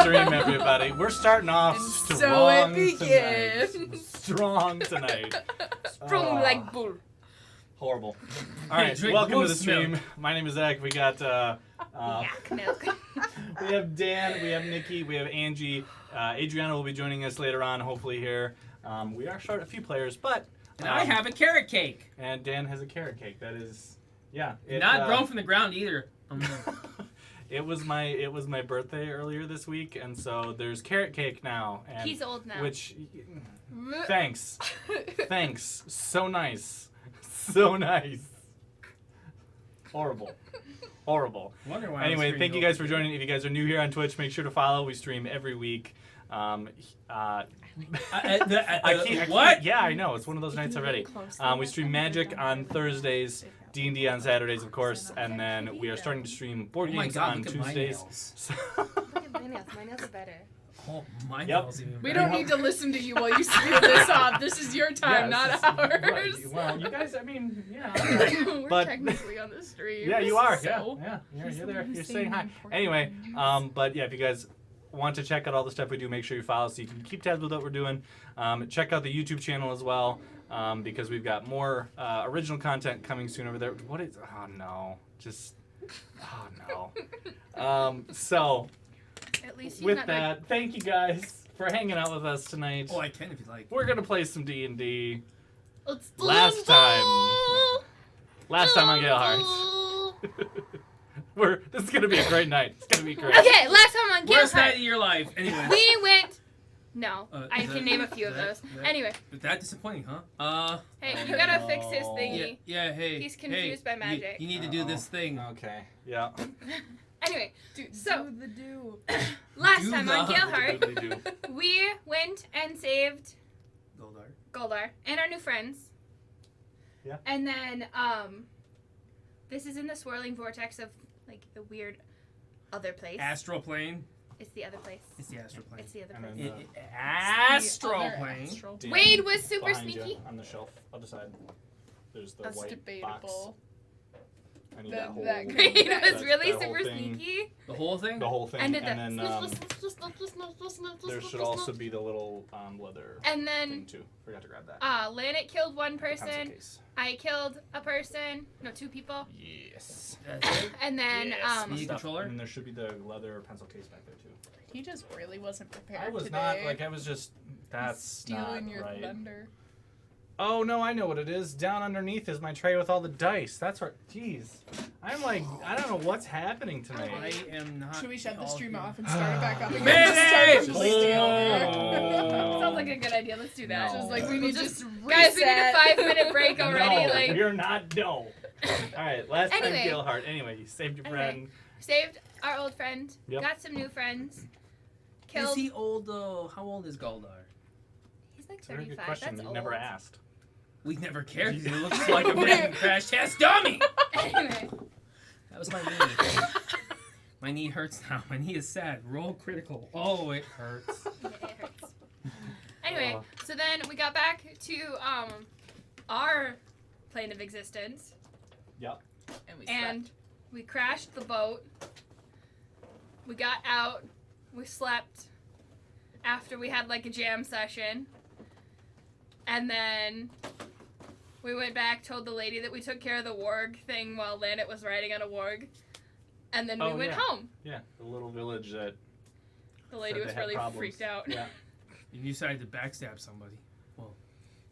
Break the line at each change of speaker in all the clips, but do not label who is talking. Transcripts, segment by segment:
Stream, everybody. We're starting off strong tonight. Strong tonight.
Strong like bull.
Horrible. All right, welcome to the stream. My name is Zach. We got
milk.
we have Dan, we have Nikki, we have Angie. Adriana will be joining us later on, hopefully here. We are short a few players, but
and I have a carrot cake.
And Dan has a carrot cake. That is, yeah.
Not grown from the ground either.
It was my birthday earlier this week, and so there's carrot cake now. And
he's old now.
Which, thanks, thanks. So nice, so nice. Horrible.
Wonder why
anyway, thank you guys for joining. If you guys are new here on Twitch, make sure to follow. We stream every week.
What?
Yeah, I know. It's one of those nights already. We stream Magic on Thursdays. D&D on Saturdays, of course, and then we are starting to stream board games on Tuesdays.
Look at my nails. My nails are better.
Oh, my nails even better.
We don't need to listen to you while you spiel this off. This is your time, not ours.
Right. Well, you guys, I mean, yeah.
We're technically on the stream.
Yeah, you are.
So.
Yeah. You're there. You're saying hi. Anyway, but yeah, if you guys want to check out all the stuff we do, make sure you follow so you can keep tabs with what we're doing. Check out the YouTube channel as well. Because we've got more original content coming soon over there. What is? Oh no! So,
at least
with that, thank you guys for hanging out with us tonight.
Oh, I can if you like.
We're gonna play some D&D.
Last
time on Galehardt. This is gonna be a great night. It's gonna be great.
Okay, last time on Galehardt.
Worst night of your life. Anyway.
We went. No, I can name a few of those. Anyway.
But that disappointing, huh?
Hey, you gotta fix his thingy.
Yeah, hey.
He's confused by magic.
You need to do this thing.
Okay. Yeah.
Anyway, so
do.
Last time on Galehardt, we went and saved Goldar and our new friends.
Yeah.
And then this is in the swirling vortex of like the weird other place.
Astral plane.
It's the other place.
It's the astral plane.
It's the other place.
Astral plane.
Wade was super sneaky.
You, on the shelf, other side. There's the
That's
white
debatable.
box. I need that whole.
Wade was really super sneaky.
The whole thing.
The whole thing.
And
then there should also be the little leather.
And then
thing too. Forgot to grab that.
Lanet killed one person. I killed a person. No, 2 people.
Yes.
And then
Media controller.
And there should be the leather pencil case back there too.
He just really wasn't prepared.
I was
today.
not like I was just. That's
stealing
not
your
right.
thunder.
Oh no, I know what it is. Down underneath is my tray with all the dice. That's right. Jeez, I'm like I don't know what's happening tonight.
I am not.
Should we shut the stream off and start it back up again?
Mayday!
Sounds like a good idea. Let's do that.
No.
Just like we need just
guys, we need a 5-minute break already.
No,
like
you're not. No. All right, last
Anyway.
time Galehardt. Anyway, you saved your friend.
Saved our old friend.
Yep.
Got some new friends. Killed.
Is he old though? How old is Goldar?
He's like
It's a very
35.
good question.
That's
You
old.
never asked.
We never cared. It looks like a big crash test dummy.
Anyway.
That was my knee. My knee hurts now. My knee is sad. Roll critical. Oh, it hurts.
Yeah, it hurts. Anyway, so then we got back to our plane of existence.
Yep.
And
We crashed the boat. We got out. We slept after we had like a jam session. And then we went back, told the lady that we took care of the warg thing while Lanet was riding on a warg. And then we went home.
Yeah, the little village that
The lady was really freaked out.
Yeah.
You decided to backstab somebody. Well.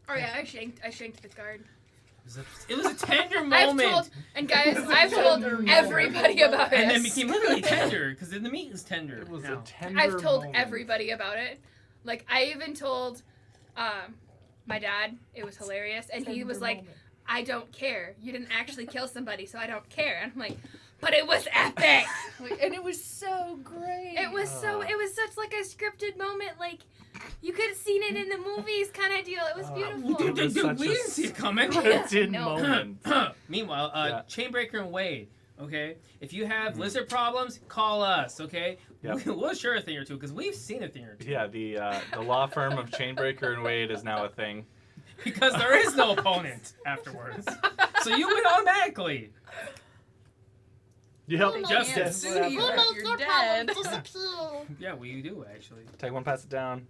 Oh yeah, I shanked the guard.
It was a tender moment.
I've told everybody about it.
And then became literally tender because the meat is tender.
It was a tender
I've told
moment.
everybody about it. Like I even told my dad. It was hilarious, and he was like, "I don't care. You didn't actually kill somebody, so I don't care." And I'm like, "But it was epic."
And it was so great.
It was such like a scripted moment. Like you could have seen it in the movies, kind of deal. It was beautiful.
It was such
We
a
didn't see it coming.
scripted
No.
moment.
Meanwhile,
Yeah.
Chainbreaker and Wade, okay? If you have lizard problems, call us, okay?
Yep.
We'll share a thing or two, because we've seen a thing or two.
Yeah, the law firm of Chainbreaker and Wade is now a thing.
Because there is no opponent afterwards. So you win automatically.
You help
We'll
justice.
sue you if you're dead.
Yeah, well, you do, actually.
Take one, pass it down.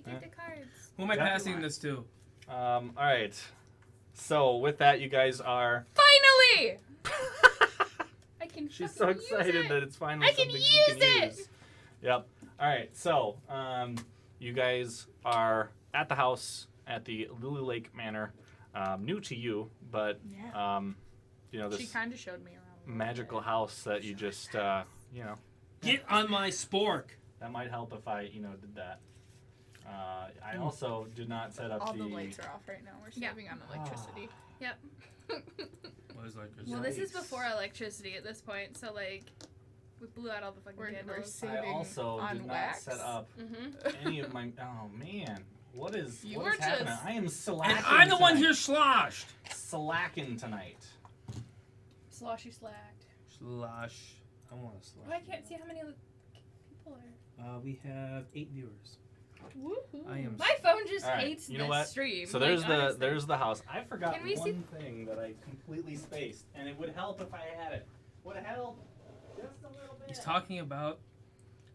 Get the cards.
Who am I
Yeah.
passing this to?
All right. So with that, you guys are.
Finally! I can.
She's
fucking
so excited
use it.
that it's finally
I can
something
use
you can
it!
use. Yep. All right. So you guys are at the house at the Lily Lake Manor. New to you, but
Yeah.
you know
She
this
kind of showed me around. a little
magical
bit.
house that you just you know.
Get on my spork.
That might help if I did that. I also did not set up
All the lights are off right now. We're
Yeah.
saving on electricity.
What is like
Well, this is
Nice.
before electricity at this point, so like, we blew out all the fucking
We're
candles.
saving
I also
on
did not
wax.
set up
Mm-hmm.
any of my. Oh man, what is
You
what
were
is happening?
just-
I am slacking.
And I'm the one
tonight.
here sloshed.
Slacking tonight.
Sloshy slacked.
Slosh. I want to slosh.
Oh, I can't see how many people are.
We have 8 viewers.
Woohoo.
I am.
My phone just
All right,
hates
you know
this
what?
stream.
So there's
like,
the
honestly.
there's the house. I forgot
Can we
one
see-
thing that I completely spaced, and it would help if I had it. Would have helped just a little bit.
He's talking about.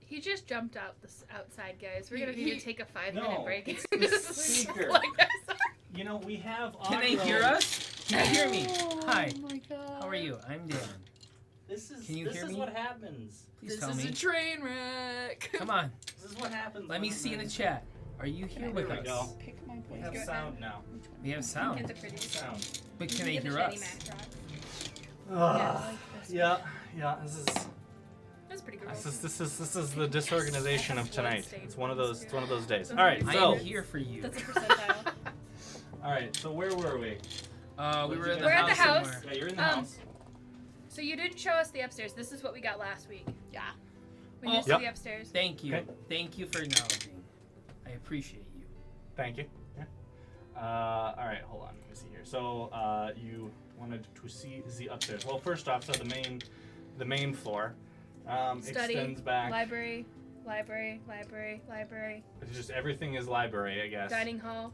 He just jumped out outside, guys. We're gonna
He-
need to take a 5-minute
No,
break.
it's the speaker.
Like this.
You know we have.
Can they
audio.
hear us? Can you hear me? Hi.
Oh my god.
How are you? I'm Dan.
This is
Can you
this
hear
is
me?
what happens.
Please
This
tell
is
me.
a train wreck.
Come on.
This is what happens.
Let me see in the chat. Are you here with
There we
us?
go.
Pick my
We
point.
have
Go
sound now.
We have
Get
sound.
the pretty.
Sound.
But can they
Get the
hear
shiny
us?
Mac rock.
Ah,
this
yeah, yeah. This is
That's pretty cool.
this is the disorganization of tonight. It's one of those days. All
All
right,
I
so
am here for you.
That's a percentile.
all right. So where were we?
We were in the
We're at
house
the house.
somewhere.
Yeah, you're in the
Um,
house.
So you didn't show us the upstairs. This is what we got last week.
Yeah.
We need to see
Yep.
the upstairs.
Thank you.
Okay.
Thank you for acknowledging. I appreciate you.
Thank you. Yeah. All right, hold on. Let me see here. So you wanted to see the upstairs. Well, first off, so the main floor
Study,
extends back.
library.
It's just everything is library, I guess.
Dining hall.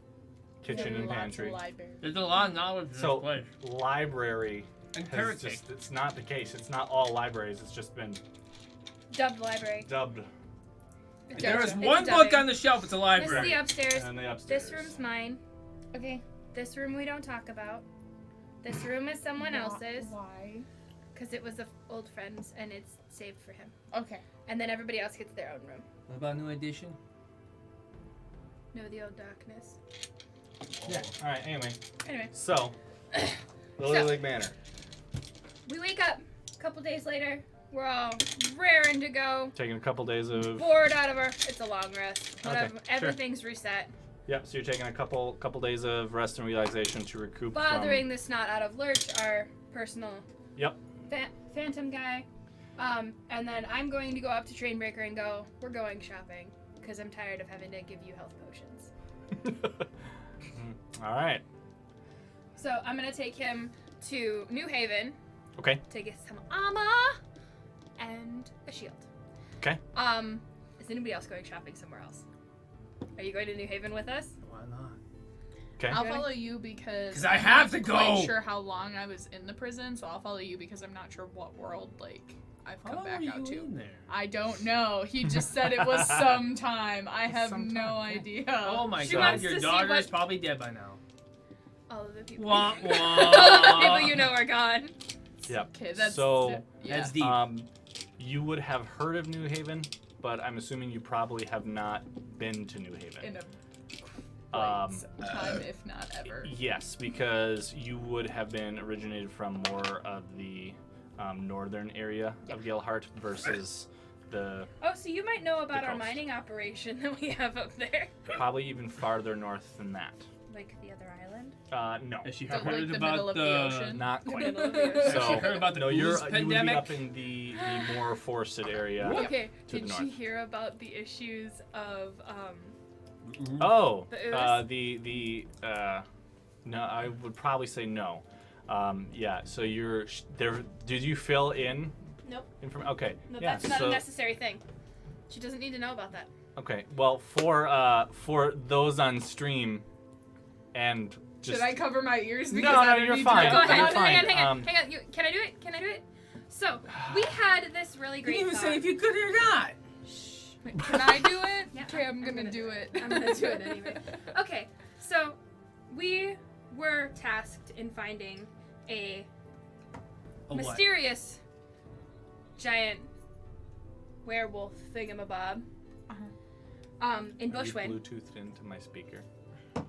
Kitchen and
Lots of
pantry.
library.
There's a lot of knowledge in
So
this place.
library
And
has
heretic.
just it's not the case. It's not all libraries. It's just been
Dubbed library.
dubbed.
It's
There is
dubbing.
one
It's
book
dubbing.
on the shelf. It's a
This is
library.
the upstairs.
And the upstairs.
This room's mine.
Okay.
This room we don't talk about. This room is someone else's
Why?
because it was an old friend's and it's saved for him.
Okay.
And then everybody else gets their own room.
What about New Edition?
No, the old darkness.
Yeah. All right.
Anyway,
So, Lily
So-
Lake Manor.
we wake up a couple days later. We're all raring to go.
Taking a couple days of.
Bored out of our. It's a long rest.
Okay,
Whatever.
sure.
Everything's reset.
Yep. So you're taking a couple days of rest and relaxation to recoup.
Bothering the snot out of Lurch, our personal.
Yep.
Phantom guy. And then I'm going to go up to Trainbreaker and go, we're going shopping. Because I'm tired of having to give you health potions.
All right.
So I'm going to take him to New Haven
Okay.
to get some armor and a shield.
Okay.
Is anybody else going shopping somewhere else? Are you going to New Haven with us?
Why not?
Okay.
I'll follow you because
'Cause I
I'm
have
not
to
quite
go.
sure how long I was in the prison, so I'll follow you because I'm not sure what world I've come
How
back
are
out
you
to.
in there?
I don't know. He just said it was some time. I have
Some
no
time, yeah.
idea.
Oh my
She
god,
wants
your
to see
daughter is
what-
probably dead by now.
All of the people.
Wah,
All
wah.
the people you know are gone.
Yep.
Okay, that's
So,
yeah.
That's deep.
You would have heard of New Haven, but I'm assuming you probably have not been to New Haven.
in a
Um,
time, if not ever.
Yes, because you would have been originated from more of the northern area of Galehardt versus
Oh, so you might know about our
coast.
mining operation that we have up there.
probably even farther north than that.
Like the other island?
No.
Has she
So, like,
heard
the
about
middle of the ocean?
Not
The
quite.
middle of the ocean.
Has
So,
she heard about the
no,
ooze
you would be
pandemic?
up in the more forested area.
Okay,
To the
did she
north.
hear about the issues of
Oh,
The ooze?
no, I would probably say no. Yeah, so you're there. Did you fill in?
Nope.
Okay.
No,
yeah,
that's not
so,
a necessary thing. She doesn't need to know about that.
Okay. Well, for those on stream, and just
Should I cover my ears?
No,
Because
no,
I don't
you're
need
fine.
To
Go
know
ahead.
You're
about
fine.
it.
Hang on. Can I do it? Can I do it? So we had this really
You
great.
didn't even
thought.
say if you could or not.
Wait, can I do it?
Yeah,
Okay, I'm
I'm
gonna
gonna
do it.
I'm gonna do it anyway. Okay, so we were tasked in finding a
A what?
mysterious giant werewolf thingamabob. In
Are you
Bushwind.
Bluetoothed into my speaker.
No.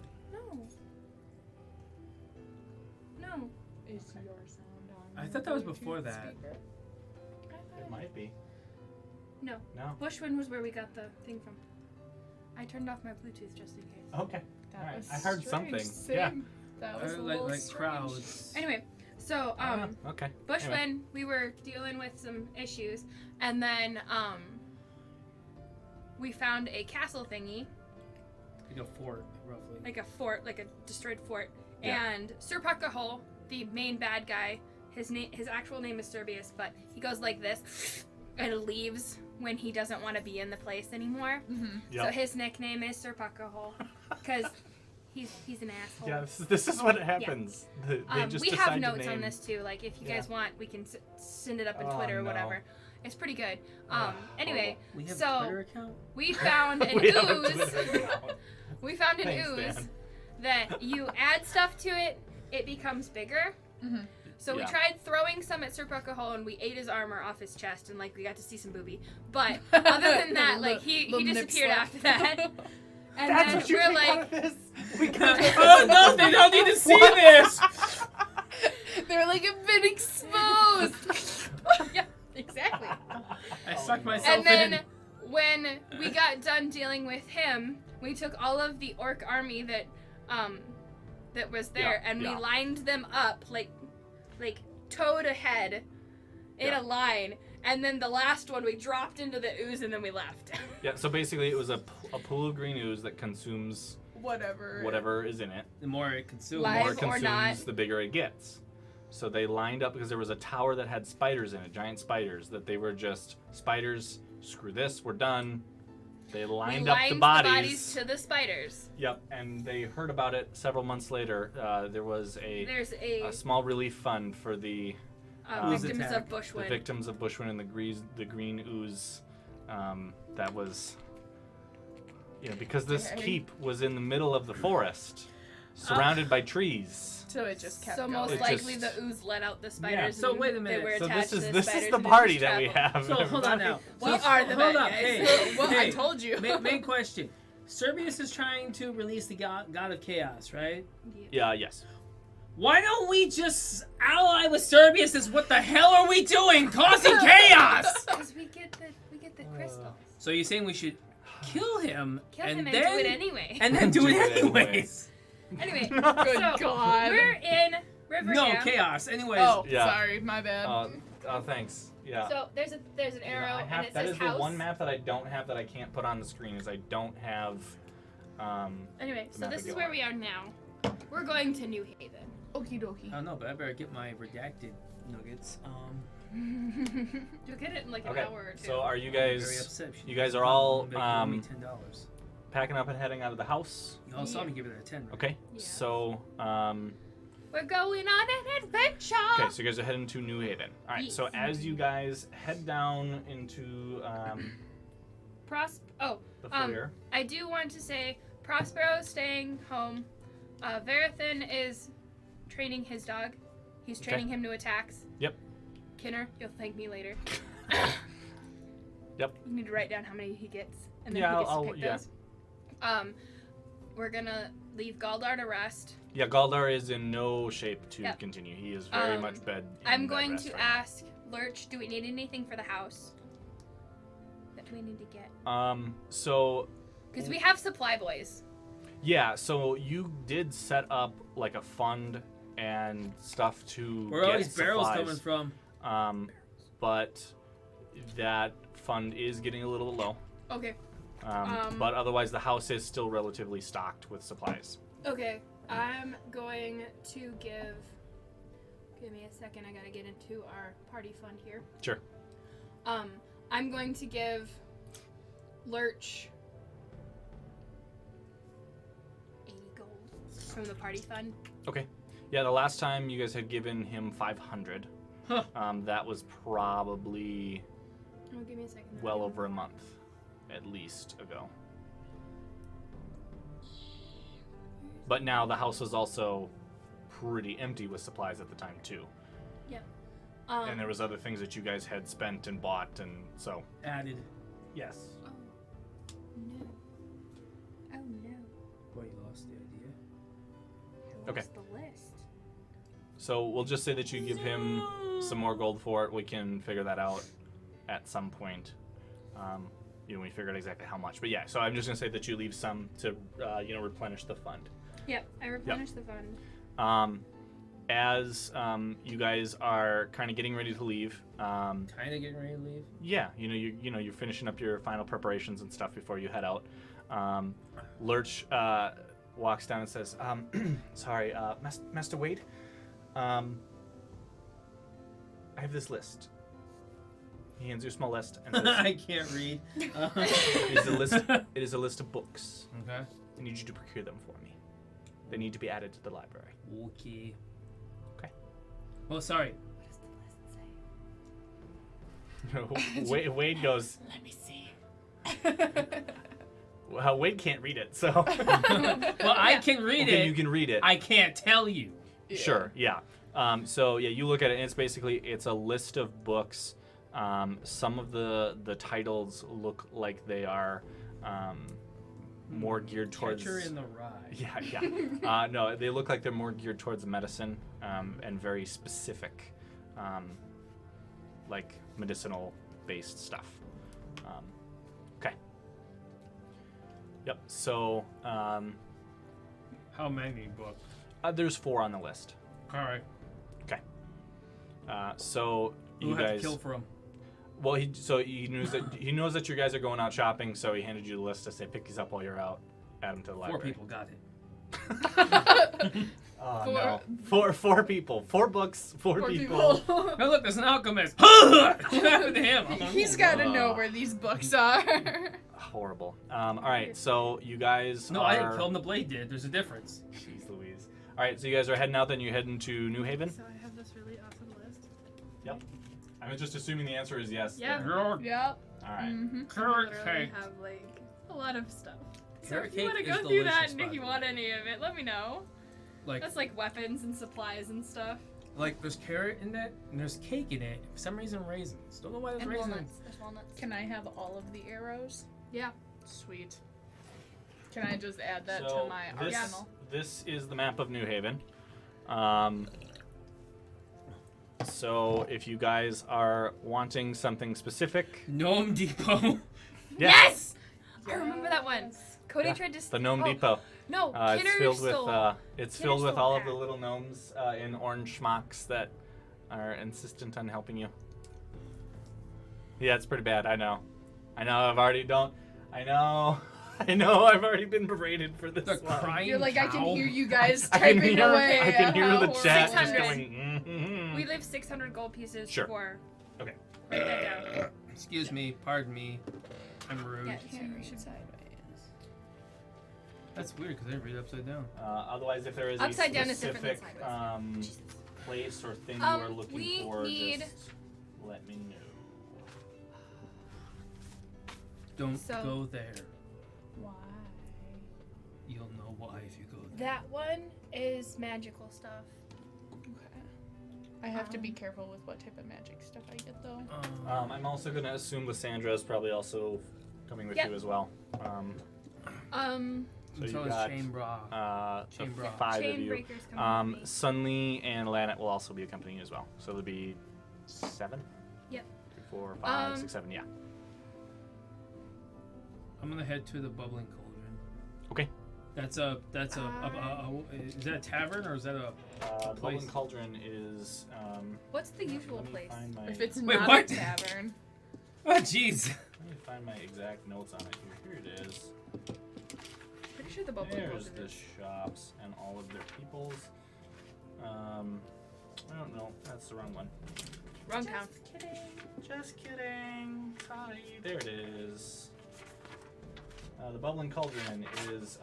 No.
Is your sound on?
I thought that was
Bluetooth
before that.
speaker?
It might be.
No.
No.
Bushwind was where we got the thing from. I turned off my Bluetooth just in case.
Okay.
That
Alright,
was
I heard
strange.
something.
Same.
Yeah.
That was a
Like
little strange.
crowds.
Anyway, so
Okay.
Bushwind,
Anyway.
we were dealing with some issues, and then we found a castle thingy,
Like a fort, roughly.
like a fort, like a destroyed fort,
Yeah.
and Sir Puckahole, the main bad guy, his actual name is Seirbheis, but he goes like this and leaves when he doesn't want to be in the place anymore.
Mm-hmm.
Yep.
So his nickname is Sir Puckahole because he's an asshole.
Yeah, this is what happens. They just
we
decide
have
to
notes on
name-
this too. Like if you
Yeah.
guys want, we can send it up on
Oh,
Twitter or
no.
whatever. It's pretty good.
Ugh,
Anyway,
We have
so
a Twitter account?
we found an
We have a
ooze.
Twitter account.
We found an
Thanks,
ooze
Dan.
that you add stuff to it, it becomes bigger.
Mm-hmm.
So we
Yeah.
tried throwing some at Sir Puckahole and we ate his armor off his chest and like we got to see some booby. But other than that, like he
Little nip
disappeared
slap.
after that. And
That's
then
what you
we're
think
like,
out of this? We got
Oh no, they don't need to see this!
They're like a bit exposed.
yeah, exactly.
I sucked myself
And then
in.
when we got done dealing with him, we took all of the orc army that was there
Yeah,
and
yeah.
we lined them up like toed ahead in
Yeah.
a line. And then the last one we dropped into the ooze and then we left.
Yeah, so basically it was a pool of green ooze that consumes
Whatever
is in it.
The more it consumes.
The
Live
more it
or
consumes,
not.
the bigger it gets. So they lined up because there was a tower that had spiders in it, giant spiders, that they were just spiders, screw this, we're done. They lined up the bodies.
to the spiders.
Yep, and they heard about it several months later. There was
There's
a small relief fund for the
Ooze
victims
attack.
of Bushwind.
the victims of Bushwind and the green ooze. That was, because this
Okay.
keep was in the middle of the forest, surrounded by trees.
So it just kept
So
going.
most
It
likely
just-
the ooze let out the spiders.
so
and
wait a
They
minute.
were
So
attached
this is
to
this
spiders
is the
and they
party
just
that we
traveled.
have.
So hold on now.
We
So,
are the
hold
bad
up.
guys.
Hey,
What? I
hey.
told you.
Main question. Seirbheis is trying to release the god of chaos, right?
Yeah. Yes.
Why don't we just ally with Seirbheis? Is what the hell are we doing? Causing chaos!
Because we get the crystals.
So you're saying we should kill him
Kill
and
him and
then
do it anyway.
and then do it
Do it
anyways?
Anyway,
Good
so
God.
we're in Riverham.
No chaos. Anyways,
Oh,
Yeah.
sorry, my bad.
Thanks. Yeah.
So there's an arrow
I have,
and it
that
says
is
house.
the one map that I don't have that I can't put on the screen is I don't have.
Anyway,
the
so
map
this
of
is where
Galehardt.
we are now. We're going to New Haven.
Okie dokie.
I don't know, but I better get my redacted nuggets.
You'll get it in like an
Okay.
hour or two.
So are you
I'm very
guys
upset.
you guys are all,
They owe me $10.
packing up and heading out of the house?
You all saw
Yeah.
me give it a 10. Right?
Okay.
Yeah.
So
We're going on an adventure.
okay, so you guys are heading to New Haven. All right. So
Yes.
as you guys head down into the foyer.
I do want to say Prospero's staying home. Verathan is training his dog. He's
Okay.
training him to attacks.
Yep.
Kinner, you'll thank me later.
Yep.
You need to write down how many he gets, and then
Yeah,
he gets
I'll-
to pick
yeah.
those. We're gonna leave Galdar to rest.
Yeah, Galdar is in no shape to
Yep.
continue. He is very much
I'm
bed
going
rest
to
right now.
ask Lurch, do we need anything for the house? do we need to get?
So
Because we have supply boys.
yeah, so you did set up like a fund and stuff to
Where
get
are all these barrels
supplies.
coming from?
But that fund is getting a little low.
Okay.
But otherwise, the house is still relatively stocked with supplies.
Okay. I'm going to give. Give me a second. I gotta get into our party fund here.
Sure.
I'm going to give Lurch 80 gold from the party fund.
Okay. Yeah, the last time you guys had given him 500.
Huh.
That was probably
Oh, give me a second.
well over a month, at least, ago. But now the house was also pretty empty with supplies at the time too. And there was other things that you guys had spent and bought, and so
Added.
yes.
Oh no. Oh no.
Boy, you lost the idea.
Okay.
What's the list?
So we'll just say that you give him some more gold for it. We can figure that out at some point. We figure out exactly how much. But yeah, so I'm just gonna say that you leave some to replenish the fund.
Yep, I replenished the fund.
As you guys are kind of getting ready to leave,
Kind of getting ready to leave.
yeah, you're finishing up your final preparations and stuff before you head out. Lurch walks down and says, "Sorry, Master Wade. I have this list." He hands you a small list and says,
I can't read.
"It is a list. It is a list of books.
Okay.
I need you to procure them for me. They need to be added to the library."
Okay.
Okay.
Oh, sorry.
What does the list say?
Wade goes,
Let me see.
"Well, Wade can't read it, so."
Well, I can read
Okay,
it.
you can read it.
I can't tell you.
Yeah.
Sure, yeah. So yeah, you look at it, and it's a list of books. Some of the titles look like they are more geared towards.
Catcher in the Rye.
Yeah. No, they look like they're more geared towards medicine and very specific, like medicinal-based stuff. Okay. Yep. So
How many books?
there's 4 on the list.
All right.
So
Who
you
had
guys.
to kill for him?
Well, he knows that you guys are going out shopping, so he handed you the list to say pick these up while you're out. Add them to the
4
library.
people got it.
Oh,
Four-
no. Four people. 4 books. 4 people.
Oh, look, there's an alchemist. What happened to him?
He's got to know where these books are.
Horrible. All right, so you guys
No,
are...
I didn't kill him. The blade did. There's a difference.
Jeez Louise. All right, so you guys are heading out, then you're heading to New Haven?
So I have this really awesome list.
Yep. I'm just assuming the answer is yes.
Yeah.
then.
Yep.
All right.
Mm-hmm.
Carrot
literally
cake.
have like a lot of stuff.
So
Carrot
if you want to
cake is
go through that
delicious,
and
by
if
the
you
way.
want any of it, let me know.
Like,
That's like weapons and supplies and stuff.
there's carrot in it, and there's cake in it. For some reason, raisins. Don't know why there's
And
raisins.
walnuts. There's walnuts.
Can I have all of the arrows?
Yeah.
Sweet. Can I just add that
So
to my
this,
arsenal?
this is the map of New Haven. So if you guys are wanting something specific,
Gnome Depot.
yeah,
Yes! I remember that one.
Yes.
Cody
Yeah,
tried to.
the Gnome
oh,
Depot.
No,
It's
Kidder
filled
stole.
with it's
Kidder
filled with
stole
all
that.
of the little gnomes in orange schmucks that are insistent on helping you. Yeah, it's pretty bad. I know. I've already I've already been berated for this
The
one.
crying
You're like, I can
cow.
hear you guys
I can
typing
hear,
away.
I can hear the
how
chat just
600.
going. Mm-hmm.
We leave 600 gold pieces
Sure.
for.
Okay.
Write that down.
Excuse me. Pardon me. I'm rude.
Yeah,
Yeah,
here,
we should
sideways.
That's weird because I read upside down.
Otherwise, if there is
Upside
a
down is different than
specific
sideways.
place or thing you are looking
we
for,
need-
just let me know.
Don't
So-
go there.
Why?
You'll know why if you go there.
That one is magical stuff.
Okay. I have to be careful with what type of magic stuff I get though.
I'm also going to assume Lysandra is probably also coming with
Yep.
you as well. So
so
you
is
got
Chambra.
the
Chambra.
5 of
Chain
you.
breakers coming with me.
Sunly and Lanet will also be accompanying you as well. So there'll be 7?
Yep.
3, 4, 5,
Um,
6, 7, yeah.
I'm gonna head to the bubbling cauldron.
Okay.
That's a is that a tavern or is that a
The
place?
Bubbling Cauldron is.
What's the usual
let me
place?
find my-
If it's
Wait,
not
what?
a tavern.
Oh jeez.
Let me find my exact notes on it here. Here it is.
Pretty sure the bubble
There's
cauldron
the
is.
shops and all of their peoples. I don't know. That's the wrong one.
Wrong town.
Kidding. Just kidding. Sorry. There it is. The Bubbling Cauldron is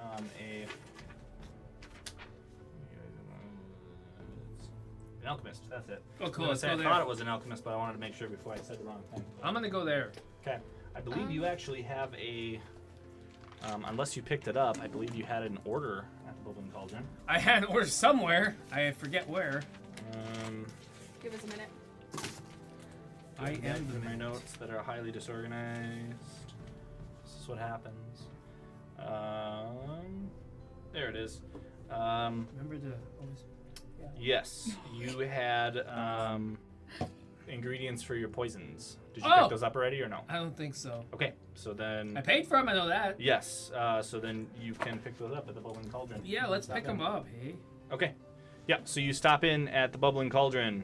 an alchemist. That's it.
Oh, cool.
I
Let's go there.
thought it was an alchemist, but I wanted to make sure before I said the wrong thing.
I'm gonna go there.
Okay. I believe you actually have a. Unless you picked it up, I believe you had an order at the Bubbling Cauldron.
I had an order somewhere. I forget where.
Give us a minute.
I
Back
am the
to my
minute.
notes that are highly disorganized. This is what happens. There it is.
Remember to always.
Yes, you had ingredients for your poisons. Did you
Oh!
pick those up already or no?
I don't think so.
Okay, so then
I paid for them. I know that.
yes, so then you can pick those up at the Bubbling Cauldron.
Yeah, let's
Stop
pick them
in.
up. Hey.
Okay, yeah. So you stop in at the Bubbling Cauldron,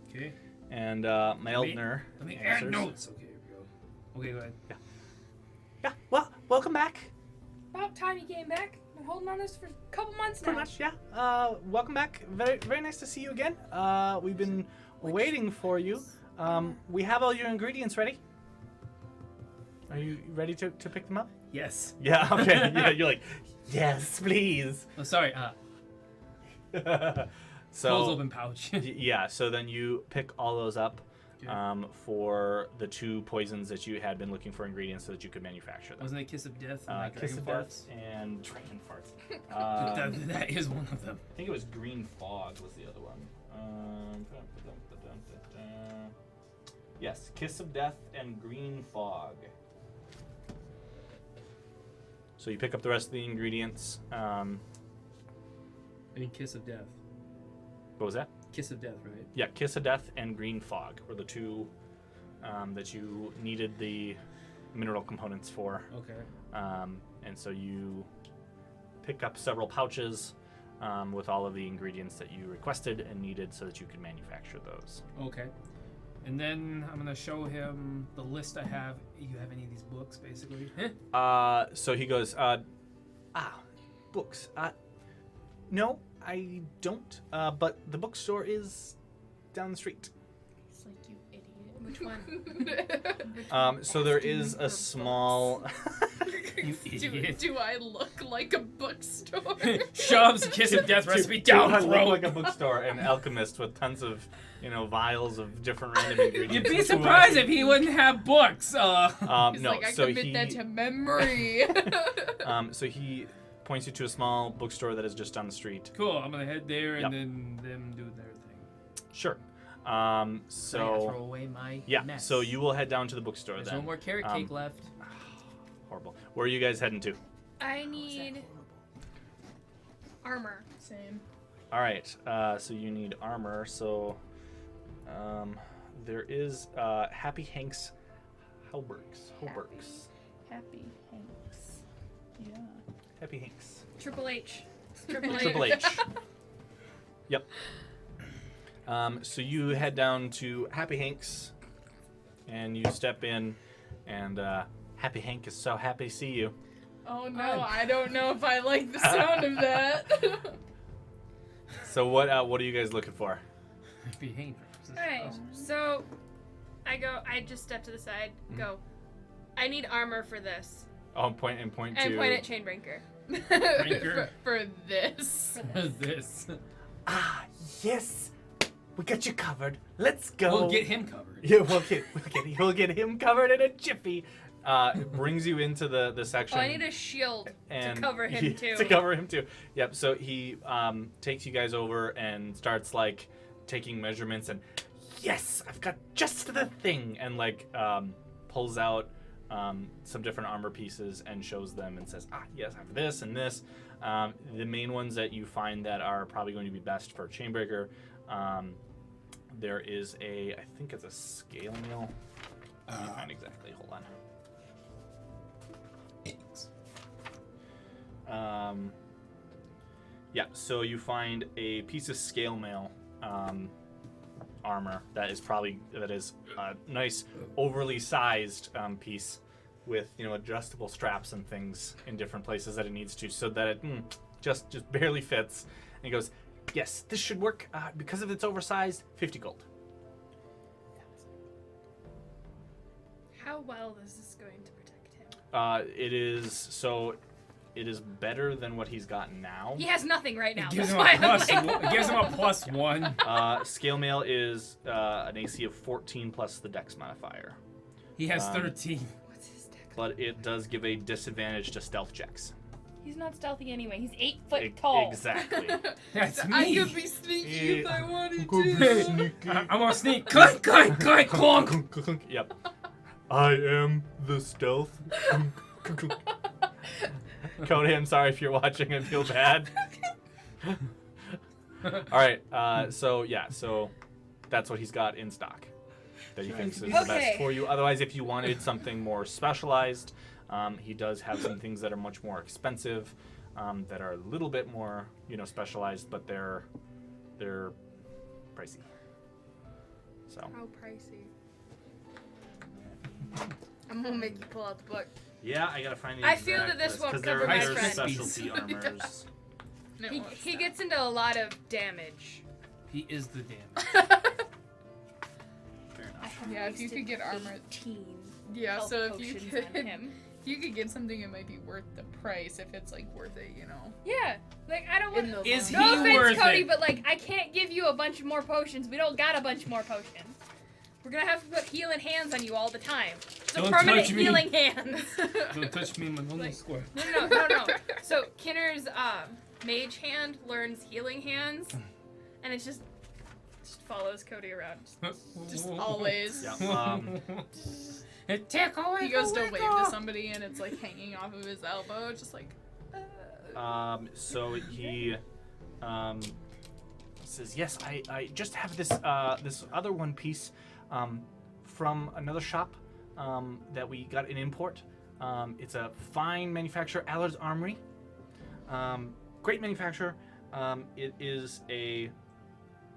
Okay.
and Maildner
Let me add
answers.
notes. Okay, here we go. Okay, go ahead.
Yeah. Well, welcome back.
About time you came back. Been holding on this for a couple months
Pretty
now.
much, yeah. Welcome back. Very, very nice to see you again. We've been waiting for you. We have all your ingredients ready. Are you ready to pick them up?
Yes.
Yeah. Okay. Yeah. You're like, yes, please.
Oh, sorry. Close
So
open pouch.
yeah. So then you pick all those up.
Okay.
For the 2 poisons that you had been looking for ingredients so that you could manufacture them.
Wasn't it Kiss of Death and like
Kiss
Dragon
of
Farts?
Death and Dragon Farts.
That is one of them.
I think it was Green Fog was the other one. Yes, Kiss of Death and Green Fog. So you pick up the rest of the ingredients.
I mean, Kiss of Death.
What was that?
Kiss of Death, right?
Yeah, Kiss of Death and Green Fog were the 2 that you needed the mineral components for.
Okay.
And so you pick up several pouches with all of the ingredients that you requested and needed so that you could manufacture those.
Okay. And then I'm gonna show him the list I have. You have any of these books, basically?
So he goes, books. No, I don't. But the bookstore is down the street.
It's like, you idiot.
Which one?
So there is a small.
You idiot.
Do I look like a bookstore?
Shoves Kiss of Death recipe down
I look
throat.
like a bookstore, an alchemist with tons of, vials of different random ingredients.
You'd be surprised if he wouldn't have books.
He's
No,
like, I
so
commit
he.
that to memory.
So he points you to a small bookstore that is just down the street.
Cool. I'm gonna head there and
Yep.
then them do their thing.
Sure.
So I gotta
So
throw away my
yeah,
mess.
so you will head down to the bookstore
There's
then.
no more carrot
Um,
cake left.
Horrible. Where are you guys heading to?
I need armor.
Same.
All right. So you need armor. So there is Happy Hank's Hauberks.
Happy Hanks. Yeah.
Happy Hank's.
Triple H. Triple H.
Triple H. Yep. So you head down to Happy Hank's, and you step in, and Happy Hank is so happy to see you.
Oh no, I don't know if I like the sound of that.
So what are you guys looking for?
Behave.
Alright, so I just step to the side, go. I need armor for this.
Oh, point to.
And point at Chainbreaker.
for this.
This.
Ah, yes. We got you covered. Let's go.
We'll get him covered.
Yeah, we'll get him covered in a jiffy. Brings you into the section.
Oh, I need a shield
and
to cover him too.
To cover him too. Yep. So he takes you guys over and starts like taking measurements and yes, I've got just the thing and like pulls out some different armor pieces and shows them and says, yes, I have this and this. The main ones that you find that are probably going to be best for Chainbreaker. There is I think it's a scale mill. Let me find exactly. Hold on. Yeah, so you find a piece of scale mail armor that is a nice, overly sized piece with adjustable straps and things in different places that it needs to, so that it just barely fits. And he goes, "Yes, this should work. Because of its oversized, 50 gold."
How well is this going to protect him?
It is better than what he's got now.
He has nothing right now.
It gives
That's
him a
why I'm
plus.
like-
It gives him a +1.
Scale mail is an AC of 14 plus the Dex modifier,
He has 13.
What's his deck?
but it does give a disadvantage to stealth checks.
He's not stealthy anyway. He's 8 foot tall.
Exactly.
That's
I
me.
could be sneaky if I wanted
Hey,
to.
I'm gonna sneak. Clunk, clunk, clunk, clunk.
Yep. I am the stealth. Cody, I'm sorry if you're watching. I feel bad. All right. So that's what he's got in stock that he thinks is the best
Okay.
for you. Otherwise, if you wanted something more specialized, he does have some things that are much more expensive, that are a little bit more specialized, but they're pricey. So
How pricey?
I'm gonna make you pull out the book.
yeah, I gotta find the
I
exact
feel that this
list,
won't
'cause there
cover
my
are
friend.
specialty armors.
And it won't
He
stop.
gets into a lot of damage.
He is the damn.
Fair enough.
Yeah, if you could get armor.
18
Yeah,
health
so if you
potions
could,
on him.
if you could get something, it might be worth the price if it's like worth it,
Yeah, like I don't
In
want.
the
Is
long
he
No
run.
worth
offense, Cody,
it?
but like I can't give you a bunch more potions. We don't got a bunch more potions. We're gonna have to put healing hands on you all the time. So
Don't
permanent
touch me.
healing hands.
Don't touch me in my normal square.
No. So Kinner's mage hand learns healing hands, and it just follows Cody around.
Just always.
Yeah.
Take away
He goes
the
to wave
liquor.
to somebody and it's like hanging off of his elbow, just like.
So he says, "Yes, I just have this this other one piece from another shop that we got an import. It's a fine manufacturer, Allard's Armory. Great manufacturer. It is a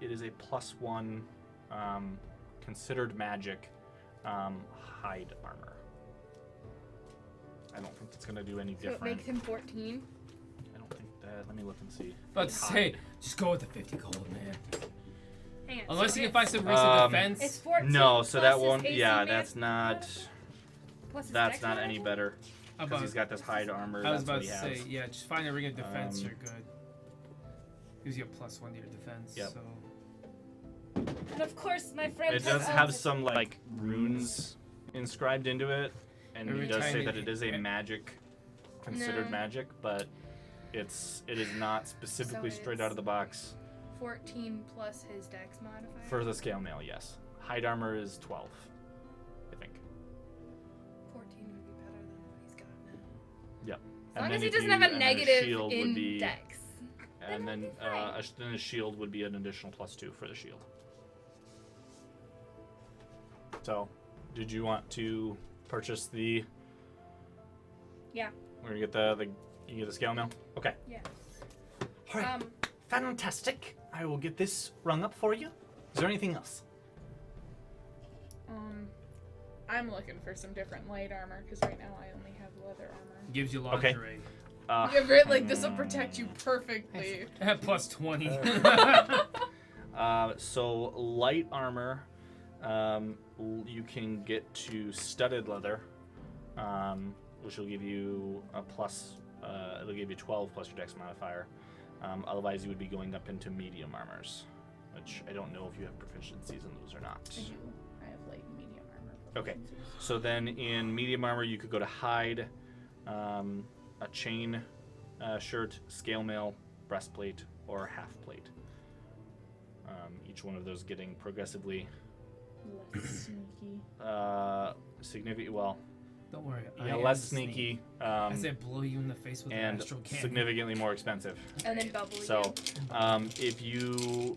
+1 considered magic hide armor. I don't think it's gonna do any
So it
different.
makes him 14.
I don't think that. Let me look and see.
But say, just go with the 50 gold, man.
Hang on.
Unless
so
you can find some recent
Um,
defense.
It's 14.
No, so
plus
that
his
won't.
AC
Yeah,
man-
that's not.
plus his
That's
dex
not any
modifier?
better because
About-
he's got this hide armor.
I was
That's what
about
he
to
has.
say, yeah, just find a ring of defense,
Um,
you're good. Gives you a +1 to your defense.
Yep.
So.
And of course, my friend.
It does have some like runes inscribed into it, and
Every
he does
time
say
it-
that it is a magic, considered
No.
magic, but it is not specifically
So
straight
it's-
out of the box
14 plus his dex modifier.
for the scale mail. Yes, hide armor is 12, I think.
14 would be better than what he's got now.
Yep.
As long
And
as
then
he
if
doesn't
you-
have a
and then
negative
shield would
in
be-
dex.
And
Then
then
we'll be fine.
then a shield would be an additional +2 for the shield. So, did you want to purchase the?
Yeah.
We're gonna get you get the scale mail. Okay.
Yeah.
All right. Fantastic. I will get this rung up for you. Is there anything else?
I'm looking for some different light armor because right now I only have leather armor.
Gives you
Okay.
lingerie.
Yeah, but like this will protect you perfectly.
At +20.
So light armor, you can get to studded leather, which will give you a plus. It'll give you 12 plus your dex modifier. Otherwise, you would be going up into medium armors, which I don't know if you have proficiencies in those or not.
I do. I have light and medium armor.
Okay. So then in medium armor, you could go to hide, a chain shirt, scale mail, breastplate, or half plate. Each one of those getting progressively
Less sneaky.
significant. Well,
Don't worry. I
yeah,
am
less
the snake.
sneaky,
I said blow you in the face with an
and
astral cannon.
significantly more expensive.
And then bubble
So, if you,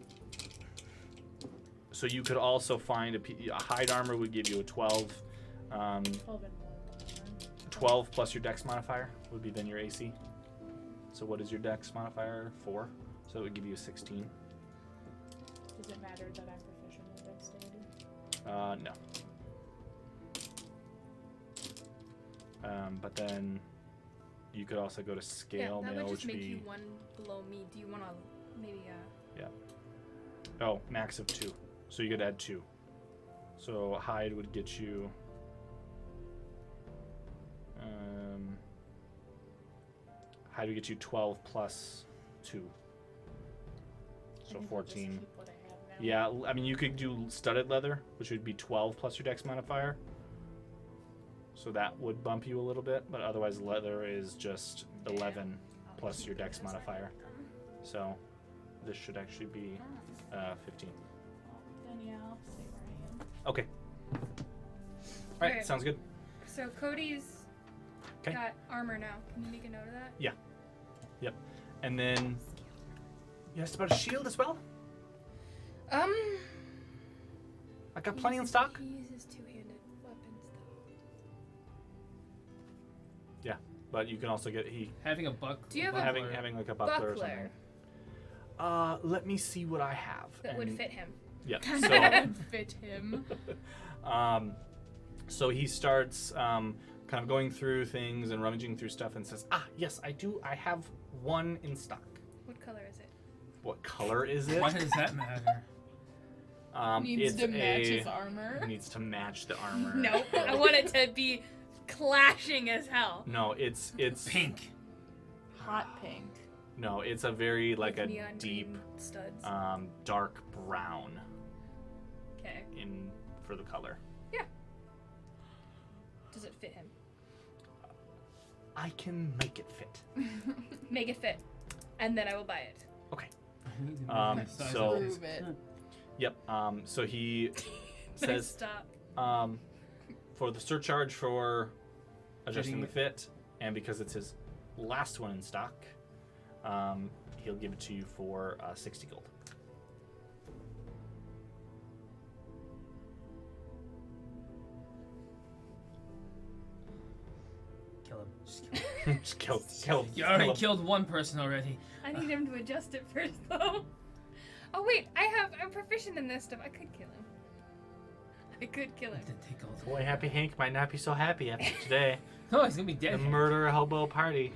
so you could also find a hide armor would give you a 12.
12 and 1.
12 plus your dex modifier would be then your AC. So what is your dex modifier? 4. So it would give you a 16.
Does it matter that I'm proficient in dexterity?
No. But then you could also go to scale
that
mail,
would
which
just
would
make
be
you one below me. Do you want to maybe
max of 2. So you could add 2. So hide would get you. Hide would get you 12 plus 2. So 14.
What I have now.
Yeah, I mean, you could do studded leather, which would be 12 plus your dex modifier. So that would bump you a little bit, but otherwise leather is just 11 plus your dex modifier. So this should actually be 15.
Then yeah, I'll stay where I am.
Okay. All right,
Okay.
sounds good.
So Cody's
'Kay.
got armor now. Can you make a note of that?
Yep. And then you asked about a shield as well? I got plenty in stock.
He uses two-handed weapons though.
But you can also get
Having a buck.
Do you have a
having like a buckler or
Buckler
something. Let me see what I have.
that would
And-
fit him.
Yep.
That would fit him.
So he starts kind of going through things and rummaging through stuff and says, yes, I do. I have one in stock.
What color is it?
What color is it?
Why does that matter?
Needs
it's
to match
a,
his armor.
Needs to match the armor.
No, I want it to be clashing as hell.
No, it's
Pink.
Hot pink.
No, it's a very like
With
a
neon
deep
green studs.
dark brown
Okay.
in for the color.
Does it fit him?
I can make it fit.
Make it fit, and then I will buy it.
So-
Prove it.
Yep. So he says
Stop.
for the surcharge for adjusting
Fitting
the
it.
fit, and because it's his last one in stock, he'll give it to you for 60 gold.
Kill him.
Just kill him.
You already
Kill him.
killed one person already.
I need him to adjust it first, though. Oh wait, I'm proficient in this stuff. I could kill him. I could kill him.
Then take all the-
Boy, Happy Hank might not be so happy after today.
No, he's gonna be
The
dead.
murder hobo party.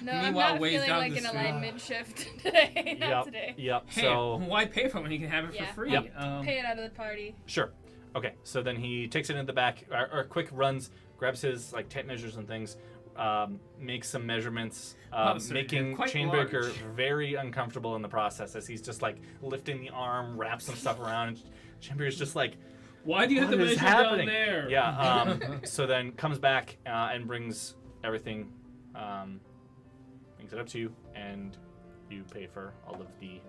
No, I'm
Meanwhile,
not
ways
feeling
down
like
the
an
street.
alignment shift today. Not
Yep.
today.
Yep.
Hey,
So
why pay for it when you can have it
Yeah.
for free?
Yep.
Pay it out of the party.
sure. Okay. So then he takes it in the back, or quick runs, grabs his like tape measures and things, makes some measurements,
Oh, so
making
you're quite
Chainbreaker
large.
very uncomfortable in the process as he's just like lifting the arm, wraps some stuff around, and Chainbreaker's just like,
Why do you have to
what is
measure down
happening?
there?
Yeah. So then comes back and brings everything, brings it up to you, and you pay for all of the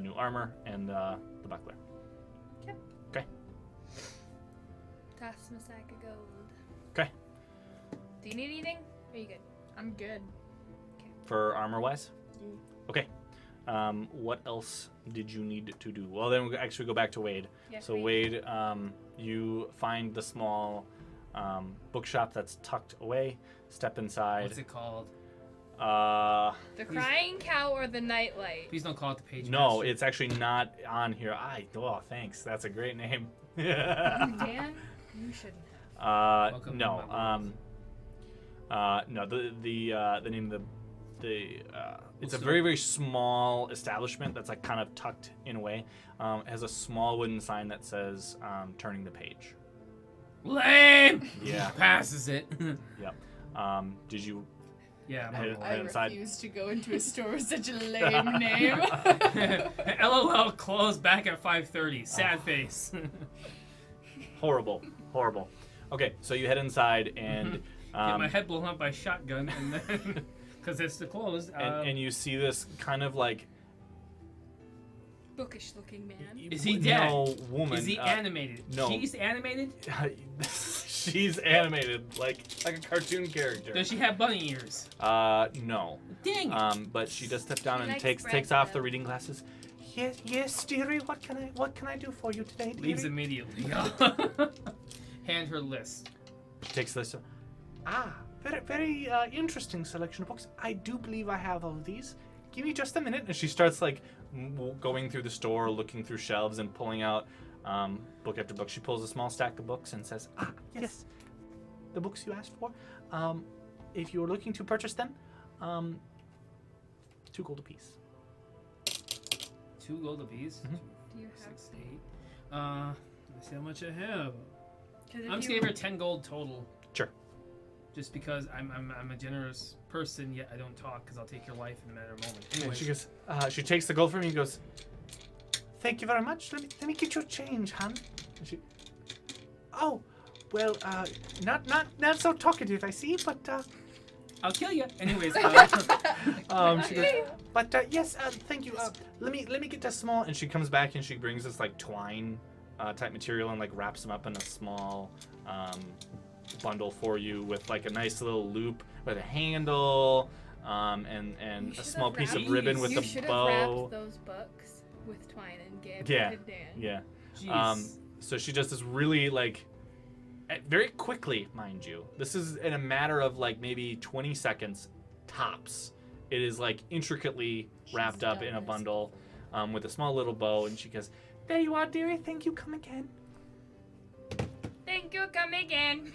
new armor and the buckler.
Toss him a sack of gold.
'Kay.
Do you need anything? Are you good?
I'm good.
For armor wise? Okay. What else did you need to do? Well, then we actually go back to Wade.
Yeah,
So Wade, you find the small bookshop that's tucked away. Step inside.
What's it called?
The crying cow or the nightlight?
Please don't call it the page.
No,
master.
it's actually not on here. Oh, thanks. That's a great name.
Dan, you shouldn't have.
Welcome to
No.
my
No. The name of the it's a
So-
very, very small establishment that's like kind of tucked in a way. It has a small wooden sign that says "Turning the Page."
Lame.
Yeah.
Passes it.
Yep. Did you?
Yeah.
Head-
I'm
I
head inside.
refuse to go into a store with such a lame name.
LOL closed back at 5:30. Sad face.
Horrible. Okay, so you head inside and
Get my head blown up by a shotgun, and then because it's closed.
and you see this kind of like
Bookish looking man.
Is he dead?
No, woman.
Is he animated?
no.
She's animated.
She's animated like a cartoon character.
Does she have bunny ears?
No.
Dang it.
But she does step down
She
and
likes
takes
bread,
off the
though.
reading glasses. Yes, dearie. What can I do for you today, dearie?
Leaves immediately. Hand her list.
She takes this. very, very interesting selection of books. I do believe I have all of these. Give me just a minute. And she starts like going through the store, looking through shelves, and pulling out book after book. She pulls a small stack of books and says, yes, the books you asked for. If you're looking to purchase them, 2 gold apiece.
2 gold apiece.
Mhm.
Do you have
6, 8. Let's see how much I have.
'Cause if
I'm just
you-
gonna give her 10 gold total.
Sure.
Just because I'm a generous person, yet I don't talk because I'll take your life in a matter of moments.
And
Anyway,
she goes, she takes the gold from you and goes, thank you very much. Let me get your change, hon. And she, oh, well, not so talkative, I see, but
I'll kill you. Anyways,
she goes, but yes, thank you. Let me get this small. And she comes back and she brings this like twine type material and like wraps them up in a small bundle for you with like a nice little loop with a handle and
You
a
should
small
have
piece of
wrapped-
ribbon with
you
the
should have
bow.
wrapped those books with twine and gave
Yeah.
it to Dan.
Yeah.
jeez.
So she does this really like very quickly, mind you. This is in a matter of like maybe 20 seconds tops. It is like intricately wrapped up in a bundle with a small little bow. And she goes, there you are, dearie. Thank you. Come again.
Thank you, come again.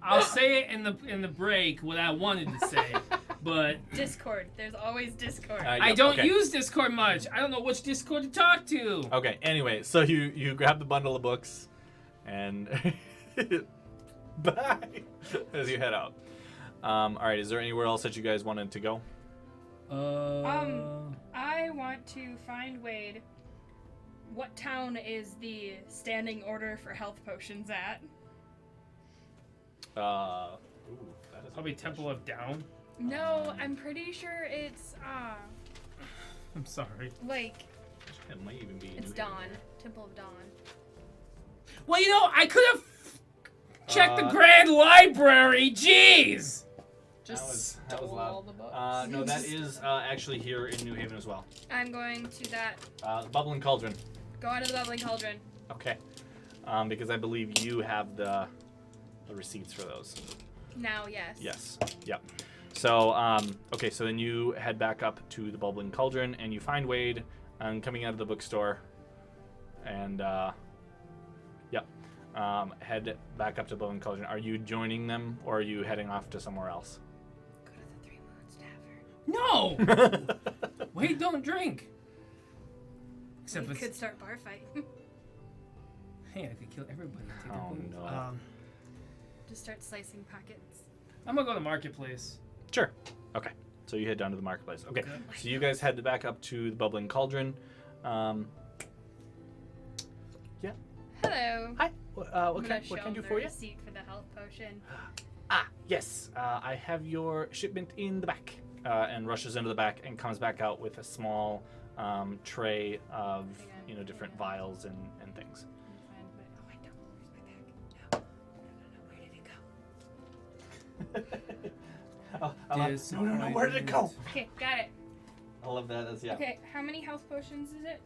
I'll say it in the break what I wanted to say, but
Discord. There's always Discord.
I don't use Discord much. I don't know which Discord to talk to.
Okay, anyway, so you grab the bundle of books and bye as you head out. All right, is there anywhere else that you guys wanted to go?
I want to find Wade. What town is the standing order for health potions at?
That is
Probably Temple of Down.
No, I'm pretty sure it's
I'm sorry.
like
It might even be.
it's
New
Dawn.
Haven.
Temple of Dawn.
Well, I could have checked the
Uh,
Grand Library. Jeez.
Just
That was
stole
loud.
all the books.
No, that is actually here in New Haven as well.
I'm going to that.
Bubbling Cauldron.
Go on to the bubbling cauldron.
Okay. Because I believe you have the receipts for those.
Now, yes.
Yes. Yep. So, okay, so then you head back up to the Bubbling Cauldron, and you find Wade coming out of the bookstore. And, head back up to the Bubbling Cauldron. Are you joining them, or are you heading off to somewhere else?
Go to the Three Moons Tavern.
No. Wait, don't drink. Except
We
it's,
could start bar fight.
hey, I could kill everybody. and take their
Oh,
booze.
no.
Just start slicing pockets.
I'm gonna go to Marketplace.
Sure. Okay. So you head down to the marketplace. Okay.
Okay.
So you guys head back up to the Bubbling Cauldron.
Hello.
Hi.
I'm
What
gonna
can
show
I do
them
for
the
you?
receipt for the health potion.
Yes. I have your shipment in the back. And rushes into the back and comes back out with a small tray of different vials and things.
Oh, I don't. Where's my bag? No.
No. Where did it go?
Okay, got it.
I love that. That's
Okay, how many health potions is it?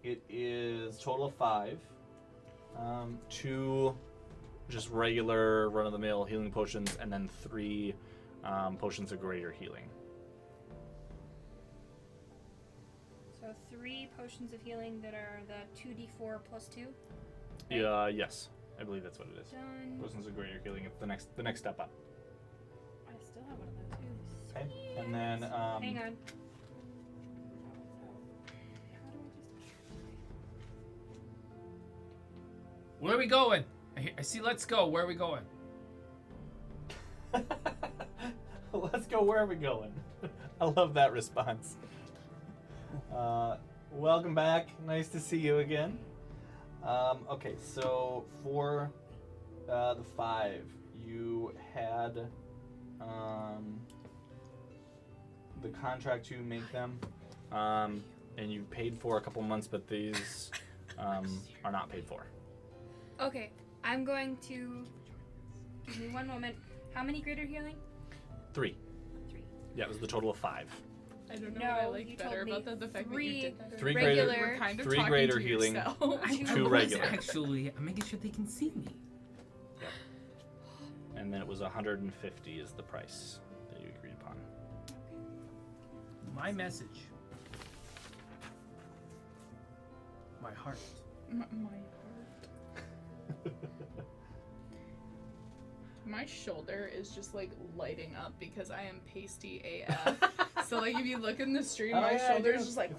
It is total of 5. 2 just regular run-of-the-mill healing potions, and then 3 potions of greater healing.
So 3 potions of healing that are the 2d4 plus 2.
Yes, I believe that's what it is.
Done.
Potions of greater healing. It's the next step up.
I still have one of those too.
Okay, and then
Hang on.
Where are we going? I see. Let's go. Where are we going?
Let's go. Where are we going? I love that response. Welcome back. Nice to see you again. Okay, so for the 5, you had the contract to make them, and you paid for a couple months, but these are not paid for.
Okay, I'm going to give me one moment. How many greater healing?
3.
3.
Yeah, it was the total of 5.
I don't know
No,
what I
you
like
told
better
me
about that. The fact that
3
you did that.
3
regular-
greater.
You were kind of
3
talking
greater
to
healing.
yourself.
I
I
Two
was
regular.
Actually, I'm making sure they can see me.
and then it was 150 is the price that you agreed upon.
My message. My heart.
My heart. My shoulder is just like lighting up because I am pasty AF. So like if you look in the stream, my shoulder is just like.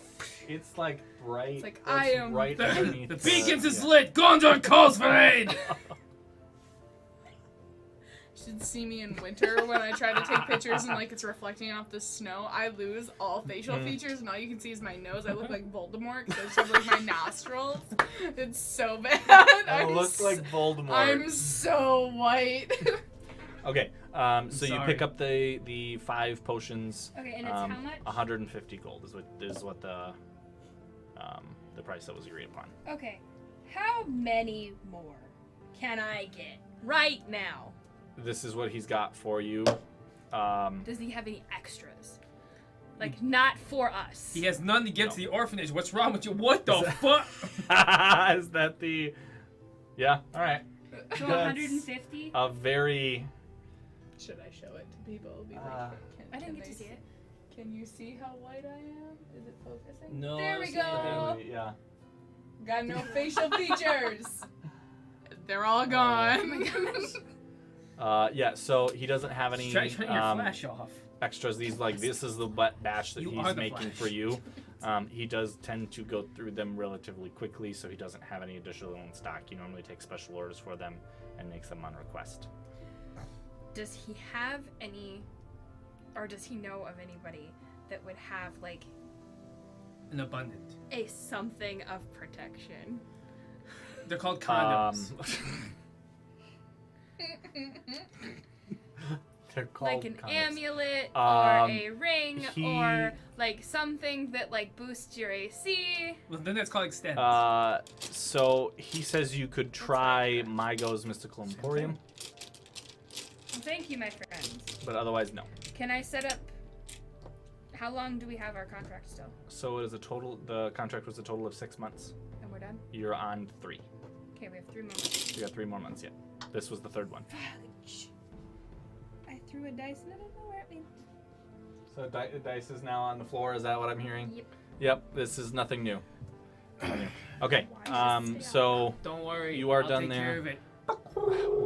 It's like bright.
It's like I am.
right
The
underneath
beacons is lit. Gondor calls for aid.
You should see me in winter when I try to take pictures and like it's reflecting off the snow. I lose all facial features and all you can see is my nose. I look like Voldemort because I just have like my nostrils. It's so bad.
I look like Voldemort.
I'm so white.
Okay, so you pick up the 5 potions.
Okay, and it's how much?
150 gold is what the price that was agreed upon.
Okay, how many more can I get right now?
This is what he's got for you.
Does he have any extras? Like, not for us.
He has none to give to the orphanage. What's wrong with you? What the fuck?
Is that the... Yeah, all right.
So 150?
A very...
Should I show it to people? Be like,
I didn't get
they
to see it.
Can you see how white I am? Is it focusing?
No.
There we go.
Yeah.
Got no facial features. They're all gone.
Yeah, so he doesn't have any
Try turning your flash off.
extras. This is the batch that
You
he's
are the
making
Flash.
for you. He does tend to go through them relatively quickly, so he doesn't have any additional in stock. He normally takes special orders for them and makes them on request.
Does he have any, or does he know of anybody that would have, like,
An abundant.
a something of protection?
They're called condoms.
They're called
Like an
condoms.
amulet, or a ring, or, like, something that, like, boosts your AC?
Well, then that's called extend.
So he says you could try Mygo's Mystical Emporium,
Well, thank you, my friends.
but otherwise no.
Can I set up... How long do we have our contract still?
So it is the contract was a total of 6 months.
And we're done?
You're on 3.
Okay, we have 3 more months.
You got 3 more months yet. This was the 3rd one.
Fudge. I threw a dice and I don't know where it went.
So dice is now on the floor. Is that what I'm hearing?
Yep.
Yep. This is nothing new. Okay.
Why does it stay
So
Don't worry.
you are
I'll
done
take
there.
Care of it.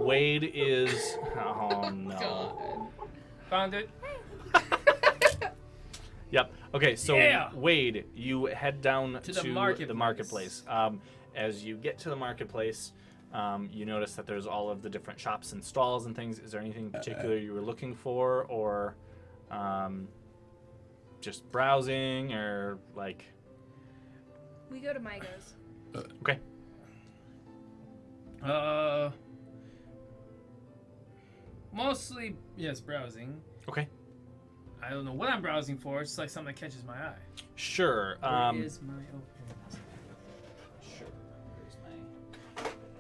Wade is. Oh no.
God.
Found it.
Yep. Okay. So
Yeah.
Wade, you head down
To
to
the
the
marketplace.
marketplace. As you get to the marketplace, you notice that there's all of the different shops and stalls and things. Is there anything in particular you were looking for, or just browsing, or like?
We go to Mygo's.
Okay.
Mostly, yes, browsing.
Okay.
I don't know what I'm browsing for. It's just like something that catches my eye.
Sure.
Where is my open?
Sure.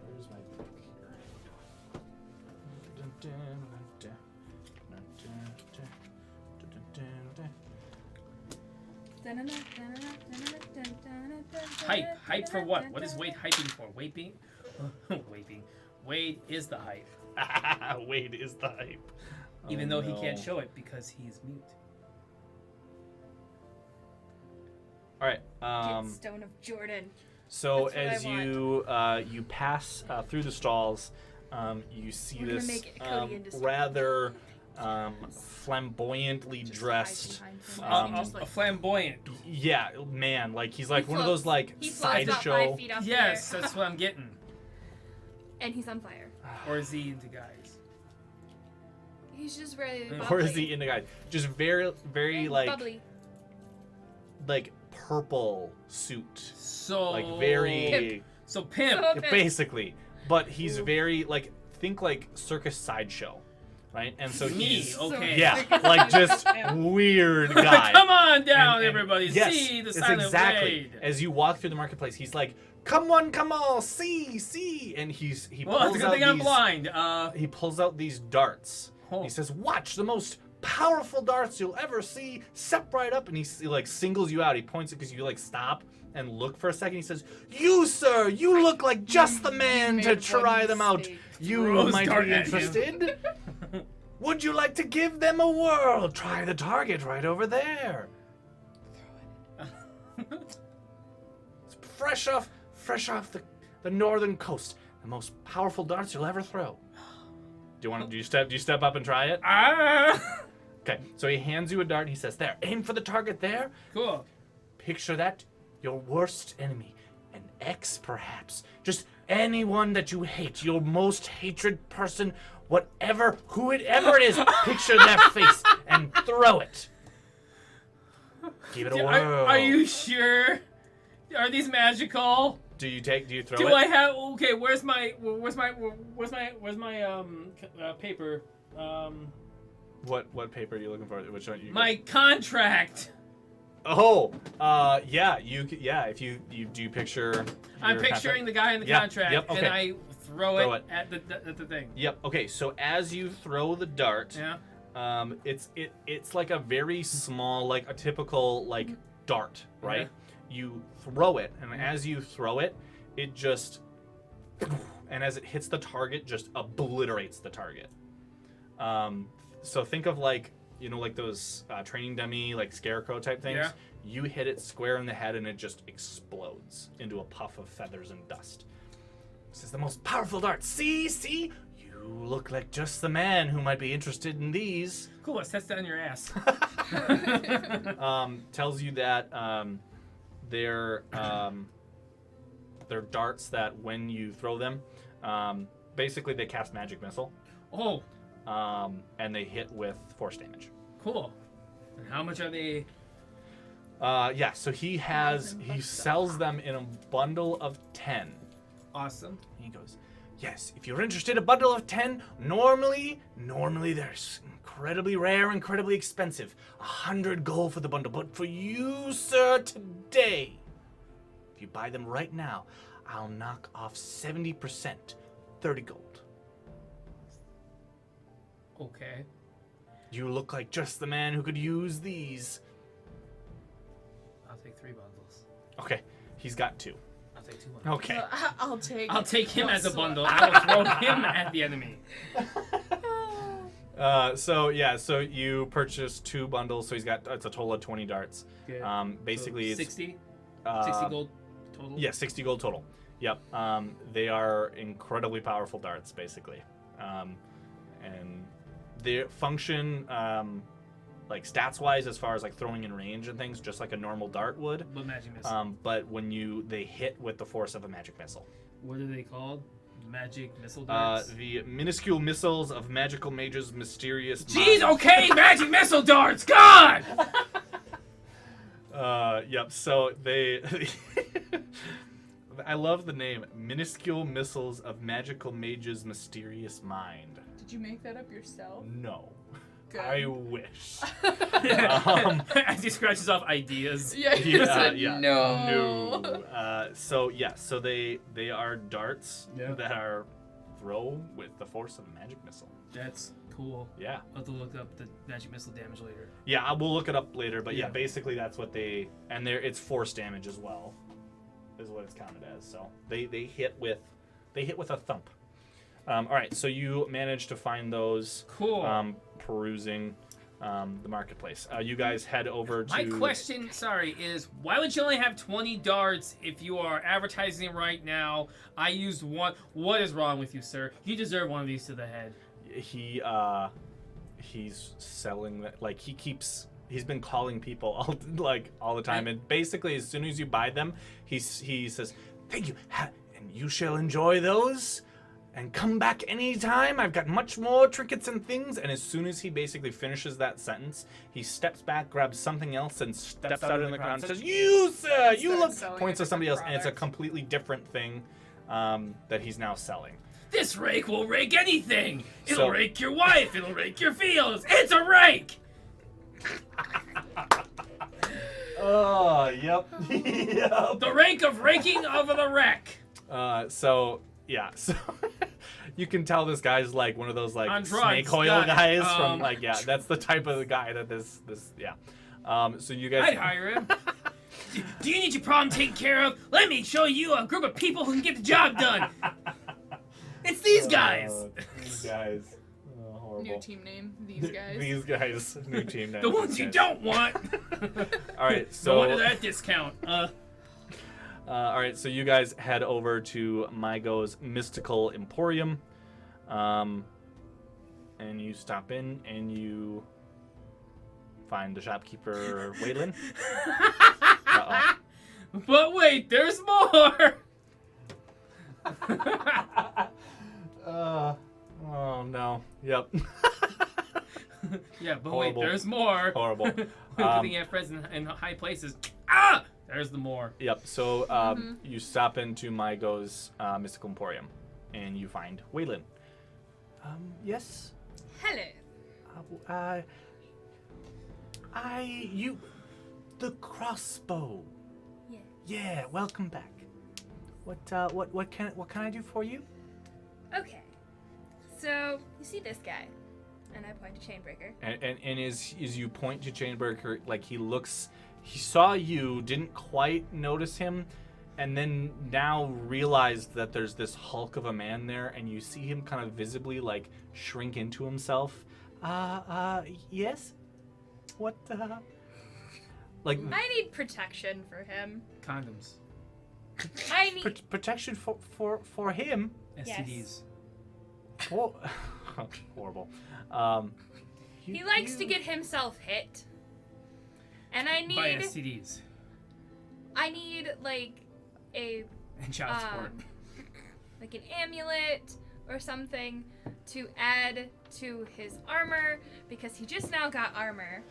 Where's my book
Hype. Hype for what? What is Wade hyping for? Waping? Waping. Wade is the hype.
here? Wade is the hype.
Even
Oh,
though he can't
no.
show it because he's mute.
All right.
Get Stone of Jordan.
So
That's what
as you pass through the stalls, you see
We're gonna
this
make it Cody Industries.
rather flamboyantly dressed.
A flamboyant.
Yeah, man, like he's like
He
one of
floats.
those like
He floats about 5
sideshow.
feet off
Yes,
there.
that's what I'm getting.
And he's on fire.
Or is he into guys?
He's just really bubbly.
Or is he in the guy? Just very, very like
bubbly.
purple suit,
So
like very
Pimp.
So pimp.
So- Okay.
basically. But he's very like think like circus sideshow, right? And so
Me,
he's
okay.
yeah, like just weird guy.
Come on down,
And-
everybody.
Yes,
See the
it's
silent
exactly.
raid.
As you walk through the marketplace, he's like, "Come on, come on, see," and he
Well, it's
pulls
a good
out
thing I'm
these
blind.
he pulls out these darts.
Oh.
He says, "Watch the most powerful darts you'll ever see. Step right up," and he like singles you out. He points it because you like stop and look for a second. He says, "You, sir, you look like just the man to
made one
try them out.
mistake.
You
Throws
might
dart
be
at him.
interested." would you like to give them a whirl? Try the target right over there. It's fresh off the northern coast. The most powerful darts you'll ever throw. Do you step up and try it?
Ah!
Okay, so he hands you a dart and he says, there, aim for the target there.
Cool.
Picture that, your worst enemy, an ex perhaps, just anyone that you hate, your most hatred person, whoever it is, picture their face and throw it. Give it a whirl.
Are you sure? Are these magical?
Do you throw it?
Do I have? Okay, where's my paper?
What paper are you looking for? Which one?
My contract.
Oh, if you do picture.
I'm
your
picturing
contract?
the guy in the
Yeah,
contract,
yep, okay.
and I throw
Throw
it at the thing.
Yep. Okay. So as you throw the dart,
Yeah.
it's like a very small, like a typical like dart, right?
Okay.
You throw it, and as you throw it, it just, and as it hits the target, just obliterates the target. So think of like, like those training dummy, like scarecrow type things.
Yeah.
You hit it square in the head, and it just explodes into a puff of feathers and dust. This is the most powerful dart. See? You look like just the man who might be interested in these.
Cool. Let's test that on your ass.
Tells you that they're darts that when you throw them, basically they cast magic missile.
Oh,
And they hit with force damage.
cool. And how much are they?
So he sells them in a bundle of 10.
Awesome.
He goes, yes, if you're interested, a bundle of 10, normally they're incredibly rare, incredibly expensive. 100 gold for the bundle, but for you, sir, today, if you buy them right now, I'll knock off 70%, 30 gold.
Okay.
You look like just the man who could use these.
I'll take 3 bundles.
Okay, he's got 2.
I'll take 2 bundles.
Okay.
I'll take
him as a
one.
bundle. I will throw him at the enemy.
So you purchase 2 bundles, so it's a total of 20 darts.
Good.
Basically
so
it's
60 gold total.
Yeah, 60 gold total. Yep. They are incredibly powerful darts, basically. And they function like stats-wise as far as like throwing in range and things, just like a normal dart would.
But magic missile.
But when they hit with the force of a magic missile.
What are they called? Magic missile darts.
The minuscule missiles of magical mages' mysterious.
Jeez,
mind.
okay, magic missile darts. God.
Yep. So they. I love the name, minuscule missiles of magical mages' mysterious mind.
Did you make that up yourself?
No.
Good.
I wish.
As he scratches off ideas.
Yeah. you said
yeah.
No.
So they are darts
Yeah.
that are thrown with the force of a magic missile.
That's cool.
Yeah.
I'll have to look up the magic missile damage later.
Yeah, I will look it up later, but yeah,
Yeah.
basically that's what it's force damage as well, is what it's counted as. So they hit with a thump. All right, so you managed to find those.
Cool.
Perusing the marketplace. You guys head over to.
My question, is why would you only have 20 darts if you are advertising right now? I used 1. What is wrong with you, sir? You deserve one of these to the head.
He's selling that. Like he's been calling people all the time, and basically as soon as you buy them, he says, "Thank you, and you shall enjoy those." And come back anytime. I've got much more trinkets and things. And as soon as he basically finishes that sentence, he steps back, grabs something else, and steps out in the ground and says, "You, sir, you look." Points to somebody else, and it's a completely different thing that he's now selling.
This rake will rake anything. It'll
So-
rake your wife. It'll rake your fields. It's a rake.
Oh, yep. Yep.
The rake of raking of the wreck.
So you can tell this guy's like one of those like
On drugs,
snake oil
got it.
guys from that's the type of the guy that this so you guys
I'd hire him. Do you need your problem taken care of? Let me show you a group of people who can get the job done. It's these guys.
These guys. Oh,
New team name. These guys.
These guys. New team name.
The ones you don't want.
All right,
So
so
what is that discount?
all right, so you guys head over to Mygo's Mystical Emporium, and you stop in and you find the shopkeeper Waylon. Uh-oh.
But wait, there's more.
Oh no. Yep.
Yeah, but
Horrible.
wait, there's more.
Horrible.
Good thing you have friends in high places. Ah, there's the more.
Yep. So you stop into Mygo's Mystical Emporium, and you find Waylon. Yes.
Hello.
The crossbow.
Yeah.
Yeah. Welcome back. What can I do for you?
Okay. So you see this guy, and I point to Chainbreaker.
And as you point to Chainbreaker, like he saw you, didn't quite notice him, and then now realized that there's this hulk of a man there, and you see him kind of visibly like shrink into himself. Yes? What, like...
I need protection for him.
Condoms.
I need.
protection for him?
STDs.
Oh, horrible.
He likes to get himself hit. And I
By
need.
STDs.
I need, like, a.
And child support.
Like an amulet or something to add to his armor because he just now got armor.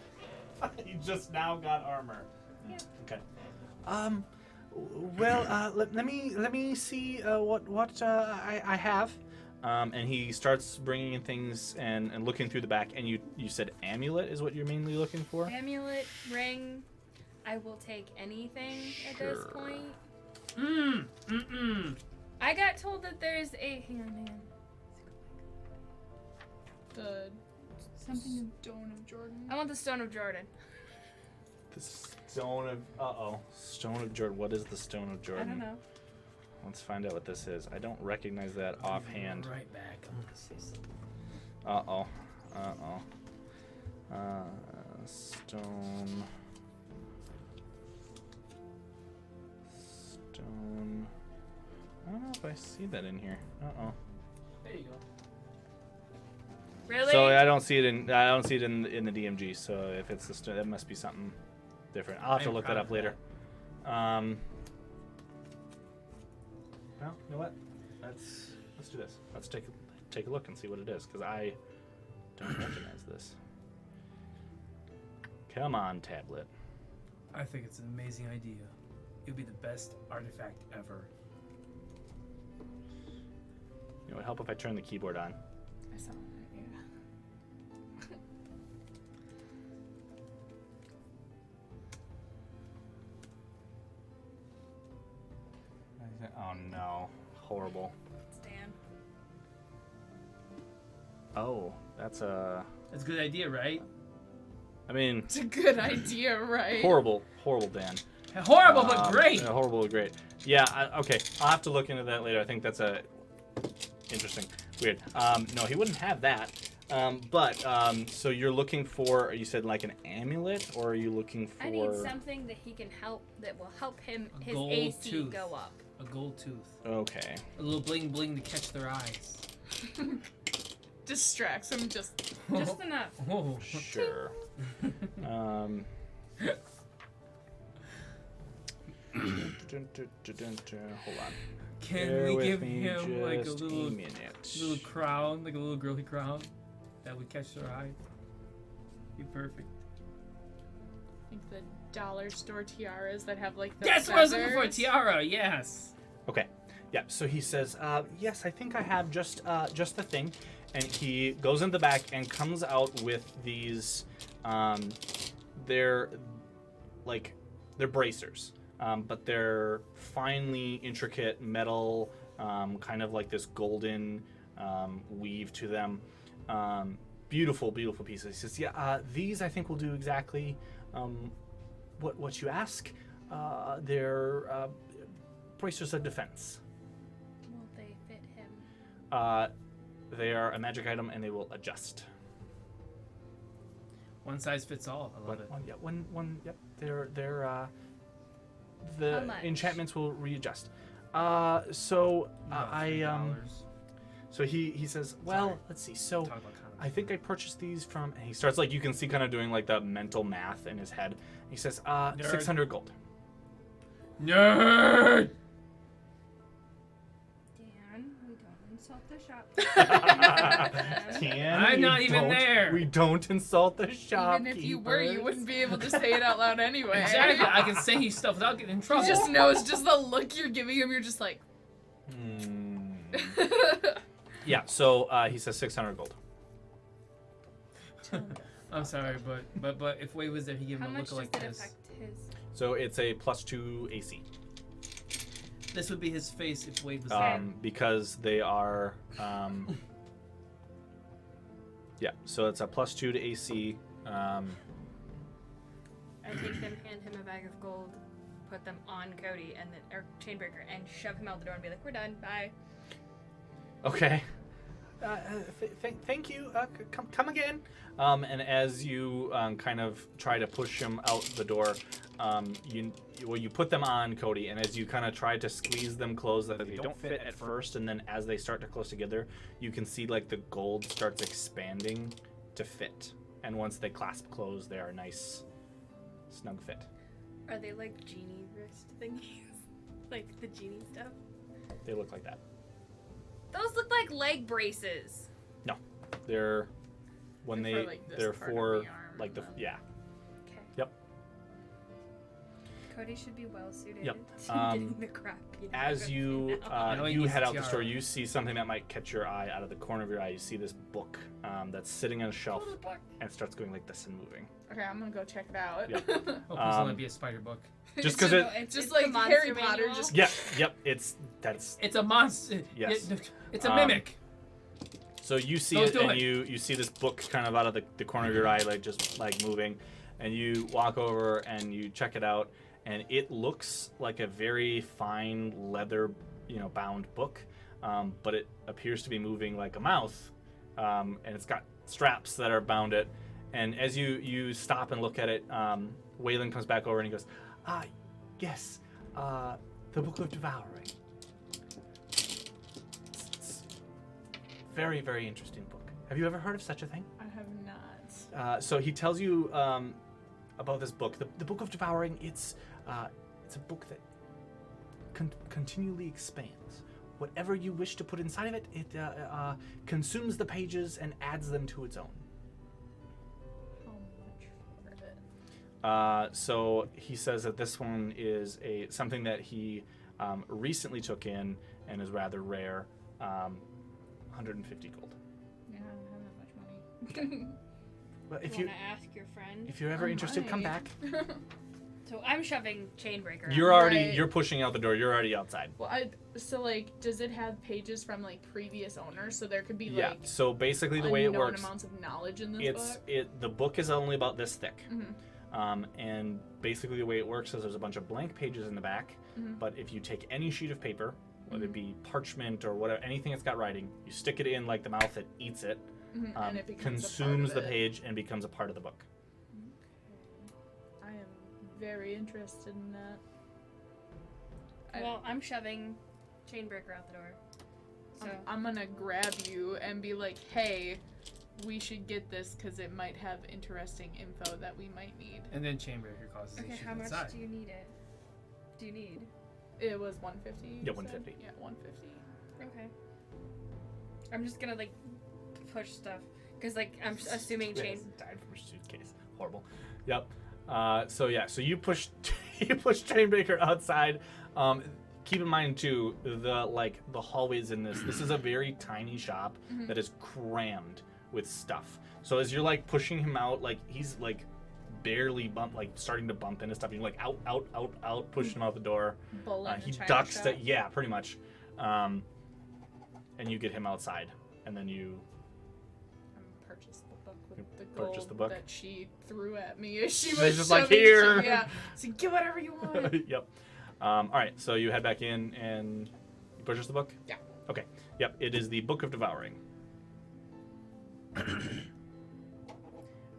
He just now got armor.
Yeah.
Okay. Well, let me see what I have. And he starts bringing in things and looking through the back. And you said amulet is what you're mainly looking for?
Amulet, ring. I will take anything at this
Sure.
point. I got told that there's a. Hang on.
The
Something.
Stone of Jordan.
I want the Stone of Jordan.
The Stone of... Stone of Jordan. What is the Stone of Jordan?
I don't know.
Let's find out what this is. I don't recognize that offhand.
Right back. I'm gonna say something.
Stone. I don't know if I see that in here.
There you go.
Really?
So I don't see it in the DMG. So if it's the stone, that must be something different. I'll have to
I'm
look that
proud
up
of
later. Well, you know what? Let's do this. Let's take a look and see what it is, because I don't recognize this. Come on, tablet.
I think it's an amazing idea. It'll be the best artifact ever.
It would help if I turn the keyboard on.
I saw that, yeah.
Oh no, horrible.
Stan.
Oh, that's a.
That's a good idea, right?
I mean,
It's a good idea, right?
horrible, Dan.
Horrible, but great.
Yeah, horrible, but great. Yeah. Okay, I'll have to look into that later. I think that's interesting. Weird. No, he wouldn't have that. So you're looking for? You said like an amulet, or are you looking for?
I need something that he can that will help him
A
his
gold
AC
tooth.
go up.
A gold tooth.
Okay.
A little bling bling to catch their eyes.
Distracts him just.
Just enough.
Oh.
Sure. Hold on.
Can
Bear
we
with
give
me
him like a
just
little
minute.
crown, like a little girly crown that would catch their eye? Be perfect.
Like the dollar store tiaras that have like the
That's what I was looking for,
feathers.
tiara. Yes.
Okay. Yeah. So he says, "Yes, I think I have just the thing," and he goes in the back and comes out with these. They're bracers, but they're finely intricate metal, kind of like this golden weave to them. Beautiful, beautiful pieces. He says, "Yeah, these I think will do exactly what you ask. They're bracers of defense.
Will they fit him?
They are a magic item, and they will adjust."
One size fits all. I love it.
Yep. They're
How
the
much?
enchantments will readjust.
About
So
$3.
so he says, well,
Sorry.
let's see. So
Talk about condoms.
I think I purchased these from. And he starts like you can see kind of doing like the mental math in his head. He says,
Nerd.
600 gold.
Nerd.
Dan, we don't insult the shop.
I'm not even there.
We don't insult the shop.
Even if you were, you wouldn't be able to say it out loud anyway.
Exactly. I can say stuff without getting in trouble.
He just knows just the look you're giving him. You're just like,
Yeah. So he says 600 gold.
I'm sorry, but if Wade was there, he'd give
How
him a
much
look
does
like
it
this.
affect his?
So it's a +2 AC.
This would be his face if Wade was there.
Because they are. Yeah. So it's a +2 to AC.
I take them, hand him a bag of gold, put them on Cody and then or Chainbreaker, and shove him out the door and be like, "We're done. Bye."
Okay. Thank you. Come again. And as you kind of try to push him out the door, you put them on Cody, and as you kind of try to squeeze them closed, that they don't fit at first, and then as they start to close together, you can see like the gold starts expanding to fit, and once they clasp closed, they are a nice, snug fit.
Are they like genie wrist thingies? Like the genie stuff?
They look like that.
Those look like leg braces.
They're when
They're for,
they
like, this
they're
part of
for
the arm
like the
and then-
yeah.
Okay.
Yep.
Cody should be well suited
Yep.
to getting the crap beat out
As
of
you
him now.
I know he
you
needs
head
a
out the
tiara.
store, you see something that might catch your eye out of the corner of your eye. You see this book that's sitting on a shelf and starts going like this and moving.
okay, I'm gonna go check it out.
Yeah.
Oh, please let it be a spider book.
Just because it,
It's
Just
the
like
monster
Harry Potter,
manual.
just
yep, that's
It's a monster.
Yes.
It's a mimic.
so you see
Don't
it
do
and
it.
you see this book kind of out of the corner of your eye, like just like moving, and you walk over and you check it out, and it looks like a very fine leather, bound book, but it appears to be moving like a mouth, and it's got straps that are bound it. And as you stop and look at it, Waylon comes back over and he goes, yes, the Book of Devouring. It's very, very interesting book. Have you ever heard of such a thing?
I have not.
So he tells you about this book. The Book of Devouring, it's a book that continually expands. Whatever you wish to put inside of it, it consumes the pages and adds them to its own.
How much for it?
So he says that this one is something that he recently took in and is rather rare. 150 gold.
Yeah, I don't have that much money.
But if
Want to ask your friend?
you're ever interested, come back.
So I'm shoving Chainbreaker. out.
You're pushing out the door. You're already outside.
Well, so like, does it have pages from like previous owners? So there could be
Yeah.
like
So basically, the way it
unknown
works,
amounts of knowledge in this book.
the book is only about this thick.
Mhm.
And basically the way it works is there's a bunch of blank pages in the back,
Mhm.
but if you take any sheet of paper, whether it be parchment or whatever, anything that's got writing, you stick it in like the mouth, it eats it,
And it becomes
consumes
a
the
part of it.
page, and becomes a part of the book.
I am very interested in that.
Well, I'm shoving Chainbreaker out the door. So
I'm gonna grab you and be like, hey, we should get this because it might have interesting info that we might need.
And then Chainbreaker causes
okay,
issues
how much
inside.
do you need it? Do you need?
It was 150. you
Yeah,
said?
150.
Yeah, 150.
Okay. I'm just gonna like push stuff because like I'm assuming Chain.
Died from a suitcase. Horrible. Yep. So you push you push Chainbreaker outside. Keep in mind too, the hallways in this is a very tiny shop that is crammed with stuff. So as you're like pushing him out, like he's like barely starting to bump into stuff. You're like out, pushing him out the door.
Bull in
He
the China
ducks
shop.
yeah, pretty much. And you get him outside, and then you
Purchase the book with the
purchase
gold
the book?
that she threw at me as she
She's
was
just like,
shoving
"Here."
Yeah, so get whatever you want.
yep. All right, so you head back in and you purchase the book?
Yeah.
Okay. Yep, it is the Book of Devouring.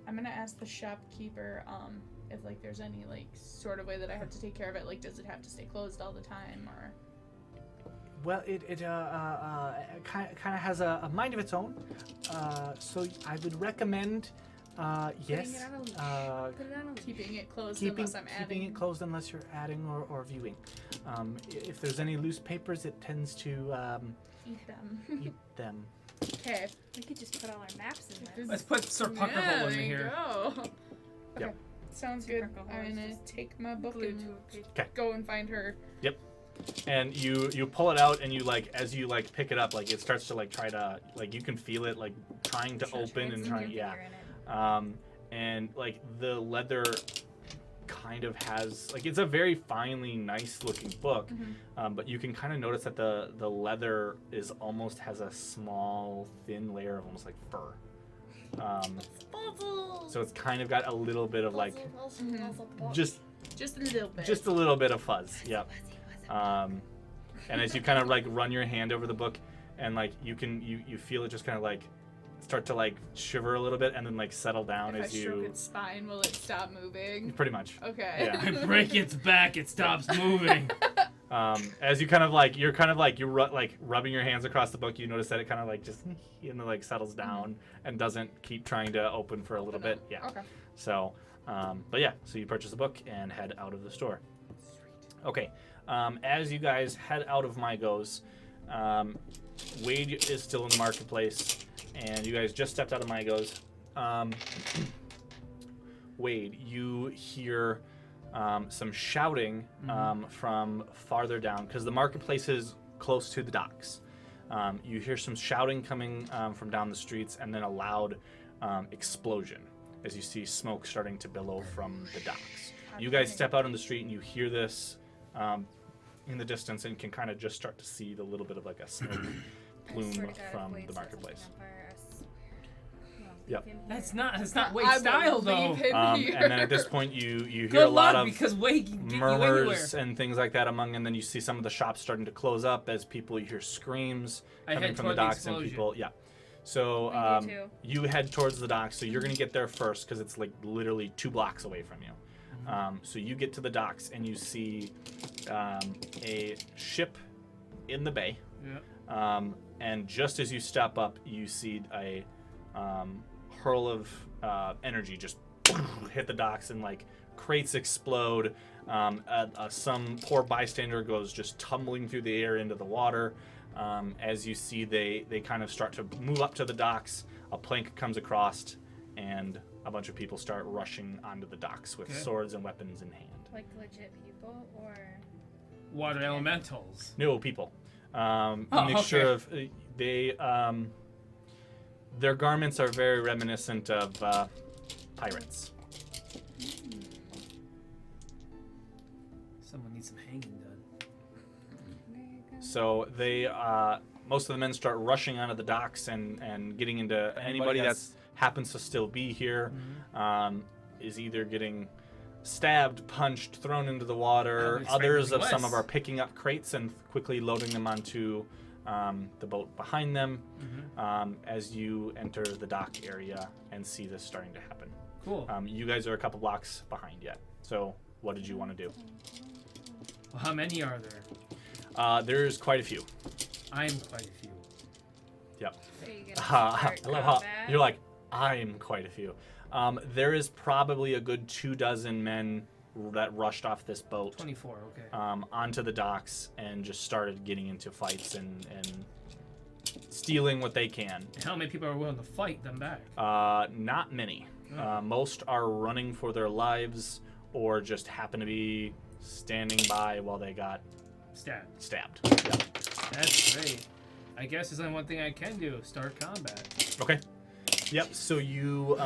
I'm gonna ask the shopkeeper if like there's any like sort of way that I have to take care of it. Like, does it have to stay closed all the time, or?
Well, it kind of has a mind of its own. So I would recommend, yes,
Put it on a leash.
Keeping it closed
keeping
unless I'm adding.
it closed unless you're adding or viewing. If there's any loose papers, it tends to
Eat them.
eat them.
Okay.
We could just put all our maps in there.
Let's put Sir
Yeah,
Puckerhole in
there you
here.
go. Okay.
Yep.
Sounds
Sir
good.
Puckerhole
I'm
is
gonna
just
take my book
Glued
and
to a page.
Okay.
go and find her.
And you pull it out, and you like as you like pick it up, like it starts to like try to like you can feel it like trying to open and trying and like the leather kind of has like it's a very finely nice looking book, but you can kind of notice that the leather is almost has a small thin layer of almost like fur. So it's kind of got a little bit of like just
Just a little bit.
a little bit of fuzz. Yep. And as you kind of like run your hand over the book, and like you feel it just kind of like start to like shiver a little bit, and then like settle down
if
as
I stroke
you.
its spine, will it stop moving?
Pretty much.
Okay.
Yeah.
I break its back, it stops moving.
As you kind of like you're rubbing your hands across the book, you notice that it kind of like just like settles down and doesn't keep trying to open for a little bit. Yeah.
Okay.
So, but yeah, so you purchase a book and head out of the store. Okay. As you guys head out of Mygo's, Wade is still in the marketplace, and you guys just stepped out of Mygo's. Wade, you hear some shouting from farther down, because the marketplace is close to the docks. You hear some shouting coming from down the streets, and then a loud explosion as you see smoke starting to billow from the docks. You guys step out on the street, and you hear this in the distance, and can kind of just start to see the little bit of like a smoke plume from the marketplace. Yep.
That's not Wade's
I
style though.
believe him
And
here.
then at this point, you hear
Good
a lot
luck,
of
because Wade can get you
murmurs
anywhere.
and things like that among, and then you see some of the shops starting to close up as people you hear screams
I
coming
head
from the
toward the
docks and
explosion.
people. Yeah. So
We do too.
you head towards the docks. So you're gonna get there first because it's like literally 2 blocks away from you. So you get to the docks and you see a ship in the bay.
Yeah.
And just as you step up, you see a hurl of energy just hit the docks, and like crates explode. Some poor bystander goes just tumbling through the air into the water. As you see, they kind of start to move up to the docks. A plank comes across, and a bunch of people start rushing onto the docks with swords and weapons in hand.
Like legit people, or
Water elementals.
No, people. A mixture of their garments are very reminiscent of pirates.
Someone needs some hanging done.
So they most of the men start rushing onto the docks and getting into anybody that happens to still be here is either getting stabbed, punched, thrown into the water. Others of some of are picking up crates and quickly loading them onto the boat behind them as you enter the dock area and see this starting to happen.
Cool.
You guys are a couple blocks behind yet. So what did you want to do?
Well, how many are there?
There's quite a few.
I'm quite a few.
Yep.
are you gonna
I
start
love how
combat?
you're like, I'm quite a few. There is probably a good 24 men that rushed off this boat
24, okay.
onto the docks and just started getting into fights and stealing what they can.
How many people are willing to fight them back?
Not many. Most are running for their lives or just happen to be standing by while they got stabbed. Yep.
That's great. I guess there's only one thing I can do: start combat.
Okay. Yep. So you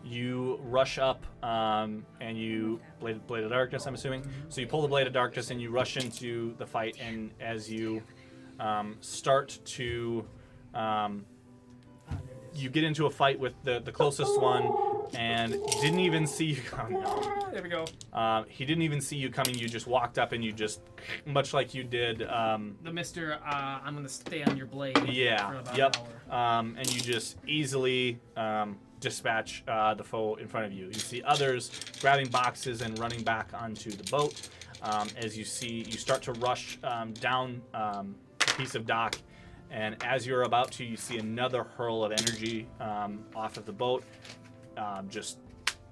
you rush up and you blade of darkness. I'm assuming. So you pull the blade of darkness and you rush into the fight. And as you start to you get into a fight with the closest one, and didn't even see you coming.
There we go.
He didn't even see you coming. You just walked up and you just, much like you did.
The Mr. I'm gonna stay on your blade.
Yeah.
For about
Yep.
an hour.
And you just easily dispatch the foe in front of you. You see others grabbing boxes and running back onto the boat. As you start to rush down a piece of dock, and as you're about to, you see another hurl of energy off of the boat, just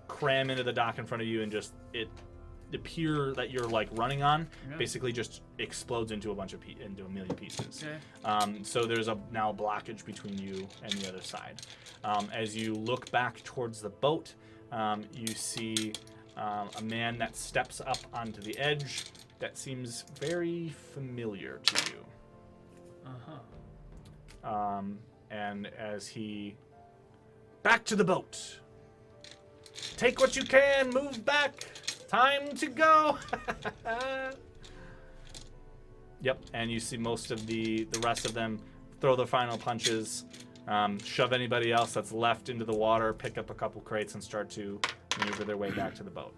cram into the dock in front of you, and just the pier that you're like running on basically just explodes into a million pieces.
Okay.
So there's now a blockage between you and the other side. As you look back towards the boat, you see a man that steps up onto the edge that seems very familiar to you. And as he... Back to the boat! Take what you can, move back! Time to go! Yep, and you see most of the rest of them throw their final punches, shove anybody else that's left into the water, pick up a couple crates, and start to maneuver their way back to the boat.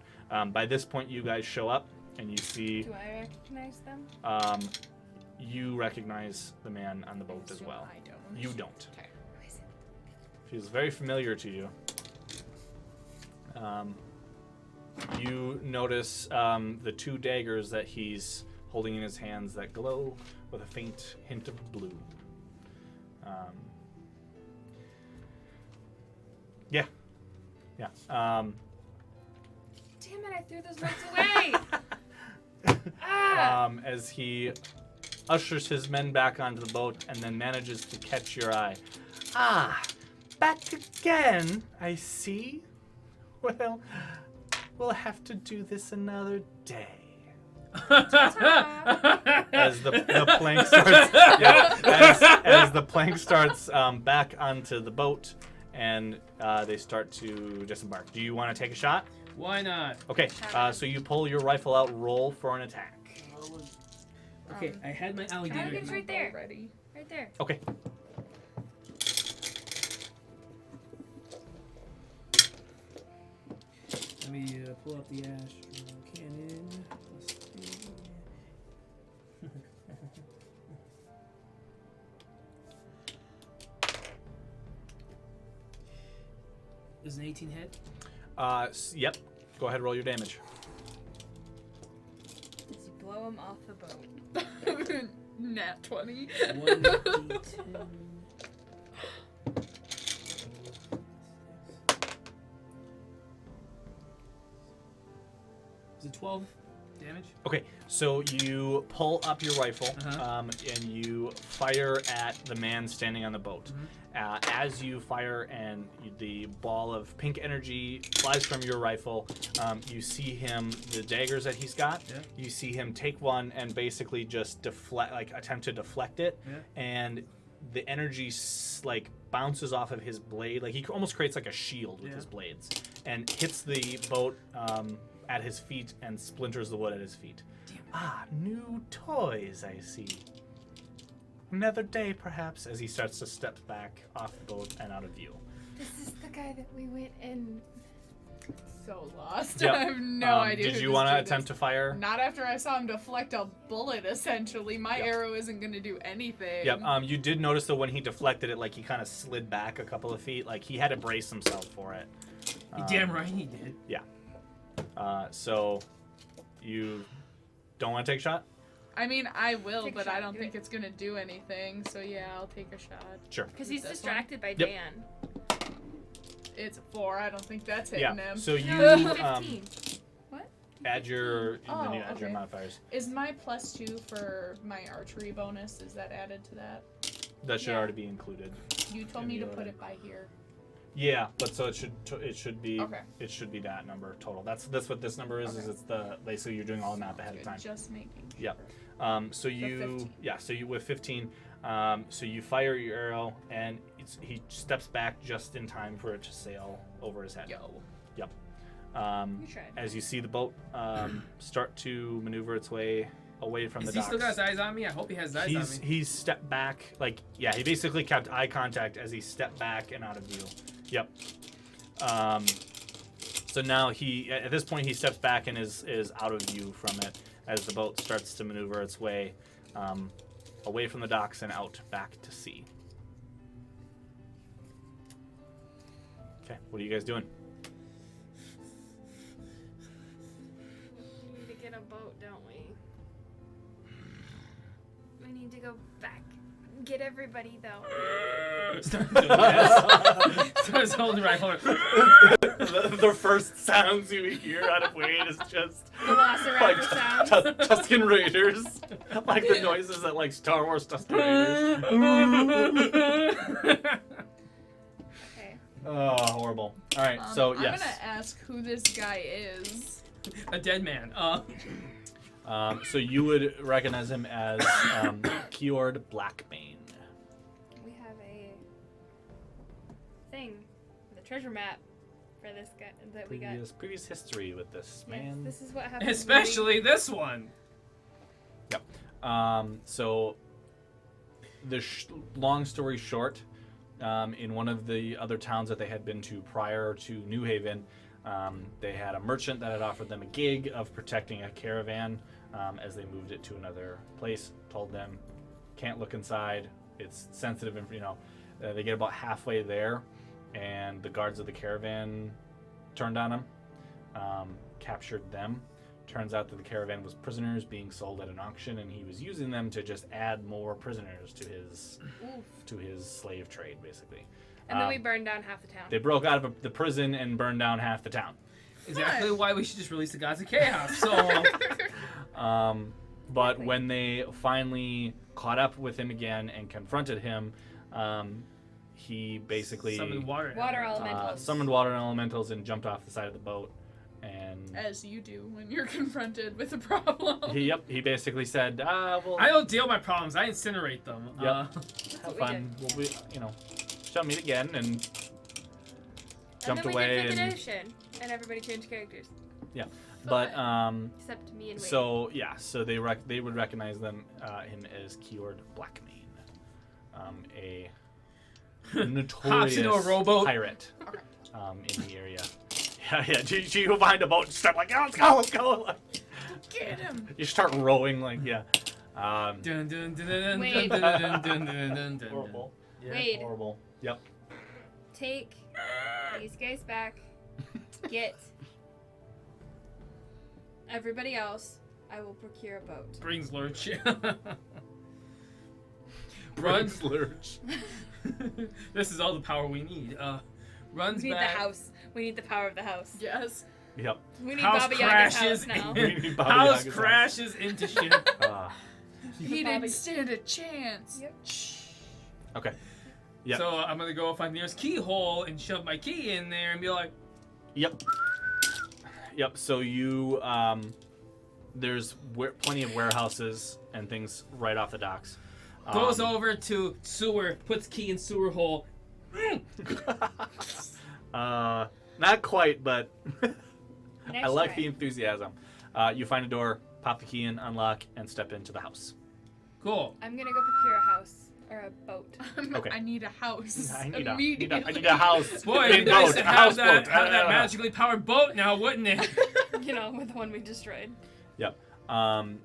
By this point, you guys show up, and you see...
Do I recognize them?
You recognize the man on the boat as well.
I don't.
You don't.
Okay.
Who is it?
Feels very familiar to you. You notice the two daggers that he's holding in his hands that glow with a faint hint of blue. Yeah.
Damn it, I threw those notes away!
As he ushers his men back onto the boat and then manages to catch your eye. Ah, back again, I see. Well, we'll have to do this another day. As the plank starts, as the plank starts back onto the boat, and they start to disembark. Do you want to take a shot?
Why not?
Okay, so you pull your rifle out, roll for an attack.
Okay, I had my alligator.
Alligator's right there.
Ready.
Right there.
Okay.
Let me pull up the Astro Cannon. Is an 18 hit?
Yep. Go ahead, roll your damage.
Does he blow him off the boat?
Nat 20.
1d10. Is it 12 damage?
Okay, so you pull up your rifle and you fire at the man standing on the boat. As you fire and the ball of pink energy flies from your rifle, you see him, the daggers that he's got, you see him take one and basically just attempt to deflect it, and the energy bounces off of his blade, like he almost creates like a shield with his blades, and hits the boat at his feet and splinters the wood at his feet. Ah, new toys, I see. Another day, perhaps, as he starts to step back off the boat and out of view.
This is the guy that we went in.
So lost.
Yep.
I have no idea.
Did
who
you
this
want to
dude is.
attempt to fire?
Not after I saw him deflect a bullet, essentially. My arrow isn't going to do anything.
Yep. You did notice that when he deflected it, like he kind of slid back a couple of feet. Like he had to brace himself for it.
Damn right he did.
Yeah. So you don't want to take a shot?
I mean, I will,
Take a
but
shot,
I don't
do
think
it.
it's going to do anything. So yeah, I'll take a shot.
Sure.
Because he's
This
distracted by
Yep.
Dan.
It's a 4. I don't think that's hitting
Yeah.
him.
So you
No, 15.
add your
Oh,
then you add your
okay.
modifiers.
Is my +2 for my archery bonus, is that added to that?
That should
Yeah.
already be included.
You told
In
me
the
to put
order.
it by here.
Yeah, but so it should be
Okay.
it should be that number total. That's what this number is. Is
Okay.
it's the basically you're doing all the math ahead of
Good,
time.
Just making sure.
Yep. So you
15.
so you with 15, so you fire your arrow and he steps back just in time for it to sail over his head.
Yo.
Yep.
You tried.
As you see the boat start to maneuver its way away from
Is
the
he
docks.
still got his eyes on me? I hope he has his eyes on me.
He's stepped back, he basically kept eye contact as he stepped back and out of view. Yep. So now at this point he steps back and is out of view from it as the boat starts to maneuver its way away from the docks and out back to sea. Okay, what are you guys doing?
We need to get a boat, don't we? We need to go back. Get everybody, though.
Starts doing this. Starts holding the rifle.
The first sounds you hear out of Wade is just
Velociraptor sounds.
Tusken Raiders, like the noises that like Star Wars Tusken Raiders.
Okay.
Oh, horrible. All right, so
I'm
yes.
gonna ask who this guy is.
A dead man.
So you would recognize him as Kiord Blackbane.
We have a thing, the treasure map for this guy that we got.
Previous history with this
Yes,
man.
this is what happens. when
Especially this one.
So the long story short, in one of the other towns that they had been to prior to New Haven, they had a merchant that had offered them a gig of protecting a caravan as they moved it to another place. Told them, can't look inside. It's sensitive, and they get about halfway there, and the guards of the caravan turned on them, captured them. Turns out that the caravan was prisoners being sold at an auction, and he was using them to just add more prisoners to his slave trade, basically.
And then we burned down half the town.
They broke out of the prison and burned down half the town.
Exactly why we should just release the Gods of Chaos. So,
But when they finally caught up with him again and confronted him, he basically
summoned water.
Elementals.
summoned water elementals and jumped off the side of the boat. And
As you do when you're confronted with a problem.
he basically said, well,
I don't deal with my problems. I incinerate them.
Yep.
That's
have
what we
fun. We'll shall meet again, and jumped
and then
away.
We did
And
5th edition, and everybody changed characters.
but
Except me and Wade.
so they would recognize him as Kiord Blackmane, a notorious
into a rowboat.
pirate in the area. Yeah. You find a boat and start like, oh, let's go. Like,
Get him!
you start rowing like, yeah.
Dun, dun, dun, dun,
Wait.
dun, dun, dun, dun, dun, dun, dun.
Horrible. Yeah,
Wade.
horrible. Yep.
Take these guys back. Get everybody else. I will procure a boat.
Brings lurch.
Runs lurch.
This is all the power we need. Runs
We need
back.
the house. We need the power of the house.
Yes.
Yep.
We need
House
Baba Yaga's
crashes.
house now.
We need Baba
House
Yaga's
crashes into shit.
He didn't stand a chance.
Yep.
Okay. Yep.
So I'm gonna go find the nearest keyhole and shove my key in there and be like,
Yep. So you, there's plenty of warehouses and things right off the docks.
goes over to sewer, puts key in sewer hole.
Not quite, but
Nice
I like
try.
the enthusiasm. You find a door, pop the key in, unlock, and step into the house.
Cool.
I'm gonna go procure a house or a boat.
Okay.
I need a house.
I need
immediately.
a house.
Boy, it'd
Big
be nice
boat,
to
a
have
houseboat.
that magically powered boat now, wouldn't it?
You know, with the one we destroyed.
Yep.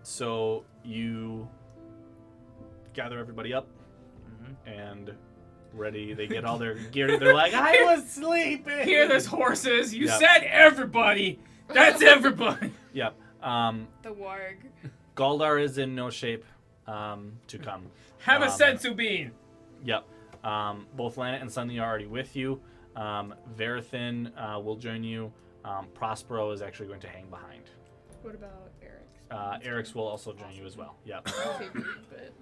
So you gather everybody up and ready. They get all their gear. They're like, I was sleeping.
Here, there's horses. You
Yep.
said everybody. That's everybody.
Yep.
The warg.
Galdar is in no shape to come.
Have a sensu bean.
Yep. Both Lana and Sunny are already with you. Verithin will join you. Prospero is actually going to hang behind.
What about Eric?
Eric's will also join you as well. Yep.
Okay, but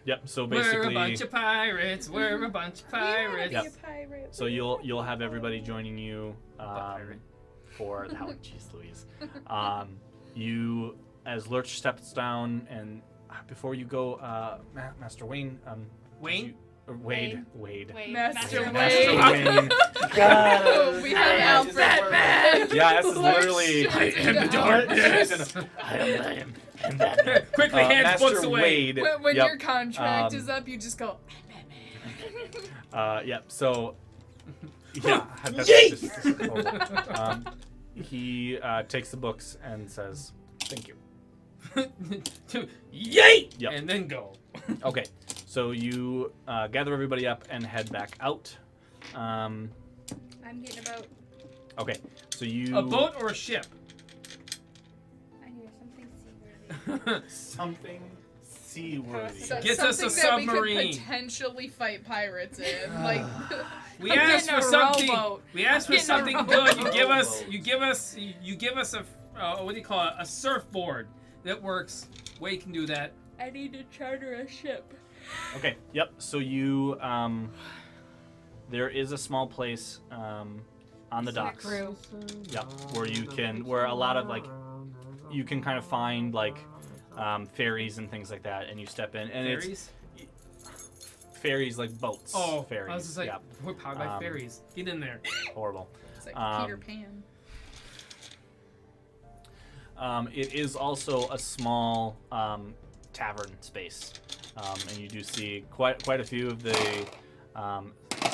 Yep. So
We're a
basically,
bunch of pirates. We're a bunch of pirates.
Yep.
a pirate.
so you'll have everybody joining you
pirate.
for the jeez Louise. You as Lurch steps down and before you go, Master Wayne.
Wayne?
Wade.
Master
Master
Wayne.
Wayne.
Oh, we have Alfred.
Yeah, this is literally.
I am the darkness.
I am Batman.
Quickly hands
Master
books away.
Wade.
When
Yep.
your contract is up, you just go.
Yep. So. Yeah. That's
Yeet!
just horrible. He takes the books and says, "Thank you."
To yay!
Yep.
And then go.
Okay. So you gather everybody up and head back out.
I'm getting a boat.
Okay, so you
A boat or a ship?
I need something seaworthy.
something seaworthy.
So
Gets us a
something that
submarine.
we could potentially fight pirates in. Like,
We
I'm
asked
getting
for
a
something.
rowboat.
We asked for
I'm getting a
something good. You give us.
rowboat.
You give us a. What do you call it? A surfboard that works. Way can do that.
I need to charter a ship.
Okay, yep. So you, there is a small place on the docks.
Crew.
Yep, where a lot of like, you can kind of find like ferries and things like that, and you step in, and
Ferries.
it's ferries like boats.
Oh,
ferries.
I was just like,
yep,
we're powered by
Um,
ferries. Get in there.
horrible.
it's like
Um,
Peter Pan.
It is also a small tavern space, and you do see quite a few of the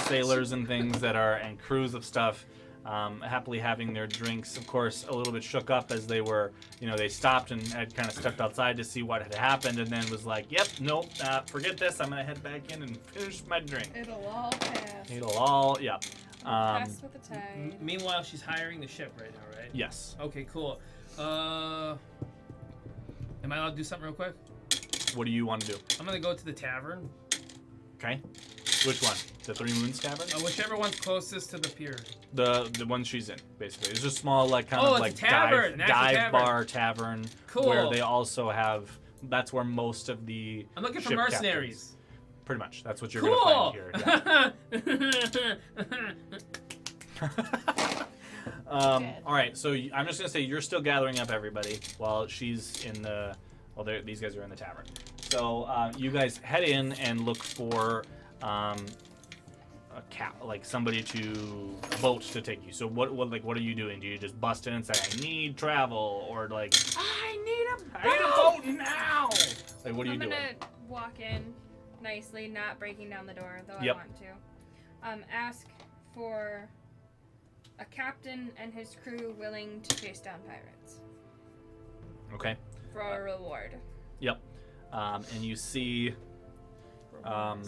sailors and things that are and crews of stuff happily having their drinks. Of course, a little bit shook up as they were, they stopped and had kind of stepped outside to see what had happened, and then was like, "Yep, nope, forget this. I'm gonna head back in and finish my drink."
It'll all pass.
It'll all, yeah.
Pass with the tide.
Meanwhile, she's hiring the ship right now, right?
Yes.
Okay, cool. Am I allowed to do something real quick?
What do you want to do?
I'm gonna go to the tavern.
Okay. Which one? The Three Moons Tavern?
Whichever one's closest to the pier.
The one she's in, basically. It's a small, like, kind
Oh,
of
it's
like
a tavern, an actual
dive
tavern.
bar tavern.
Cool.
Where they also have. That's where most of the.
I'm looking for
ship
mercenaries.
captains- Pretty much. That's what you're
Cool.
gonna find here. Yeah. All right. So I'm just gonna say you're still gathering up everybody while she's in the. Well, these guys are in the tavern. So you guys head in and look for somebody a boat to take you. So what are you doing? Do you just bust in and say I need travel, or like
I need a boat.
I need a boat now? Like what are you
I'm
doing?
gonna walk in nicely, not breaking down the door, though
Yep.
I want to. Ask for a captain and his crew willing to chase down pirates
Okay.
for a reward.
Yep. And you see.
We don't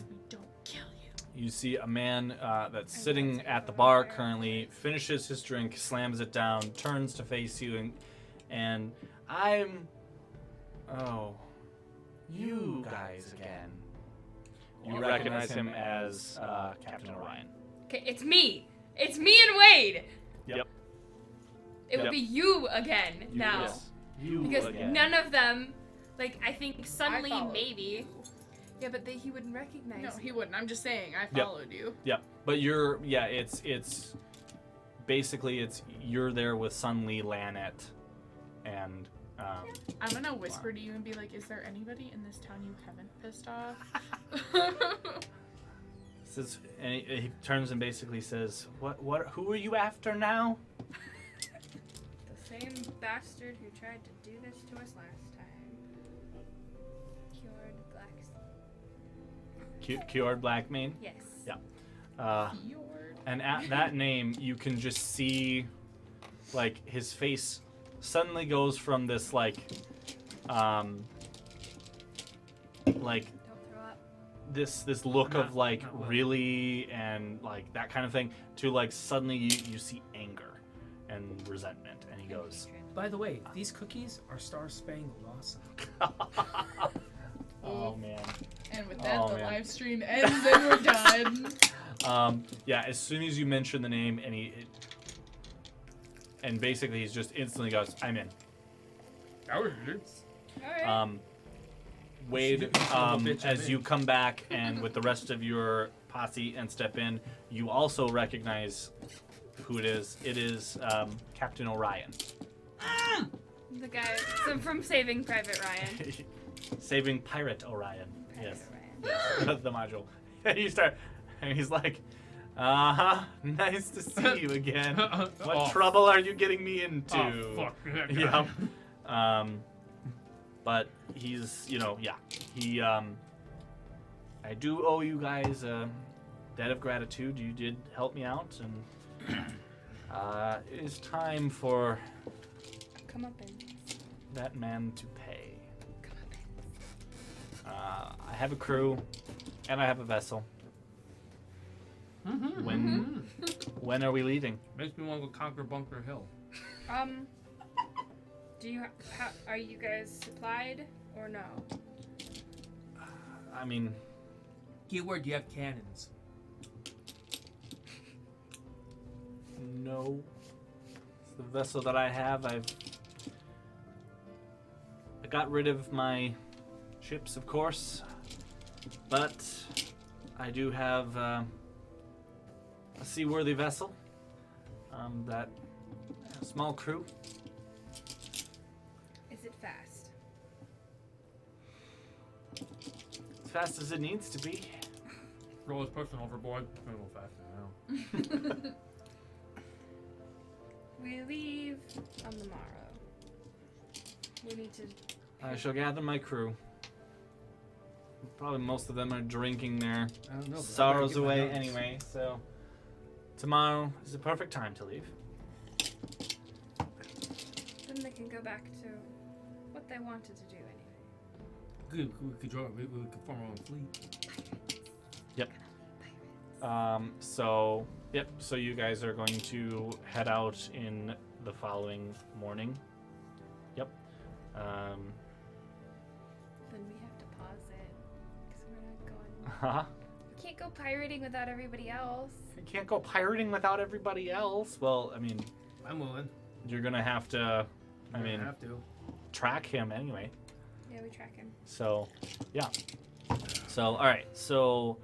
kill you.
You see a man that's sitting at the bar currently, finishes his drink, slams it down, turns to face you, and I'm. Oh, you guys again. You recognize him as Captain Orion.
Okay, it's me. It's me and Wade.
Yep.
It would
Yep.
be you again
You-
now.
yes. You
Because
again.
none of them, like, I think suddenly
followed
maybe. Yeah, but he wouldn't recognize
No,
me.
he wouldn't. I'm just saying. I followed you.
Yeah, but it's basically you're there with Sun Lee, Lanet, and
I'm gonna whisper to you and be like, "Is there anybody in this town you haven't pissed off?"
says, and he turns and basically says, who are you after now?
The same bastard who tried to do this to us last time. Cured Blacks.
Cured Blackmane.
Yes.
Yeah.
Fjord.
And at that name, you can just see, like, his face suddenly goes from this, like,
Don't throw up.
this look of, like,
not what?
really and, like, that kind of thing to, like, suddenly you see anger and resentment. And he goes,
By the way, these cookies are Star Spangled Awesome.
oh, man.
And with that,
Oh,
the
man.
live stream ends and we're done.
Yeah, as soon as you mention the name, and basically he's just instantly goes, I'm in.
Alright.
Wade,
You son of a bitch, I'm
as
in.
you come back and with the rest of your posse and step in, you also recognize who it is. It is Captain Orion.
The guy from Saving Private Ryan.
Saving Pirate Orion.
Private
Yes.
Ryan.
The module. You start, and he's like, uh-huh, nice to see you again. What
Oh.
trouble are you getting me into?
Oh, fuck.
Yeah. But he's, he, I do owe you guys a debt of gratitude. You did help me out, and it is time for
Come up in.
that man to pay. I have a crew, and I have a vessel. When are we leaving?
Makes me want to go conquer Bunker Hill.
Are you guys supplied or no?
I mean,
Keyword, do you have cannons?
no. It's the vessel that I have. I got rid of my ships, of course, but I do have a seaworthy vessel. That small crew.
Is it fast?
As fast as it needs to be.
Throw this person overboard. I'm gonna go faster now.
We leave on the morrow. We need to.
I shall gather my crew. Probably most of them are drinking their
I don't know.
sorrows away anyway, so tomorrow is the perfect time to leave.
Then they can go back to what they wanted to do anyway.
We could draw. We could form our own fleet.
So you guys are going to head out in the following morning. Yep.
Then we have to pause it because we're not going. We can't go pirating without everybody else.
You can't go pirating without everybody else. Well, I mean,
I'm willing.
you're gonna have to. I mean,
have to.
track him anyway.
Yeah, we track him.
So, yeah. So, all right. So,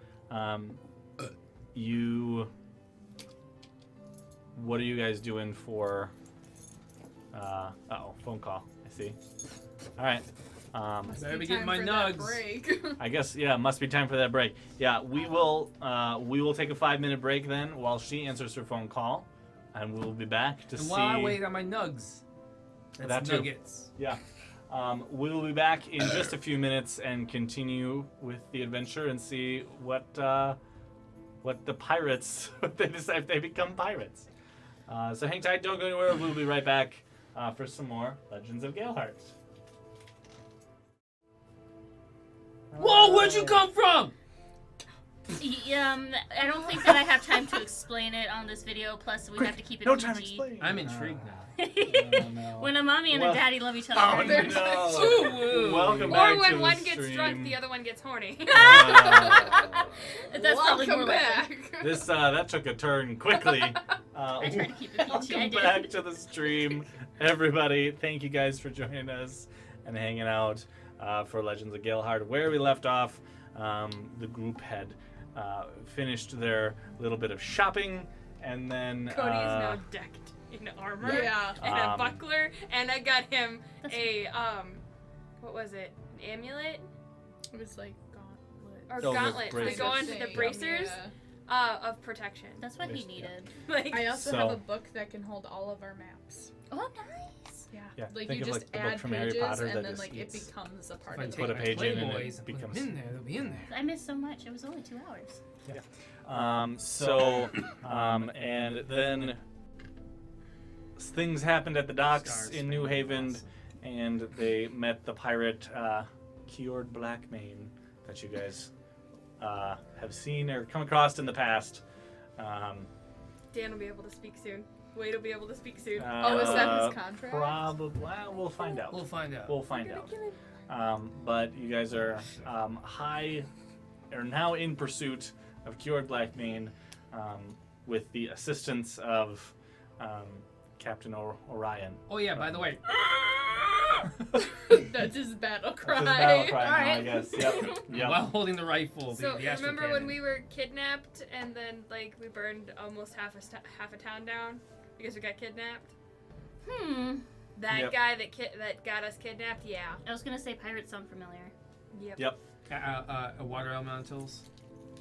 what are you guys doing for? Phone call. I see. All right.
Better be
Time
getting my
for that
nugs.
break.
I guess it must be time for that break. Yeah, we will take a 5-minute break then while she answers her phone call, and we'll be back to
And
see.
while I wait on my nugs. That's
That too.
nuggets.
Yeah. We will be back in just a few minutes and continue with the adventure and see what the pirates what they decide if they become pirates. So hang tight, don't go anywhere. We'll be right back for some more Legends of Galehardt.
Whoa, where'd you come from?
I don't think that I have time to explain it on this video. Plus, we have to keep it
No
PG.
time to explain.
I'm intrigued now.
Oh, no.
When a mommy and
Well-
a daddy love each other.
Oh
very much.
no! Welcome back
Or
to
when
the
one
stream.
gets drunk, the other one gets horny.
That's probably more
Welcome
likely.
back.
This that took a turn quickly.
I tried to keep it PG. I
Welcome
did.
back to the stream, everybody. Thank you guys for joining us and hanging out for Legends of Galehardt. Where we left off, the group had finished their little bit of shopping, and then
Cody is now decked in armor
Yeah.
and a
Um,
buckler, and I got him
That's
a what was it? An amulet
It was like gauntlet.
or
Oh, the
gauntlets? They go
bracers.
into the
Thing,
bracers
yeah.
of protection.
That's what he
Yeah.
needed.
Like
I also
So-
have a book that can hold all of our maps.
Oh, nice.
Yeah.
Yeah,
Like
think
you
of,
just
like, the book
add
from Harry
pages
Potter that
and then
just
like it
eats-
becomes a
If
part
I
of
take
put a
my
page in and it
Playboys and put them
becomes-
in there, they'll be in there.
I missed so much. It was only 2 hours.
And then things happened at the docks
Stars
in New Haven, and they met the pirate Keord Blackmane that you guys have seen or come across in the past.
Dan will be able to speak soon. Wade will be able to speak soon.
Oh, is that his contract?
Probably. Well, we'll find out.
We'll find out.
We'll find out. But you guys are now in pursuit of Keord Blackmane with the assistance of Captain Orion.
Oh yeah, by the way.
That's his battle cry.
That's his battle cry now, I
Alright.
guess. Yep.
While holding the rifle,
So
the astral
remember when
cannon.
we were kidnapped and then like we burned almost half a town down because we got kidnapped? That
Yep.
guy that got us kidnapped, yeah.
I was gonna say pirates sound familiar.
Yep.
Water elementals.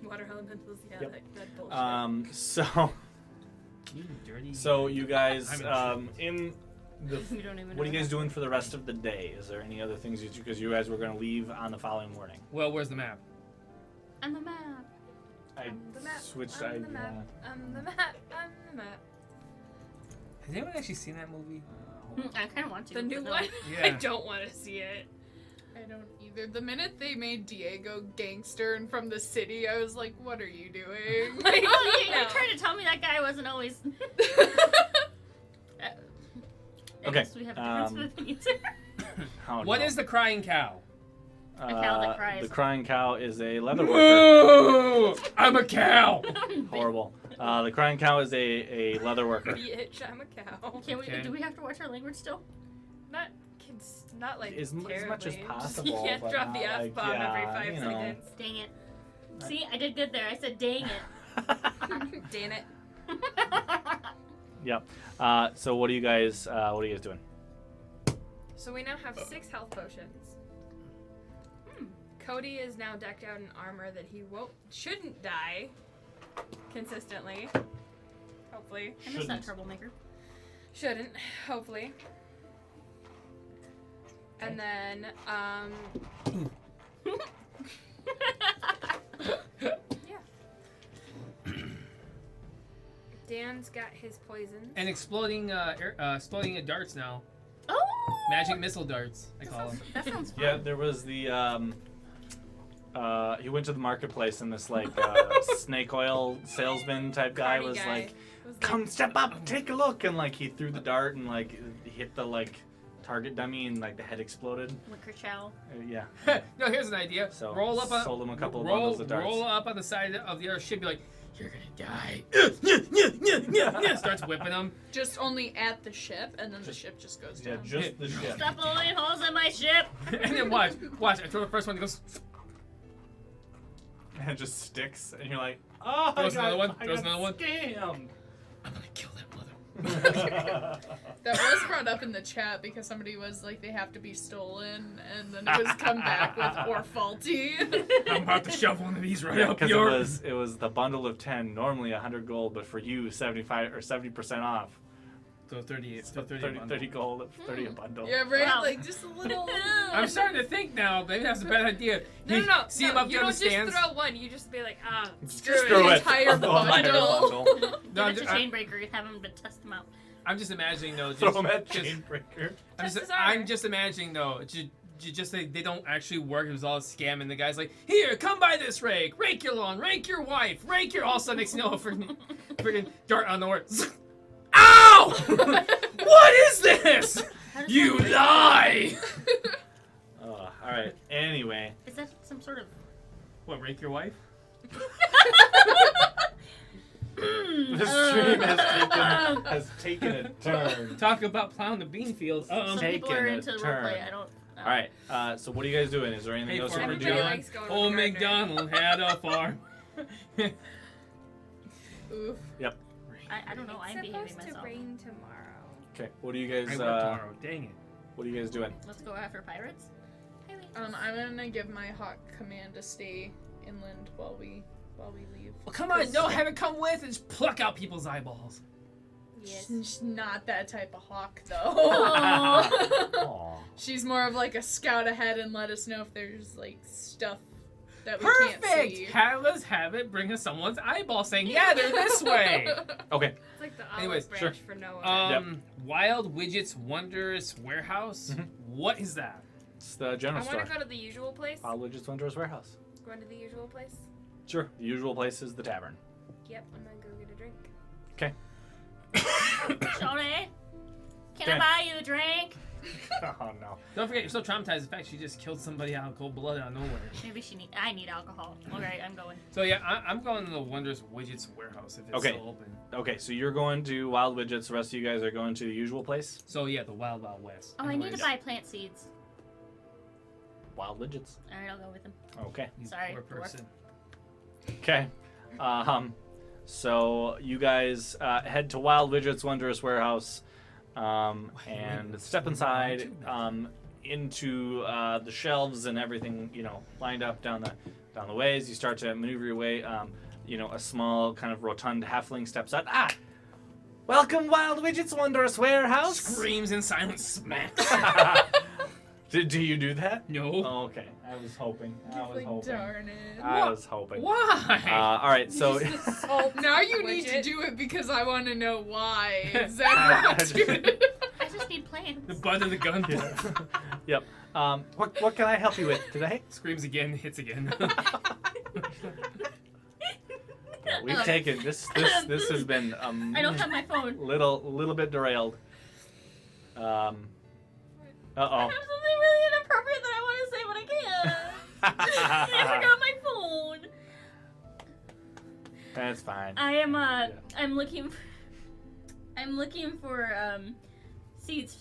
Water elementals, yeah,
Yep.
that bullshit.
You dirty.
So you guys
I'm
in the.
We don't even know.
What are you guys doing for the rest of the day? Is there any other things you do? Because you guys were going to leave on the following morning.
Well, where's the map?
On the map.
I
I'm the map.
switched.
I'm the map. I'm the map. I'm the map.
Has anyone actually seen that movie?
I kind of want to.
The new
but no.
one?
Yeah.
I don't want to see it.
I don't either. The minute they made Diego gangster and from the city, I was like, what are you doing?
Oh, you're trying to tell me that guy wasn't always. I
Okay,
guess we have difference of opinions here.
Oh,
What
no.
is the crying cow?
A cow that cries.
The crying cow is a leather worker.
Whoa! I'm a cow.
Horrible. The crying cow is a leather worker.
Bitch, I'm a cow.
Can we?
Okay.
Do we have to watch our language still?
Not like
As much as
terribly.
possible,
You can't
but
drop the
not,
F-bomb
like,
every
yeah,
5
you know.
seconds.
Dang it. See, I did good there. I said, dang it.
Damn it.
Yep. So what are you guys doing?
So we now have 6 health potions. Cody is now decked out in armor that he shouldn't die consistently. Hopefully.
I miss that troublemaker.
Shouldn't, hopefully. And then, yeah. Dan's got his poisons.
And exploding darts now.
Oh!
Magic missile darts, I call them.
That sounds fun.
Yeah, there was the he went to the marketplace and this like snake oil salesman type guy
Carny
was
guy.
like,
Was like,
"Come step up, take a look," and like he threw the dart and like hit the like target dummy and like the head exploded.
Liquor chow.
Yeah.
No, here's an idea.
So,
roll up on
sold him a couple of
roll,
bundles of darts.
Roll up on the side of the other ship. Be like, "You're gonna die." Starts whipping them.
Just only at the ship, and then the ship just goes
Yeah,
down.
just the ship.
Stop blowing holes in my ship!
And then watch. I throw the first one. It goes.
And it just sticks, and you're like, "Oh,
Throws another one,
I
throws
got
another one."
Scammed.
I'm gonna kill that mother.
That was brought up in the chat because somebody was like, they have to be stolen, and then it was come back with or faulty.
I'm about to shove one of these right
Yeah,
up
because
your.
it was the bundle of 10, normally 100 gold, but for you 75 or 70% off.
So 30. So
30 gold, 30 a bundle.
Yeah, right?
Wow.
Like, just a little...
I'm starting to think now. Maybe that's a bad idea.
No.
See him up
you
there on
don't
the stands.
just throw one. You just be like, screw
Just
it.
throw it.
entire
The entire
bundle.
bundle.
No,
Give it to Chainbreaker and have him to test him out.
I'm just imagining though.
Throw him at
just,
Chainbreaker.
Test his
I'm
armor.
just imagining though. Just they don't actually work. It was all a scam, and the guy's like, "Here, come buy this rake. Rake your lawn. Rake your wife. Rake your." All of a sudden, next thing you know, freaking dart on the word. Ow! What is this?
How does
You
that work?
lie!
All right. Anyway,
Is that some sort of...
What? Rake your wife?
the stream has taken a turn.
Talk about plowing the bean fields.
Some people
taking
are
a
into
turn.
roleplay. I don't know.
All right. So what are you guys doing? Is there anything
Hey,
else you
Farmer
want to
Everybody
do?
likes going
Old
with the gardener.
MacDonald had a farm.
Oof.
I don't know. I'm
It's
behaving
supposed to
myself.
rain tomorrow.
Okay. What are you
I
guys?
work tomorrow. Dang it.
What are you guys doing?
Let's go after pirates.
I'm gonna give my hawk command to stay inland while we leave.
Well, come on, no, have it come with and just pluck out people's eyeballs.
Yes.
She's not that type of hawk, though.
Aw.
She's more of like a scout ahead and let us know if there's like stuff that we can't
Perfect!
see.
Let's have it bring us someone's eyeball saying, yeah, they're this way.
Okay.
It's like the olive
Anyways,
branch for Noah.
Wild Widget's Wondrous Warehouse?
Mhm.
What is that?
It's the
I
general
want
store.
to go to the usual place.
Wild Widget's Wondrous Warehouse.
Going to the usual place.
Sure. The usual place is the tavern.
Yep, I'm gonna go get a drink.
Okay.
Shawnee, can
Okay.
I buy you a drink?
Oh no.
Don't forget, you're so traumatized. In fact, she just killed somebody out of cold blood out of nowhere.
Maybe I need alcohol. Alright, I'm going.
So yeah, I'm going to the Wondrous Widget's Warehouse if it's
Okay.
still open.
Okay, so you're going to Wild Widgets. The rest of you guys are going to the usual place.
So yeah, the Wild Wild West.
Oh, I need to
Anyways,
buy plant seeds.
Wild Widgets.
Alright, I'll go with him.
Okay.
you
Sorry,
poor
dwarf.
person.
Okay. So you guys head to Wild Widget's Wondrous Warehouse and step inside into the shelves and everything, lined up down the ways. You start to maneuver your way. A small kind of rotund halfling steps out. Ah! Welcome, Wild Widget's Wondrous Warehouse.
Screams in silence, smacks.
Do you do that?
No.
Oh, okay. I was hoping.
Like, darn it.
I was hoping.
Why?
All right, so
Now you need to
Widget.
do it because I want to know why. Exactly.
I just need plants.
The butt of the gun.
Yep.
What can I help you with today?
Screams again, hits again.
We've taken this has been
I don't have my phone.
little bit derailed.
I
Uh-oh.
have something really inappropriate that I want to say, but I can't. I forgot my phone.
That's fine.
I am I'm looking for seeds.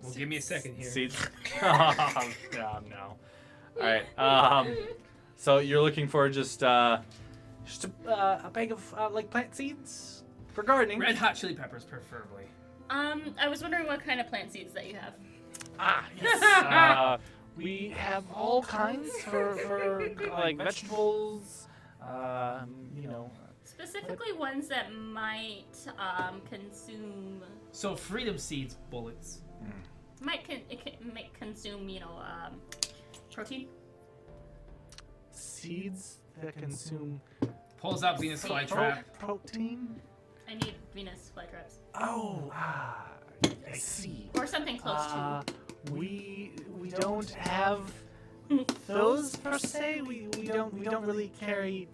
Well, give me a second here.
Seeds. Oh, no. All right. So you're looking for just a bag of like plant seeds for gardening.
Red hot chili peppers, preferably.
I was wondering what kind of plant seeds that you have.
Yes. We have all kinds for like vegetables. You know.
Specifically ones that might consume
So freedom seeds, bullets.
might consume, protein.
Seeds that consume
Pulls out Venus flytrap.
protein.
I need Venus flytraps.
Oh, I see.
Or something close to.
We don't have those per se. We don't really carry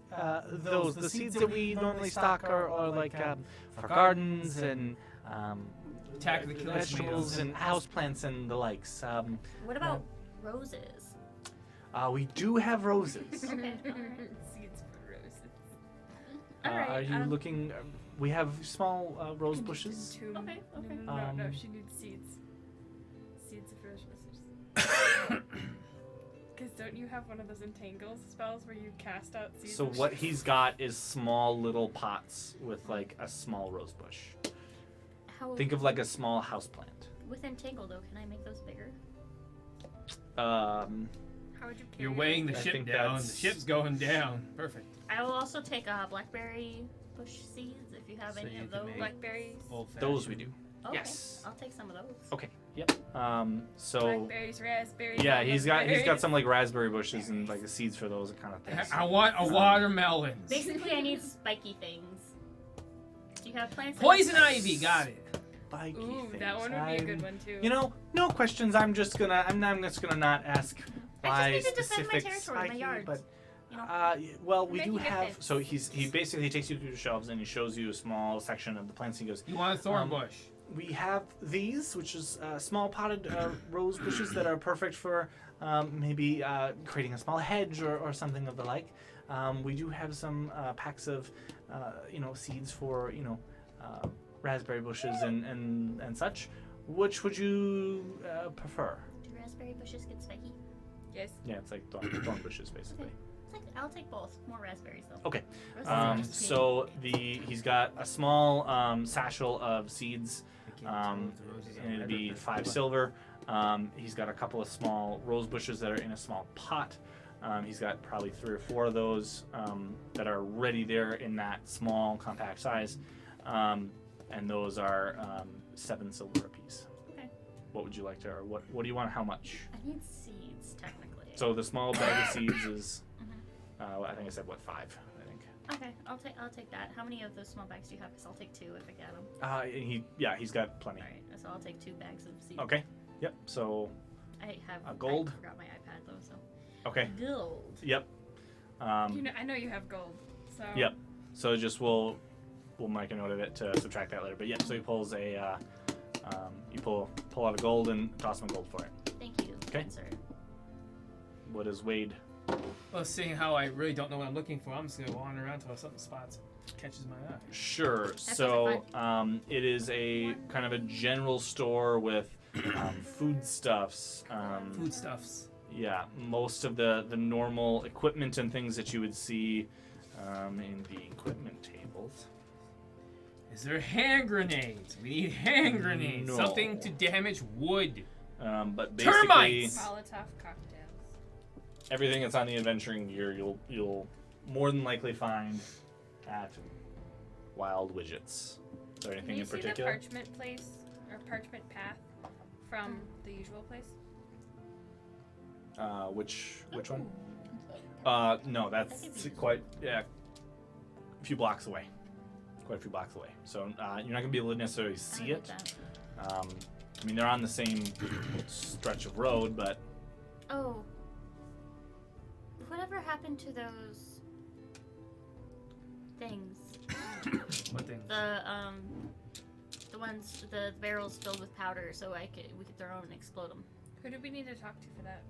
those. The seeds that we normally stock are like for gardens and
Attack of the Killer
vegetables
Tomatoes.
and houseplants and the likes.
What about roses?
We do have roses.
Okay.
Seeds for roses.
Alright,
Are you looking? We have small rose bushes.
Okay, okay.
No, she needs seeds. Seeds of roses. Because don't you have one of those entangle spells where you cast out seeds?
So
of
what he's got is small little pots with like a small rose bush.
How
Think of like a small houseplant.
with Entangle though, can I make those bigger?
How would you carry
You're
it?
weighing the
I
ship
think
down. The
that's-
ship's going down. Perfect.
I will also take blackberry bush seeds if you have
So
any
you
of
can
those.
make-
Blackberries,
Old
Those we do.
Okay,
Yes.
I'll take some of those.
Okay. Yep. So
blackberries, raspberries.
yeah,
all
he's
those
got
berries.
some like raspberry bushes and like the seeds for those kind of things.
I want a watermelon.
Basically, I need spiky things. Do you have plants?
Poison ivy. Got it.
Spiky
Ooh,
things.
that one would be a good one too.
You know, no questions. I'm just gonna not ask why
I just need to defend my
specific
territory, my
spiky,
yards.
but
You know?
well, we do
Making a
have.
fence.
So he basically takes you through the shelves and he shows you a small section of the plants. And he goes,
You want a thorn bush?
we have these, which is small potted rose bushes that are perfect for maybe creating a small hedge or something of the like. We do have some packs of seeds for raspberry bushes and such. Which would you prefer?
Do raspberry bushes get spiky?
Yes.
yeah, it's like thorn bushes basically.
I'll take both. More raspberries though.
Okay.
Roses are just
So he's got a small satchel of seeds. And it'd be 5 silver. He's got a couple of small rose bushes that are in a small pot. He's got probably 3 or 4 of those that are ready there in that small compact size. And those are 7 silver apiece.
Okay.
What would you like to, or what do you want? How much?
I need seeds technically.
So the small bag of seeds is, I think I said 5. I think.
Okay, I'll take that. How many of those small bags do you have? Because I'll take 2 if I get them.
He's got plenty.
All right, so I'll take 2 bags of seeds.
Okay. Yep. So
I have
A gold?
I forgot my iPad though, so.
okay.
Gold.
Yep.
I know you have gold. So.
Yep. So just we'll make a note of it to subtract that later. But yep. So he pulls a you pull out a gold and toss him a gold for it.
Thank you.
Okay.
Sir.
What is Wade?
Well, seeing how I really don't know what I'm looking for, I'm just gonna wander around till something spots catches my eye.
Sure.
That's
So it is a kind of a general store with foodstuffs.
Foodstuffs.
Yeah, most of the normal equipment and things that you would see in the equipment tables.
Is there hand grenades? We need hand grenades.
No.
Something to damage wood.
But basically,
Termites!
Molotov cocktails.
everything that's on the adventuring gear, you'll more than likely find at Wild Widgets. Is there anything
Can you
in
see the
particular?
parchment place or parchment path from the usual place?
Which one? No, that's quite a few blocks away. Quite a few blocks away. So you're not gonna be able to necessarily see
I
it.
like
I mean, they're on the same stretch of road, but
Oh. Whatever happened to those things?
What thing?
The ones, the barrels filled with powder, so we could throw them and explode them.
Who do we need to talk to for that?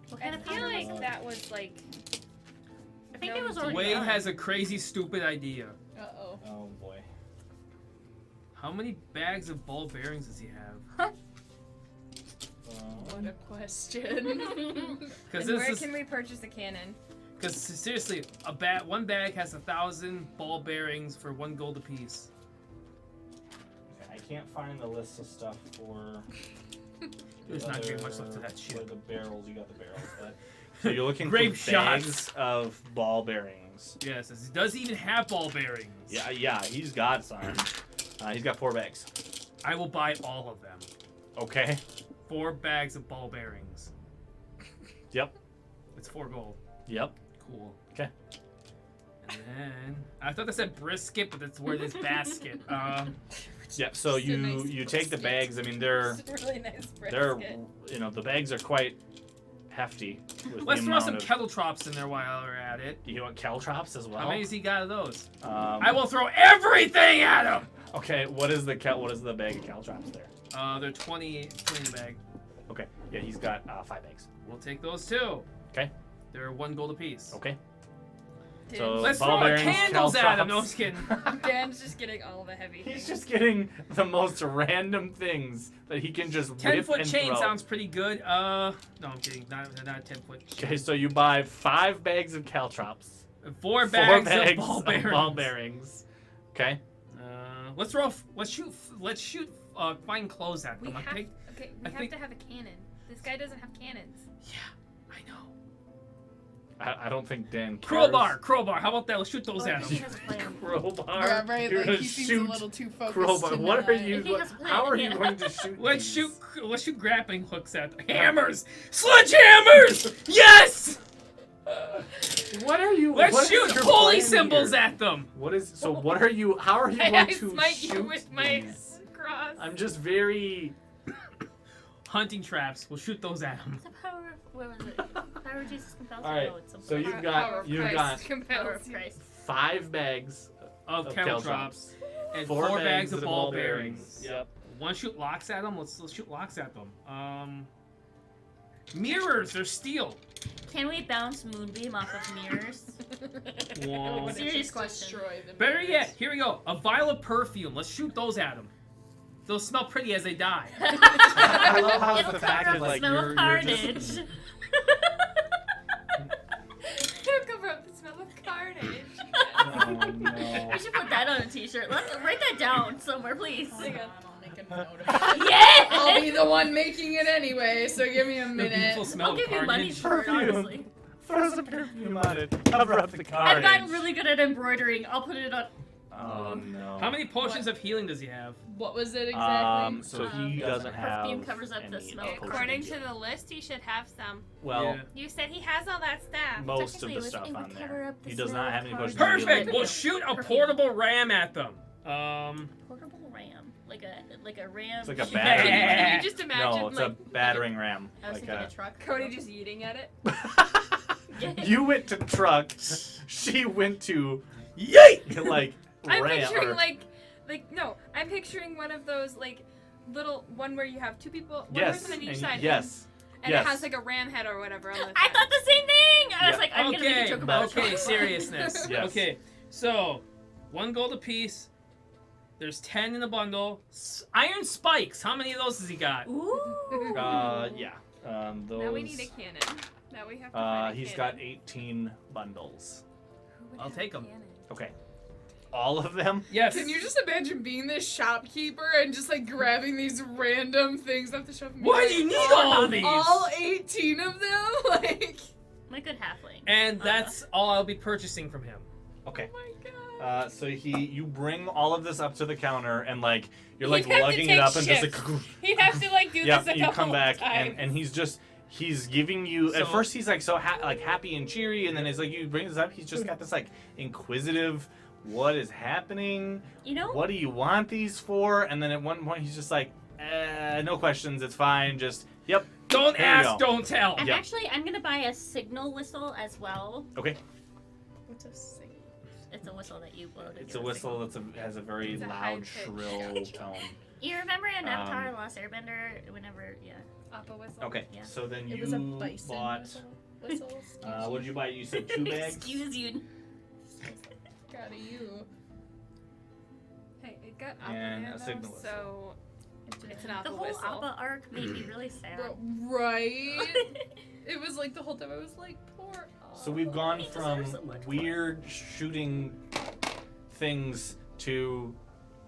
What
I
kind of
feel
powder was
like
it?
that was like.
I think
no,
it was already
Wade
done.
has a crazy, stupid idea.
Uh-oh.
oh boy.
How many bags of ball bearings does he have?
What a question.
Because
And where can we purchase a cannon?
Because seriously, one bag has 1,000 ball bearings for 1 gold apiece.
Okay, I can't find the list of stuff for.
There's not very much left of that
For
shit.
the barrels, you got the barrels, but so you're looking
Grape
for bags
shots.
of ball bearings.
Yes, it does even have ball bearings.
Yeah, he's got some. He's got 4 bags.
I will buy all of them.
Okay.
4 bags of ball bearings.
Yep.
It's 4 gold.
Yep.
Cool.
Okay.
And then I thought that said brisket, but that's where this basket.
Yep. So
Just a nice
you take the
brisket.
bags. I mean, they're
It's a really nice
they're
brisket.
the bags are quite hefty. With
Let's
the
throw
amount
some
of,
kettle trops in there while we're at it.
You want caltrops as well?
How many has he got of those?
Um,
I will throw everything at him.
Okay. What is the bag of caltrops there?
They're 20 in the bag.
Okay. Yeah, he's got 5 bags.
We'll take those too.
Okay.
They're 1 gold apiece.
Okay.
Dan-
So
Let's
ball
throw
bearings,
candles at him. No, I'm
caltrops.
just kidding.
Dan's just getting all the heavy
He's
things.
just getting the most random things that he can just
10-foot
whip and
chain
throw.
sounds pretty good. No, I'm kidding. Not a 10-foot chain.
Okay, so you buy 5 bags of caltrops.
4
4
bags,
bags
of ball bearings.
ball bearings. Okay.
Let's shoot fine clothes at
We
them.
have,
I think.
okay,
I
we have
think-
to have a cannon. This guy doesn't have cannons.
Yeah, I know.
I don't think Dan cares.
Crowbar. How about that? Let's shoot those
Oh, I
at
think he
him.
has a plan.
Crowbar.
Yeah, right,
You're
like
gonna
he seems
shoot
a little too focused
crowbar.
tonight.
What are
I
you?
think he has a plan,
How are you
yeah.
going to shoot?
Let's
these?
shoot grappling hooks at them. Hammers, sledgehammers. Yes.
What are you?
Let's
what is
shoot
your
holy
plan
symbols
here?
at them.
What is? So what are you? How are you
I
going to
smite
shoot
you with my
these?
cross.
I'm just very.
Hunting traps. We'll shoot those at them.
The power of, where was it? Power of Jesus compels.
All right.
No, it's something
So
else.
you've
Power
got
of
you've
Christ
got
Power
compels
of
you.
Christ.
5 bags
Of
of
kettle
caltrops.
drops and
4
4 bags of ball bearings.
Yep.
Want to shoot locks at them? Let's shoot locks at them. Mirrors. They're steel.
Can we bounce moonbeam off of mirrors?
Whoa.
Serious question.
Destroy the
Better
mirrors.
yet, here we go. A vial of perfume. Let's shoot those at them. They'll smell pretty as they die.
I love how
It'll
the
cover
fact
up
is
the
like
smell
you're
of
just.
carnage.
It'll cover up the smell of carnage.
Oh no.
We should put that on a t-shirt. Let's write that down somewhere, please.
Hang on, I'll make a note of it.
Yeah!
I'll be the one making it anyway, so give me a
The
minute.
beautiful smell
I'll
of
give you money
carnage.
for it,
Perfume.
honestly.
Throw some perfume on it. Cover up the carnage.
I've gotten really good at embroidering. I'll put it on.
Oh no.
How many potions of healing does he have?
What was it exactly?
So he doesn't have.
Perfume covers up the
any
smell of
potions.
According to the list, he should have some.
Well,
Yeah.
You said he has all that stuff.
most of
Technically,
the
it
stuff
would
on
cover
there.
up the
He does
smell
not
of
have any
carnage.
potions. of
Perfect.
healing.
We'll shoot a
Perfume.
portable ram at them.
Portable ram, like a ram.
It's like a
shooting-
battering
Yeah.
Can you just imagine
No, it's
like
a battering ram.
I was
Like
thinking
a.
a truck.
Cody just eating at it?
You went to truck. She went to
Yay!
like
I'm
ram.
picturing
or-
like no, I'm picturing one of those like little one where you have 2 people, one
yes.
person on each
and
side.
yes.
And
yes.
it has like a ram head or whatever on the
I thought the same thing. I was
Yeah.
like, I'm gonna make a joke about
Okay,
it.
seriousness.
Yes.
Okay, so 1 gold apiece. There's 10 in the bundle. Iron spikes. How many of those has he got?
Ooh.
Yeah. Those.
Now we need a cannon. Now we have to find a
He's
cannon.
got 18 bundles.
Who would
I'll
have
take
a
'em.
cannon?
Okay. All of them?
Yes.
Can you just imagine being this shopkeeper and just like grabbing these random things off the shelf? and being
Why
like,
do you need all of these?
All 18 of them? Like,
My good halfling.
And that's all I'll be purchasing from him.
Okay.
oh my god.
So you bring all of this up to the counter and like you're
He'd
like
have to
lugging it
take
up and just
shifts.
like
He'd have to like do
yep,
this a
you
couple
come back
of times.
and he's giving you at
So-
first he's like so like happy and cheery and then it's like you bring this up he's just got this like inquisitive what is happening?
You know,
What do you want these for? And then at one point he's just like, no questions, it's fine, just, yep.
Don't
Here you
ask,
go.
don't tell.
and
Yep.
actually, I'm gonna buy a signal whistle as well.
Okay.
What's a sing?
It's a whistle that you blow to
It's
give
a whistle has a very
It's a
loud,
high-pitched
shrill tone.
You remember in Avatar: Lost Airbender, whenever,
Up a whistle.
Okay,
Yeah.
so then
It
you
was a bison
bought,
whistle.
what did you buy? You said 2 bags?
Excuse you.
Got you.
Hey, it got Appa
And
there,
a
though,
signal
so it's an
The
Appa
whole
whistle.
Appa arc made me really sad.
Right. It was like the whole time I was like, poor.
So we've gone
He
from
deserves so much
weird shooting things to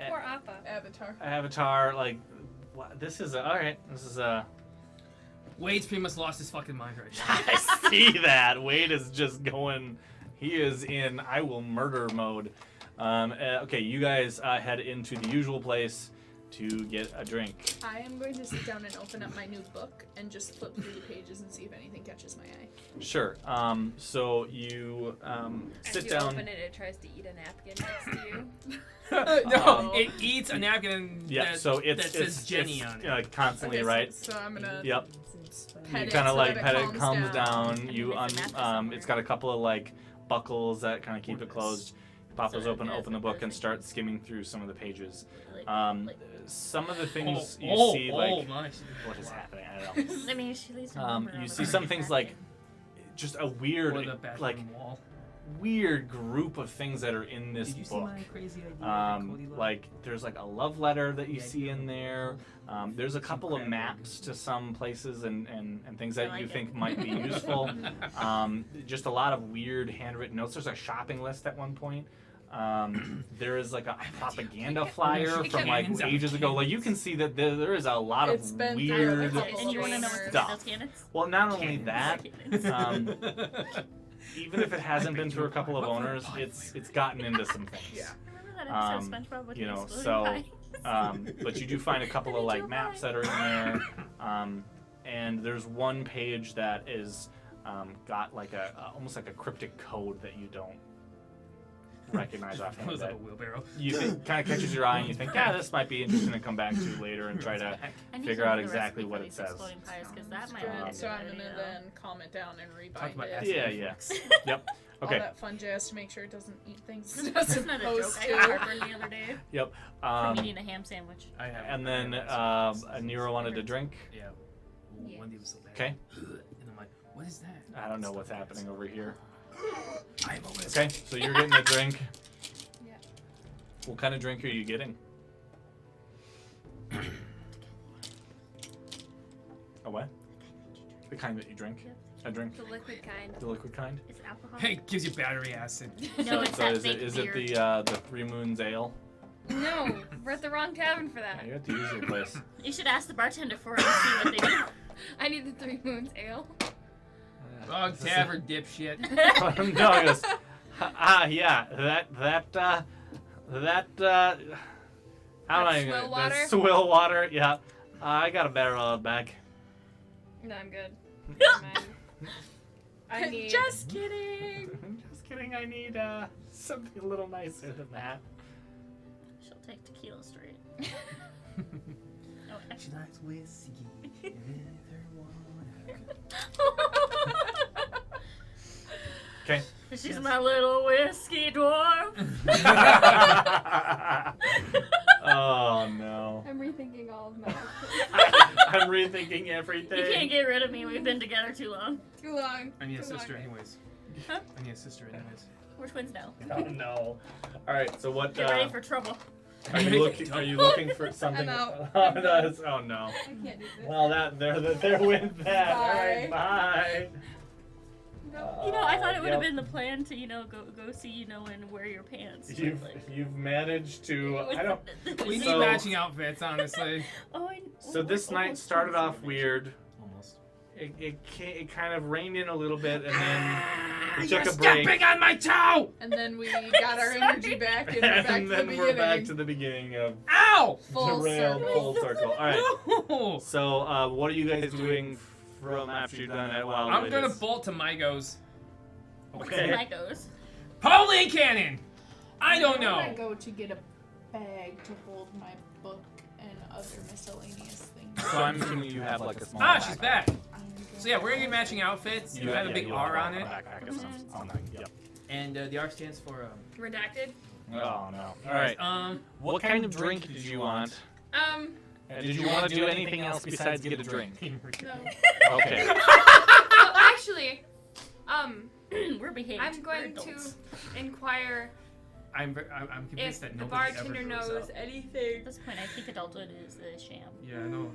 Poor Appa.
Avatar.
like, this is alright, this is a...
Wade's pretty much lost his fucking mind right now.
I see that. Wade is just going, he is in I will murder mode. Okay, you guys head into the usual place to get a drink.
I am going to sit down and open up my new book and just flip through the pages and see if anything catches my eye.
Sure. So you
As
sit
you
down.
open it, it tries to eat a napkin next to you.
No, it eats a napkin
Yeah,
that,
so it's
that says Jenny on it.
constantly,
Okay,
right?
So I'm gonna
Yep.
pet
You
it
kind of
so
like
that
pet
it
it, calms down.
And
You
it's a mattress
it's
somewhere.
got a couple of like buckles that kind of keep it closed. Pop those
So
open,
it
open the
doesn't
book, and
really-
start skimming through some of the pages.
Like,
Some of the things you
oh,
see,
oh,
like,
nice.
what is happening? I don't know.
I mean, she leaves her
You
number
see
on
some
the
things
napkin.
like just a weird,
Or the bathroom
like
wall.
weird group of things that are in this
Did you see
book.
my crazy idea that Cody loved?
Like there's like a love letter that you
Yeah,
see in there. There's a couple of
crab
maps to some places and things
I
that
like
you
it.
think might be useful. Just a lot of weird handwritten notes. There's a shopping list at one point. There is like a propaganda flyer from like
Cannons out of
ages ago. Like you can see that there is a lot of
It's been through
weird
a couple
And you want to know what's in
stuff.
those cannons?
Well, not only that,
Cannons.
even if it hasn't been through a couple of owners, it's gotten into some things.
Yeah.
Remember that episode of SpongeBob with
you
the
know,
exploding
so,
pies?
But you do find a couple of like maps that are in there, and there's one page that is got like almost like a cryptic code that you don't recognize offhand.
Pulls up
That
a wheelbarrow.
you think kind of catches your eye, and you think, yeah, this might be interesting to come back to later and try to
I need
figure
to
out
know the
exactly
recipe
what
for
it
these
says.
exploding pies, 'cause that might
Good.
be a
So
good
I'm gonna
idea.
then calm it down and
Talk about
rebind it.
acid
Yeah, yeah.
reflux.
Yep.
All
Okay.
that fun jazz to make sure it doesn't eat things it's not
That's not a joke.
supposed
I
to.
got heartburn the other day
Yep.
from eating a ham sandwich.
I have.
And then Nero wanted to drink.
Yeah.
Yeah.
Wendy was so bad.
Okay.
And I'm like, what is that?
I don't know what's happening over here.
I am a wizard.
Okay, so you're getting a drink.
Yeah.
What kind of drink are you getting? A what? The kind that you drink? A drink?
The liquid kind.
The liquid kind?
Is it alcohol?
Hey, gives you battery acid.
No, it's
So
that
is it
fake beer.
the Three Moons Ale?
No, we're at the wrong tavern for that.
Yeah, you're at the usual place.
You should ask the bartender for it and see what they do.
I need the Three Moons Ale.
Dog tavern dipshit.
No, he goes, yeah, how do I
Swill water?
The swill water, yeah. I got a better back.
No, I'm good. Never mind. I need.
Just kidding.
Just kidding, I need something a little nicer than that.
She'll take tequila straight. Oh,
She likes whiskey with her water.
Okay.
She's my little whiskey dwarf.
Oh no.
I'm rethinking all of my.
I'm rethinking everything.
You can't get rid of me. We've been together too long.
Too long.
I need a
Too long.
sister anyways.
Huh?
I need a sister anyways.
We're twins now.
Oh no. All right. So what?
Get ready for trouble.
Are you looking? Are you looking for something?
I'm out.
Oh, no, oh no.
I can't do this.
Well, there went that. All right. Bye.
No.
You know, I thought it would have
Yep.
been the plan to, go see, and wear your pants. but,
You've managed to. I don't.
We need
So-
matching outfits, honestly.
Oh,
So this night started off weird.
Almost.
It kind of rained in a little bit, and then we
You're
took a break.
stepping on my toe!
And then we got our energy back and we're back
And
to the
then
beginning.
we're back to the beginning of
Ow!
Full
derailed
circle.
full circle. All right.
No!
So what are you guys doing from after you've done that? Wild
I'm gonna
Witches?
bolt to Mygos.
Okay.
That goes.
Pauline Cannon! I don't
Where would I
know.
go to get a bag to hold my book and other miscellaneous things?
So I'm assuming you have like a small.
Ah, she's back.
I'm
So yeah, wearing your matching outfits. You have a big
you
R
have
on
a
it,
backpack of some kind. Yep.
and the R stands for
Redacted.
Oh no. All right. What kind of drink did you want? And did you want to do anything else besides get a drink?
No.
Okay.
Well, actually,
We're behaving.
I'm going to inquire
I'm
if
convinced that
the
nobody
bartender
ever grows
knows
up.
anything.
At this point, I think adulthood is a sham.
Yeah, I know.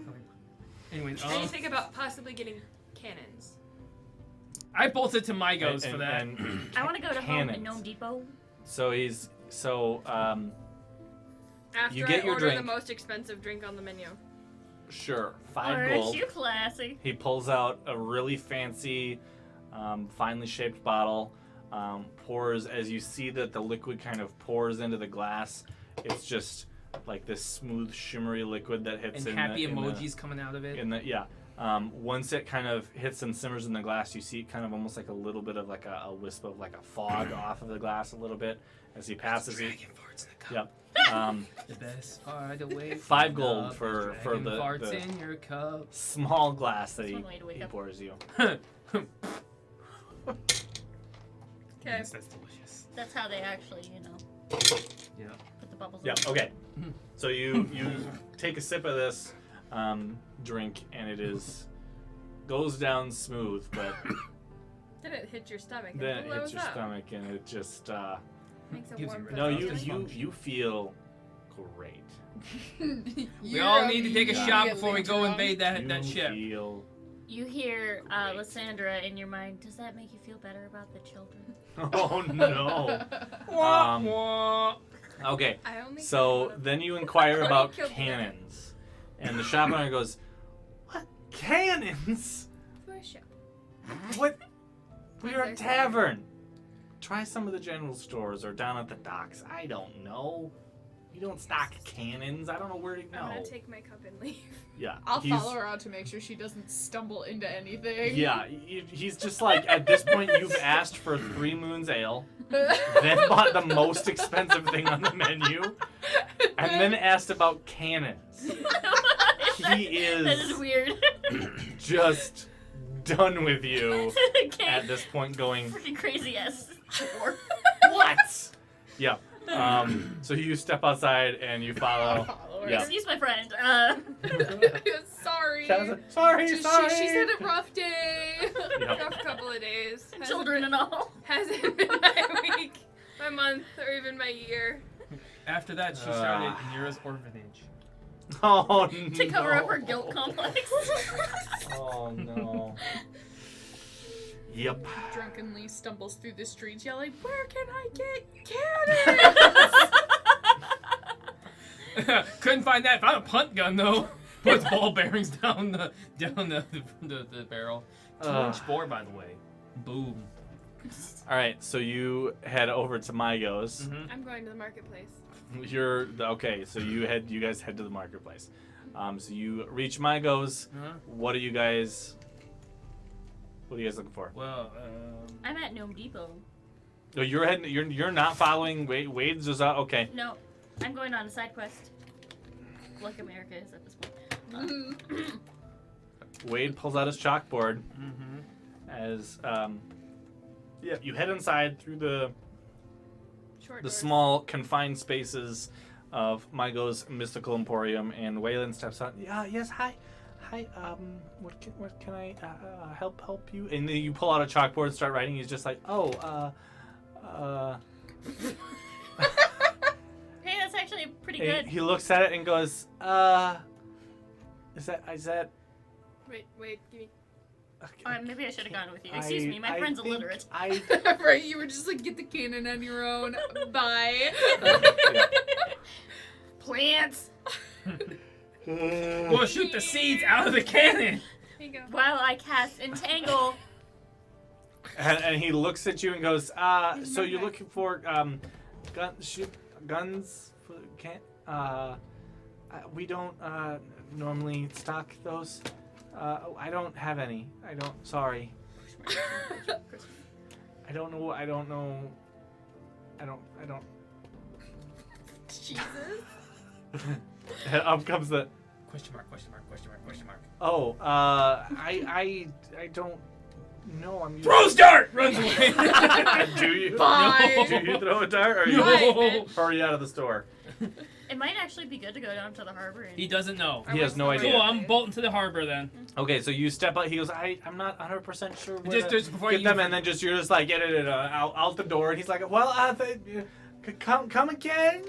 Anyways,
Anything about possibly getting cannons.
I bolted to my goes for that.
I want to go to home in
Cannons.
Gnome Depot.
So
After
You get
I
your
order
drink.
the most expensive drink on the menu.
sure, 5
Aren't
gold.
you classy?
He pulls out a really fancy, finely shaped bottle. Pours as you see that the liquid kind of pours into the glass. It's just like this smooth, shimmery liquid that hits
And
in
happy
the,
emojis coming out of it.
Once it kind of hits and simmers in the glass, you see kind of almost like a little bit of like a wisp of like a fog off of the glass a little bit as he passes it.
Dragon farts in the cup.
Yep.
The best part away.
5 gold for
Dragon
the
farts in your cup.
small glass that
That's
he
one way to wake up.
pours you.
Okay.
Yes, that's delicious.
That's how they actually,
Yeah.
put the bubbles
Yeah.
in.
Okay. So you take a sip of this drink and it goes down smooth, but
Then it hits your stomach. And
then it
blows
hits your
up.
stomach and it just
Makes a
Gives
warm
you
no
That's
you
dysfunction.
you feel great.
We all need to take a shot before we go invade that
You
ship.
feel
You hear
Great.
Lysandra in your mind. Does that make you feel better about the children?
oh no.
Wah,
Um,
wah.
Okay.
I only
So
killed one of
then you inquire
Cody
about
killed the other.
cannons, and the shop owner goes, "What cannons?
them. For a ship.
What? We're a
There's
tavern. Try some of the general stores or down at the docks. I don't know. You don't stock cannons. I don't know where to
I'm
go."
gonna take my cup and leave.
Yeah.
I'll
he's-
follow her out to make sure she doesn't stumble into anything.
Yeah, he's just like, at this point, you've asked for 3 Moons Ale, then bought the most expensive thing on the menu, and then asked about cannons. He
That is
is
weird.
just done with you
Okay.
at this point, going,
Freaking crazy ass dwarf.
what? Yeah. So you step outside and you
I'll
follow.
follow her.
Yeah.
Excuse my friend.
Sorry.
Sorry,
She's
sorry.
had a rough day.
Yep.
Rough couple of days.
Children and all.
Hasn't been my week, my month, or even my year.
After that, she started Nira's orphanage.
Oh no.
To cover up her guilt complex.
Oh no. Yep.
Drunkenly stumbles through the streets yelling, "Where can I get cannons?"
Couldn't find that. Found a punt gun though. Puts ball bearings down the barrel. 2-inch bore, by the way. Boom.
All right, so you head over to Mygos.
Mm-hmm.
I'm going to the marketplace.
Okay. So you guys head to the marketplace. So you reach Mygos.
Uh-huh.
What are you guys looking for?
Well,
I'm at Gnome Depot.
No, you're heading. You're not following. Wade's just out. Okay.
No, I'm going on a side quest. Like America is at this point.
Wade pulls out his chalkboard
mm-hmm.
as you head inside through the
Short
the
doors.
small confined spaces of Mygos Mystical Emporium, and Waylon steps out. Yeah, yes, hi. What can I help you? And then you pull out a chalkboard and start writing. He's just like,
Hey, that's actually pretty
and
good.
he looks at it and goes, is that
Wait, give me.
Maybe I should have gone with you. Excuse me, my
I
friend's
think
illiterate.
Right, you were just like, get the cannon on your own. Bye.
Plants.
We'll shoot the seeds out of the cannon.
Here you go.
While I cast Entangle.
and he looks at you and goes,
He's
so
not
you're
right.
looking for guns? We don't normally stock those. I don't have any. Sorry. I don't know.
Jesus.
And up comes the.
Question mark, question mark, question mark, question mark.
Oh, I don't know. I'm using.
Throws dart! Runs away.
Do you?
Bye.
Do you throw a dart, or are you,
No.
or are you out of the store?
It might actually be good to go down to the harbor and
He doesn't know.
He has no idea.
Cool, I'm bolting to the harbor then.
Okay, so you step out. He goes, I'm not 100% sure where
Just
to
before
get
you
them, and then you're just like, out the door, and he's like, well, come again.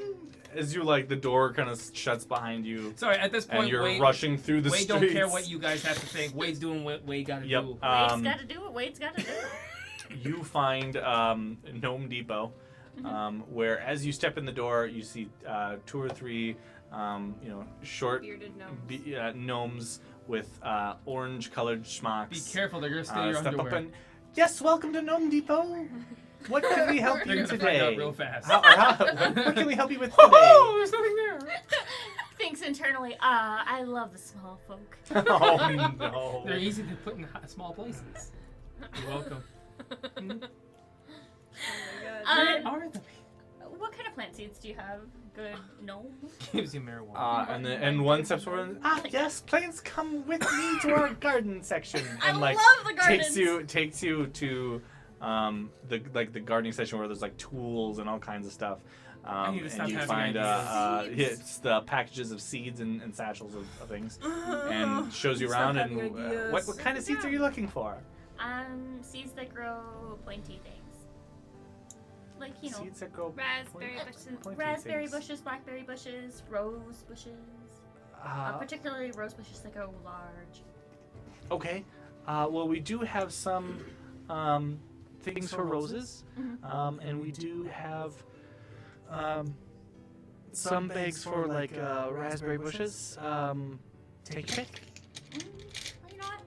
As you like, the door kind of shuts behind you,
Sorry, at this point,
and you're
Wade,
rushing through the
Wade
streets.
don't care what you guys have to think. Wade's doing what Wade gotta
Yep.
do.
Wade's gotta do what Wade's gotta do.
You find Gnome Depot, where as you step in the door, you see 2 or 3, short
Bearded gnomes.
gnomes with orange-colored schmucks.
Be careful, they're gonna steal your
Step up
underwear.
and, yes, welcome to Gnome Depot. What can we help
They're
you
gonna
today?
find out real fast.
What can we help you with today?
Oh, there's nothing there.
Thinks internally, I love the small folk.
Oh no!
They're easy to put in small places. You're welcome. Where are the
What kind of plant seeds do you have? Good gnome?
gives you marijuana?
And one steps forward. Yes, plants, come with me to our garden section.
I
And like
love the gardens.
takes you to the gardening section where there's like tools and all kinds of stuff.
I need to stop
and you
having
find
ideas.
it's the packages of seeds and satchels of things, and shows you around. And what kind of seeds are you looking for?
Seeds that grow pointy things. Like,
Seeds that grow
Raspberry
point-
bushes.
pointy
raspberry
things.
bushes, blackberry bushes, rose bushes. Particularly rose bushes that go large.
Okay. Well, we do have some things for roses, and we do have some bags for like raspberry bushes. Take your pick.
Well, you know what?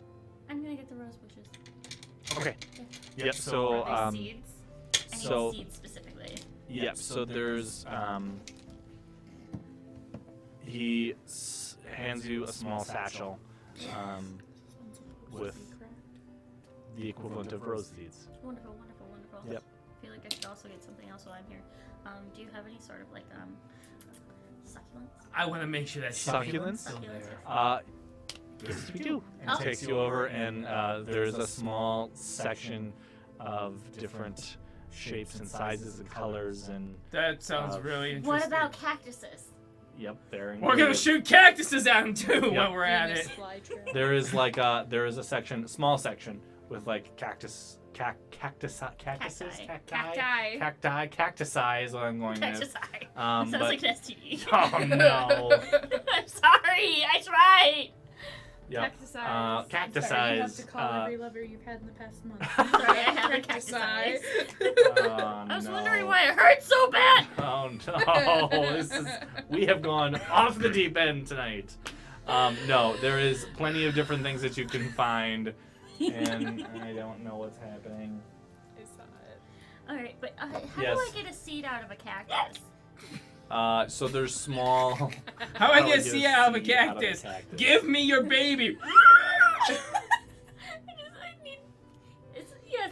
I'm gonna get the rose bushes.
Okay.
Yeah.
Yep. So
Are they seeds?
I need
So-
seeds specifically.
yep. So there's he hands you a small satchel with the equivalent of rose seeds.
Wonderful, wonderful, wonderful.
Yep.
I feel like I should also get something else while I'm here. Do you have any sort of like succulents?
I want to make sure that
Succulents?
still there.
Yes, we do. And
Oh.
takes you over, and there's a small section of different shapes and sizes and colors, and
That sounds really interesting.
What about cactuses?
yep, they're
We're gonna shoot cactuses at them too while we're at
Venus
it.
flytrap.
There is like there is a small section with like cactuses,
Cacti.
cacti is what I'm going with.
Cactusi. Sounds
but
like an STD.
oh no,
I'm sorry. I tried.
yep,
Cactusi.
Sorry, you
cacti.
have to call every lover you've had in the past month.
Sorry, I have a
Cacti.
cactusi.
I
I was wondering why it hurt so bad.
Oh no, we have gone off the deep end tonight. No, there is plenty of different things that you can find, and I don't know what's happening.
I saw it.
All right, but how
Yes.
do I get a seed out of a cactus?
So there's small.
How I
How
get
I
seed out of a
seed out of a
cactus?
cactus.
Give me your baby.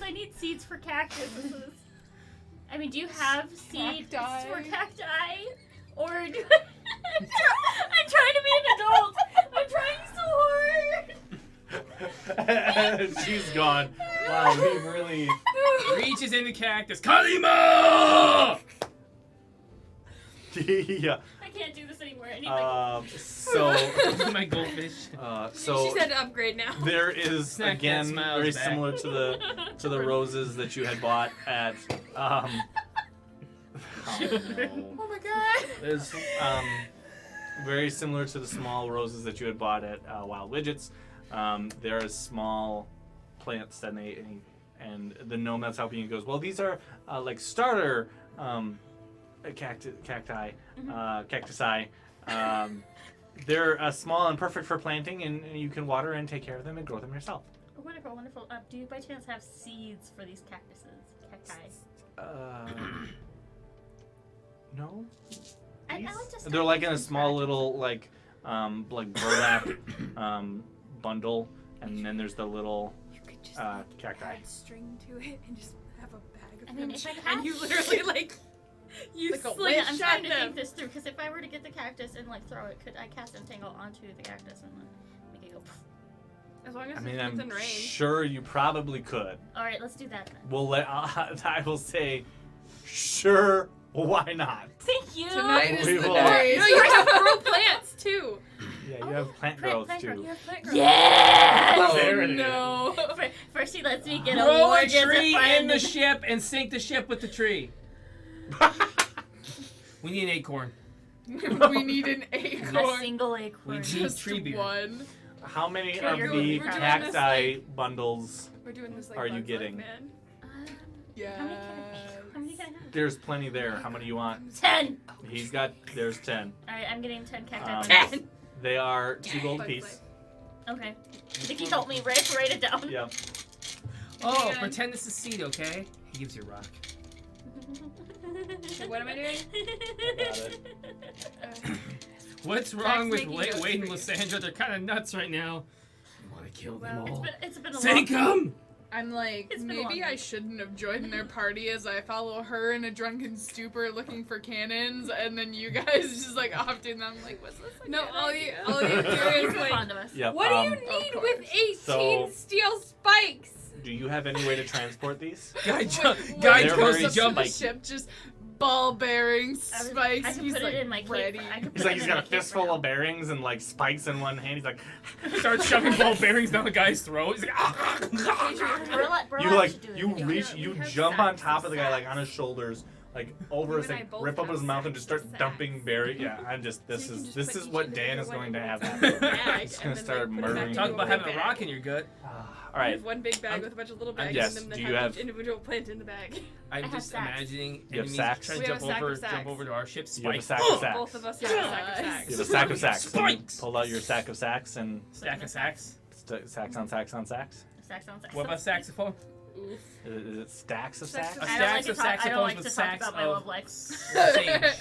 I need seeds for cactuses. I mean, do you have seeds
Cacti.
for cacti? Or do I'm trying to be an adult. I'm trying so hard.
She's gone. Wow, we've really.
Reaches in the cactus. Kalima!
Yeah.
I can't do this anymore. I need my
So.
My goldfish.
So.
She said to upgrade now.
There is
Snack that
again
smiles
very
back.
similar to the roses that you had bought at. Oh, no.
Oh my god.
There's very similar to the small roses that you had bought at Wild Widgets. There are small plants that and the gnome that's helping you goes, well, these are like starter cacti. They're small and perfect for planting, and you can water and take care of them and grow them yourself.
Wonderful, wonderful. Do you by chance have seeds for these cactuses? Cacti.
No.
I
These?
like to
They're
start
like in a
using
small
scratches.
little like burlap bundle, and then there's the little
You could just
cacti.
add string to it and just have a bag of
I mean,
them.
if I
And
have
you literally like You
Like a
sling
Yeah,
it.
I'm
shot
trying to
them.
think this through, because if I were to get the cactus and like throw it, could I cast Entangle onto the cactus and make it go?
As long as
I mean,
it's
I'm
within range.
sure you probably could.
All right, let's do that then.
We'll let. I will say, sure. Why not?
Thank you.
Tonight is
We
the
will-
night.
No, you have to grow plants too.
Yeah, you have plant growth too.
Yes.
There it is.
No.
First, he lets me get a
Grow a
warg as a
tree in
friend.
the ship and sink the ship with the tree. We need an acorn.
We need an
A
acorn.
single
We
acorn.
need
Just
tree beard.
one.
How many
Sure,
of
you're
the
doing this,
cacti bundles
We're doing this like
are you
Bugs Life,
getting?
man.
Yeah.
How many can I have?
There's plenty there. How many you want?
10.
He's got. There's 10.
All right, I'm getting 10 cacti.
Um,
bundles.
They are 2 gold
Bugs
apiece.
Okay. Vicky, help me write it down.
Yep.
Oh,
Hang on.
pretend it's a seed, okay? He gives you a rock.
What am I doing?
Got it.
What's wrong with
making
Wade
notes
and
for you.
Lysandra? They're kind of nuts right now. You want to kill them all?
It's been a
Sink
long
them!
I'm like,
It's been a
maybe
long
I
week.
shouldn't have joined their party as I follow her in a drunken stupor looking for cannons, and then you guys just like often I'm like, was this a
No,
good
all
idea?
you do
You're
is like,
fond of us.
Yep.
what do you
Of
need
course.
with 18
So-
steel spikes?
Do you have any way to transport these?
Guy,
What-
guy
They're
goes
very
to jump.
the
spiky.
ship, just ball bearings,
I
spikes.
can
He's
put
like
it in my cape.
ready.
I can put
He's
it
like, he's
in
got
my
a
cape
fistful
for
of bearings and like spikes in one hand. He's like,
Starts shoving ball bearings down the guy's throat. He's like, ah.
you like, you
Yeah.
reach,
We
you
have
jump on
sacks
top
of
of the guy like
sacks.
on his shoulders, like over
You
his
and I
like
both
rip up
have
his mouth and just start
sacks of
dumping
sacks.
berry. Yeah, I'm just. This
So you can
is
just
this
put
is
each
what
individual
Dan is
one
going
in
to
one
have
big
happen.
bag,
He's
and
gonna
then,
start
like, put it back
murdering.
Talk
into
about
a
having
big
a rock
bag.
in your gut.
All right.
You have one big bag with a bunch of little bags
yes,
in them that
do
have,
you have-
each individual plant in the bag.
I'm
have
just
sacks.
imagining
You have
enemies
sacks?
trying
We
to
have a
jump
sack
over,
of sacks.
jump over to our ship.
You have a
Spike.
sack of sacks.
Both of us have a sack of sacks.
You have a sack of sacks. So you
Spikes!
pull out your sack of sacks and
Stack of sacks.
sacks on sacks on sacks.
Sax on sax.
What about saxophone?
Oof.
Is it stacks of
Stacks
sacks?
of
A
I don't
stacks
like to
of
talk. I don't
saxophones
like
with
to talk
sacks
about my
of
love life.
sage.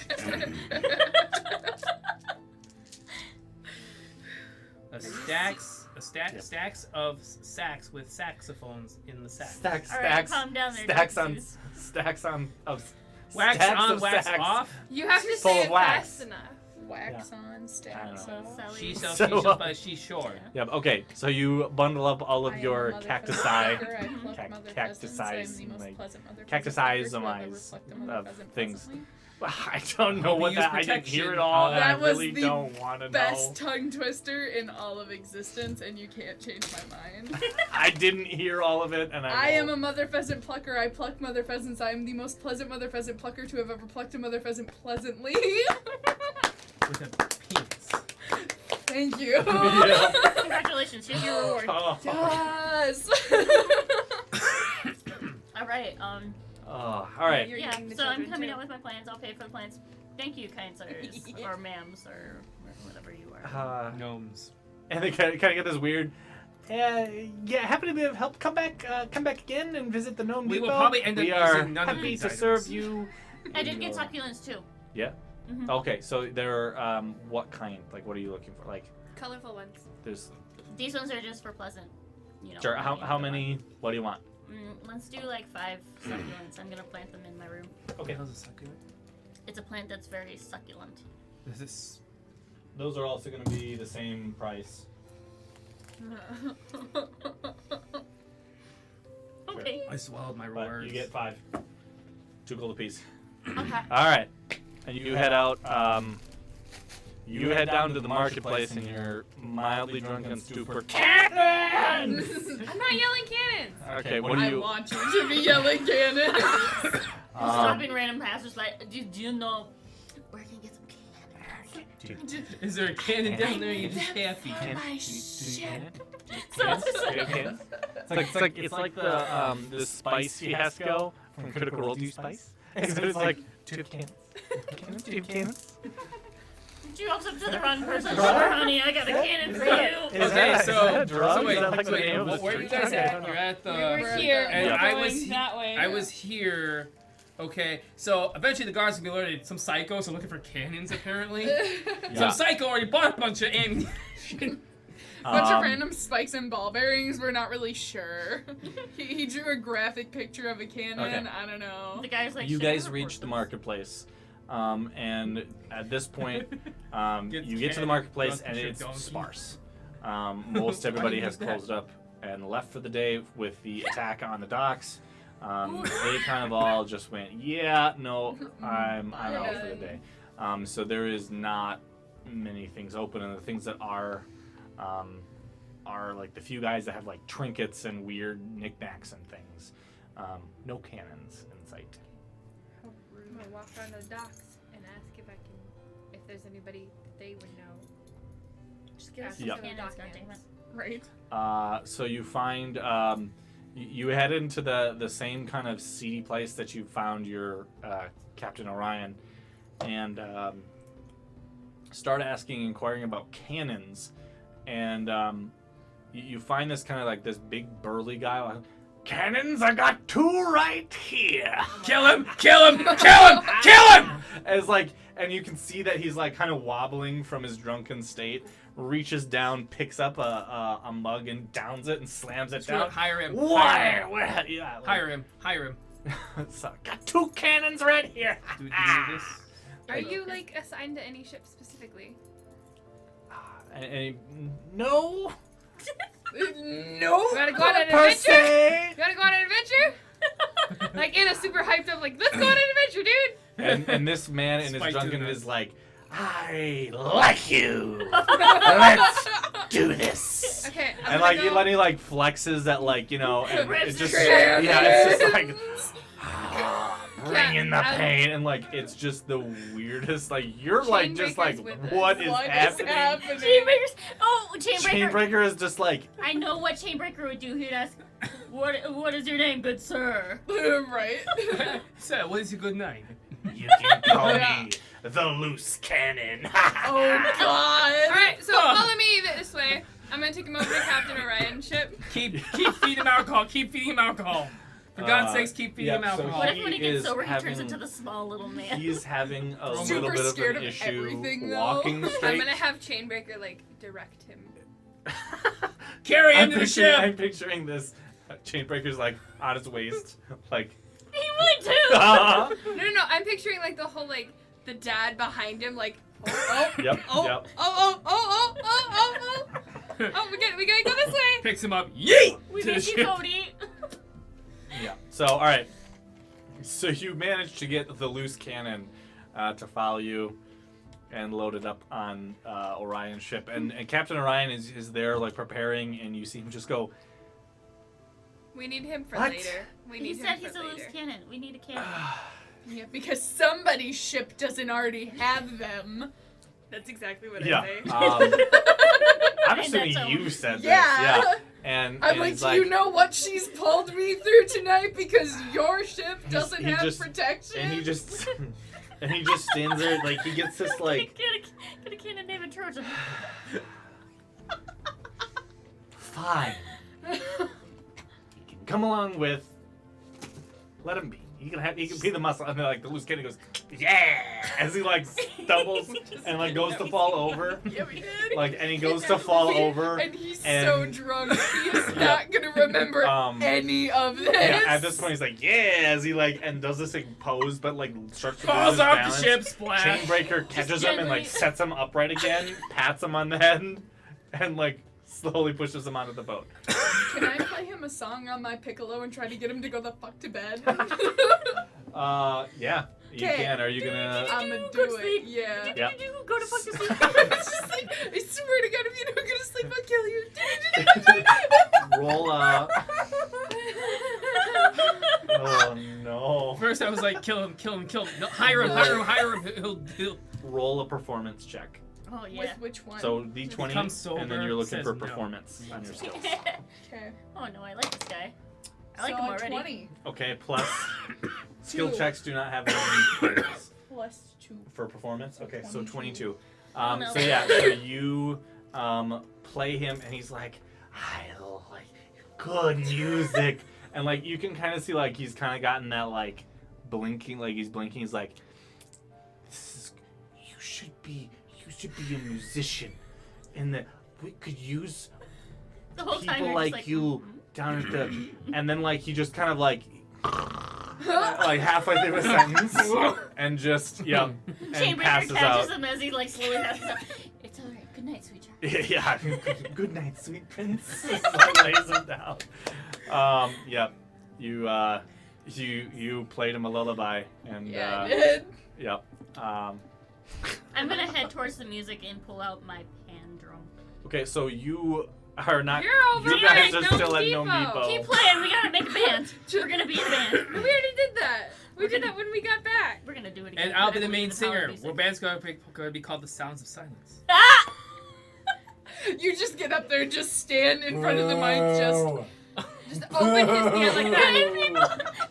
Stacks of sacks with saxophones in the sack.
Stacks,
All right,
stacks,
calm down there,
stacks
Dr.
on,
Seuss.
stacks on, of
Wax
stacks
on,
of
wax
sacks.
off.
You have to
Full
say
of
it
wax.
fast enough.
Wax on, stacks
I don't
off.
Sally.
She sells
So,
seashells by she shore.
Yep. Okay. So you bundle up all of
I am
your
a mother
cacti,
pheasant plucker. I pluck
cac-
mother
cacti
pheasants. I am
size,
the most
like,
pleasant mother
cacti
pheasant plucker
size
who have ever
amise
plucked a mother
of
pheasant
things.
pleasantly.
I don't know
Hope
what
you use
that. I didn't hear
protection.
it all, and I
That was
really
the
don't want to
Best
know.
tongue twister in all of existence, and you can't change my mind.
I didn't hear all of it, and
I am a mother pheasant plucker. I pluck mother pheasants. I am the most pleasant mother pheasant plucker to have ever plucked a mother pheasant pleasantly.
With a penis.
Thank you.
Yeah.
Congratulations, here's your reward.
Oh.
Yes.
All right.
Oh, all right.
You're
Yeah.
eating the
So I'm
children,
coming
too.
out with my plans. I'll pay for the plans. Thank you, kind sirs, or ma'ams, or whatever you are.
Gnomes.
And they kind of get this weird. Yeah, happy to be of help. Come back again and visit the gnome
We
depot.
will probably end up
We are
using none of
happy
these
to
items.
serve you.
I did get succulents too.
Yeah.
Mhm.
Okay, so there are what kind? Like, what are you looking for? Like,
Colorful ones.
there's
These ones are just for pleasant. You know.
sure. How
company.
many? What do you want?
Let's do like 5 succulents. I'm gonna plant them in my room.
Okay.
How's a succulent?
It's a plant that's very succulent.
Is this?
Those are also going to be the same price.
Okay.
I swallowed my
But
words.
you get 5. 2 gold apiece.
Okay.
All right. And you head out. You head down to the marketplace in your mildly drunken stupor. Cannons!
I'm not yelling cannons.
Okay, what do
I
you?
want you to be yelling cannon.
Stopping random passers like, do you know where I can get some cannons?
Is there a cannon down there? You just happy.
It's like the spice fiasco from Critical Role. Do you spice? So it's like 2 cannons. Do you have cannons?
You walked up to the wrong person. Sure, honey, I got a cannon for you.
Is
Okay,
that-
so-
is that a drug?
so wait,
Is that like
so
the
wait,
name of the
where are you
street?
guys
Okay, I
at?
don't know.
You're at the.
We were here
and
and
I
we're
was
going
he-
that way.
I was here. Okay, so eventually the guards gonna be alerted. Some psychos are looking for cannons apparently.
Yeah.
Some psycho already bought a bunch of ammunition.
Bunch of random spikes and ball bearings. We're not really sure. He drew a graphic picture of a cannon.
Okay.
I don't know.
The guy's like,
You
"Should I
guys
report
reach the
this?"
marketplace. And at this point,
Get
you get to the
cannon,
marketplace
drunk
and
your
it's
donkey.
sparse. Most everybody
Why
has
is that?
closed up and left for the day with the attack on the docks. They kind of all just went, yeah, no, I'm out for the day. So there is not many things open, and the things that are like the few guys that have like trinkets and weird knickknacks and things. No cannons in sight.
I'm gonna walk around the docks and ask if there's anybody that they would know.
Just give us
Ask
some
Yep.
some of the
cannons,
dock
goddammit.
hands.
Right.
So you find you head into the same kind of seedy place that you found your Captain Orion, and start inquiring about cannons, and you find this kind of like this big burly guy. Like, cannons, I got 2 right here.
Kill him! Kill him! Kill him! Kill him!
As like, and you can see that he's like kind of wobbling from his drunken state. Reaches down, picks up a mug and downs it and slams it down.
Hire him.
Why? Where? Yeah. Like,
Hire him. Hire him.
So, got 2 cannons right here.
Do we do this?
Are you like assigned to any ship specifically?
No.
No.
We gotta go on an
Per
adventure.
se.
We gotta go on an adventure. Like in a super hyped up, like let's go on an adventure, dude.
And this man in his
Spike
drunken
doing
is
that.
like, I like you. Let's do this.
Okay. I'm
And
gonna
like
go.
he like flexes at like, you know, and
Rips
it's just
his
it's just like bring
Yeah,
in the
I'm-
pain, and like it's just the weirdest. Like you're like just like
Chainbreaker's with us.
what is
What is
happening?
happening?
Chainbreakers. Oh, Chainbreaker.
Chainbreaker is just like
I know what Chainbreaker would do. He'd ask, "What is your name, good sir?"
Right.
So, what is your good name?
you can call me the loose cannon.
Oh God.
All right, so follow me this way. I'm gonna take him over to Captain Orion's ship.
Keep feeding him alcohol. Keep feeding him alcohol. For God's sakes, keep feeding him
yeah, so
alcohol.
What if when he
is
gets sober, he turns
having-
into the small little man?
He's having a
Super
little bit of
scared
an
of
issue
everything, though.
walking
I'm
straight.
gonna have Chainbreaker like direct him.
Carry him
I'm
to the
picturing,
ship.
I'm picturing this. Chainbreaker's like on his waist, like.
He would too.
Ah.
No. I'm picturing like the whole like the dad behind him, like oh
Yep.
oh
Yep.
oh. Oh, we gotta go this way.
Picks him up. Yeet!
We
to the
miss you,
ship.
Cody.
Yeah. So, all right. So you managed to get the loose cannon to follow you and load it up on Orion's ship, and Captain Orion is there like preparing, and you see him just go.
We need him for
What?
later. We
He
need
said
him
he's
for
a loose
later.
cannon. We need a cannon.
Yeah, because somebody's ship doesn't already have them.
That's exactly what
Yeah.
I say.
I'm
And
assuming
that's
you said this.
Yeah.
Yeah. And
I'm
and
like,
he's
do you know what she's pulled me through tonight? Because your ship doesn't
he
have
just-
protection.
and he just stands there like he gets this like
Get a cannon, David Trojan.
fine. He can come along with. Let him be. He can be the muscle, and then like the loose cannon goes, yeah, as he like stumbles and like goes to fall over,
Yeah, we did.
like and he goes to fall over.
And he's
and-
so drunk, he is not gonna remember any of this.
Yeah, at this point he's like, yeah, as he like and does this like pose, but like starts to lose
Falls
his
off
balance.
the ship, splash.
Chainbreaker catches him and like
gently-
sets him upright again, pats him on the head, and like slowly pushes him onto the boat.
Can I play him a song on my piccolo and try to get him to go the fuck to bed?
Yeah, you
'Kay.
can. Are you gonna?
I'ma
Go
do
to
it.
sleep.
Yeah.
Yeah.
Go to fuck to sleep.
It's just like, I swear to God, if you don't go to sleep, I'll kill you.
Roll Oh no.
First I was like, kill him. No, hire him. He'll
Roll a performance check.
Oh yeah.
With which one?
So D20,
Become sober,
and then you're looking
says
for
no.
performance on your skills.
Okay.
Oh no, I like this guy. I like
So
him already.
20
Okay, plus skill
2.
checks do not have any points
plus 2.
for performance. Okay, so
22.
22.
Oh, no.
So yeah, so you play him, and he's like, I like good music, and like you can kind of see like he's kind of gotten that like blinking, like he's blinking. He's like, this is you should be a musician, and that we could use
The whole time
people
you're
like
just
you down at the, and then like he just kind of like
like halfway through a sentence, and just and
Chainbreaker
passes
catches
out.
him as he like slowly passes out. It's alright. Good night, sweet child.
Yeah. Good night, sweet prince. Like, lays him down. Yep. You played him a lullaby, and
Yeah, I did.
yep.
I'm gonna head towards the music and pull out my pan drum.
Okay, so you are not.
You're over
You
here
guys
at
are still
Gnome
at Gnome
Depot.
Depot.
Keep playing. We gotta make a band. We're gonna be in a band.
We already did that. We did that when we got back.
We're gonna do it again.
And I'll
I
be the
believe
main
in the power of
singer.
music.
Our band's going to be called The Sounds of Silence.
Ah!
You just get up there and just stand in front of the mic, just open his hand like
And
that.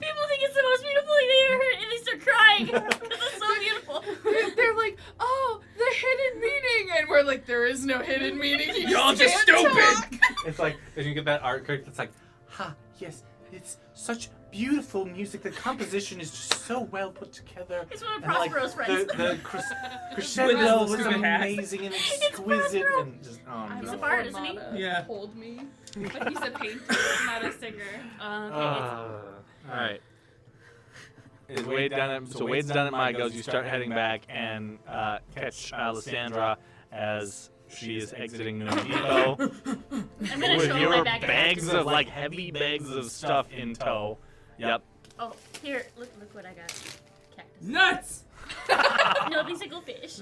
people think it's the most beautiful thing they ever heard, and they start crying because it's so beautiful.
They're like, oh, the hidden meaning. And we're like, there is no hidden meaning. You
Y'all just
can't
stupid.
talk.
It's like, and you get that art critic that's like, ha, yes, it's such beautiful music. The composition is just so well put together.
It's one of
And, like,
Prospero's friends.
the crescendo was
stupid hat.
amazing and exquisite.
Prospero.
And just,
I'm
He's a
no.
bard, isn't he?
Armada.
Yeah.
Hold me.
But he's a painter, not a singer.
All right. Is Wade done it? So Wade's done it. My goes. You start heading back and catch Lysandra as she is exiting Gnome Depot
I'm gonna
with
show
your
my bag of
bags of like heavy bags of stuff in tow. Yep.
Oh, here, look what I got. Cactus.
Nuts!
No, these are goldfish.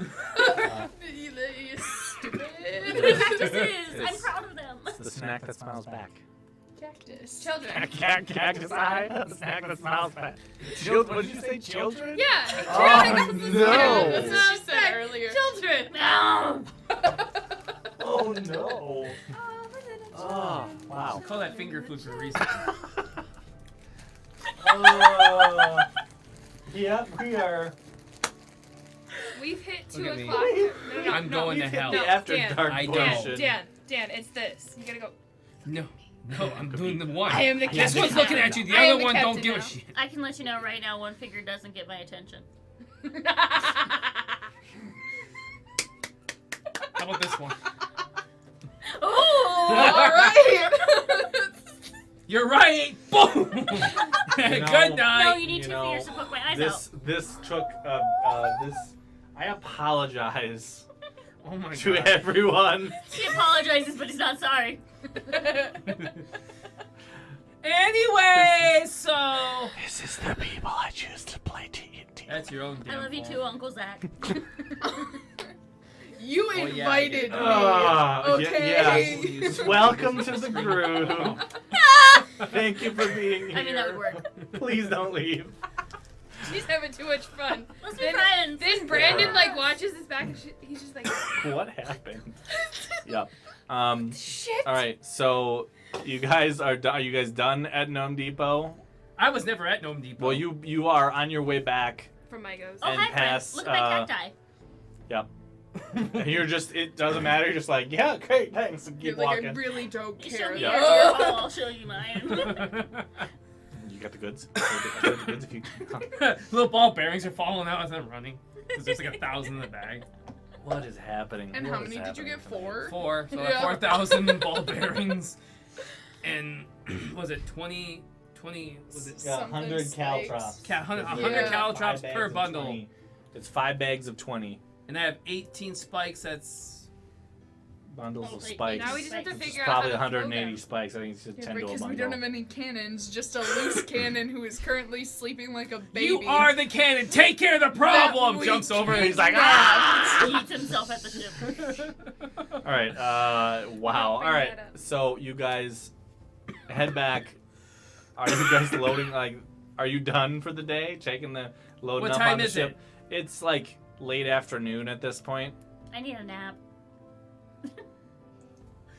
You stupid.
Cactuses! I'm proud of them.
It's the snack that smiles back.
Cactus.
Children.
Cactus eye. The snack that smiles back. Children? What did you say? Children?
Yeah.
Oh,
children.
no.
That's what she said earlier.
Children.
No!
Oh no. Oh wow.
Call that finger food for a reason.
Yep, we are.
We've hit 2
Look at me.
o'clock. No,
I'm going to hell.
The after
Dan,
dark
I
portion.
Dan, it's this. You gotta go.
No, I'm doing the one.
I am the
This
captain
one's
now.
looking at you. The
I am
other
the
one don't
captain
give a
now.
shit.
I can let you know right now, one finger doesn't get my attention.
How about this one?
Oh!
All right.
You're right. Boom. Good
know-
night.
No, you need
You
2
know,
fingers to poke my eyes
This took this. I apologize
Oh my
to
god.
everyone.
out. He apologizes, but he's not sorry.
Anyway, so
This is the people I choose to play D&D.
that's your own.
I
damn
love you
fault.
too, Uncle Zach.
You
Oh, yeah, I
invited
did.
me.
Yeah.
Okay.
Welcome to the group. Thank you for being here.
I mean, that would work.
Please don't leave.
She's having too much fun.
Let's be
Then-
friends.
Then Brandon like watches his back and he's just like,
What happened? Yep.
shit.
All right. So you guys are you guys done at Gnome Depot?
I was never at Gnome Depot.
Well, you are on your way back.
From my goes.
Oh,
and
hi,
pass,
friends. Look at my cacti.
Yep. And you're just it doesn't matter. You're just like yeah, great, thanks, and
You're
keep
like,
walking.
I really don't
You show
care.
me
Yeah.
your hall, I'll show you mine.
You got the goods. You got the goods if you.
Little ball bearings are falling out as I'm running. Because there's like 1,000 in the bag.
What is happening?
And
What
how
is
many did you
happening
get?
tonight?
4?
4. So
Yeah.
4,000 ball bearings. And was it 20? Was it
Yeah,
Something
100 cal
spikes.
drops.
100
Yeah.
caltrops
5 bags
per
of
bundle.
20. It's 5 bags of 20
And I have 18 spikes. That's
bundles of
Wait,
spikes.
Now we just have to
Which
Which is
figure out
probably
how to throw
180
them.
spikes. I think it's just 10 to a
Because
bundle.
we don't have any cannons, just a loose cannon who is currently sleeping like a baby.
you are the cannon. Take care of the problem.
That we
Jumps over and he's
can't
like, ah.
He eats himself at the ship.
All right. Wow. All
Bring
right.
that up.
So you guys head back. Are you guys loading? Like, are you done for the day? Taking the loading
What
up
time
on the
is
ship? It's like late afternoon at this point.
I need a nap.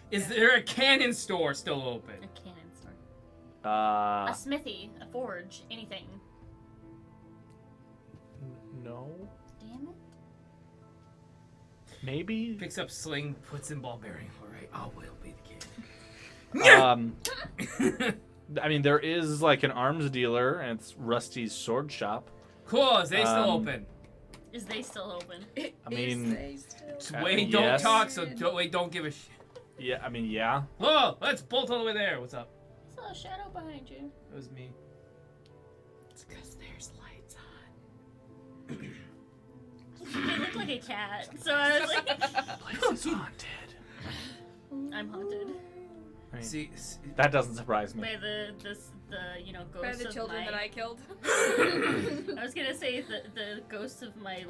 Is there a cannon store still open?
A cannon store.
Uh,
A smithy, a forge, anything.
no.
Damn it.
Maybe.
Picks up sling, puts in ball bearing. All right, I will be the cannon.
I mean, there is like an arms dealer, and it's Rusty's Sword Shop.
Cool. Is they still
Um,
open?
Is they still open?
It
I mean-
is they still-
Wait, don't
yes.
talk. So wait, don't give a shit.
Yeah, I mean, yeah.
Whoa, let's bolt all the way there. What's up?
There's a little shadow behind you.
It was me.
It's 'cause
It looked like a cat, so I was like,
Place is haunted.
I'm haunted
I mean,
See,
that doesn't surprise me.
by the
By
ghosts
the
of
children
my.
that I killed.
I was gonna say the ghosts of my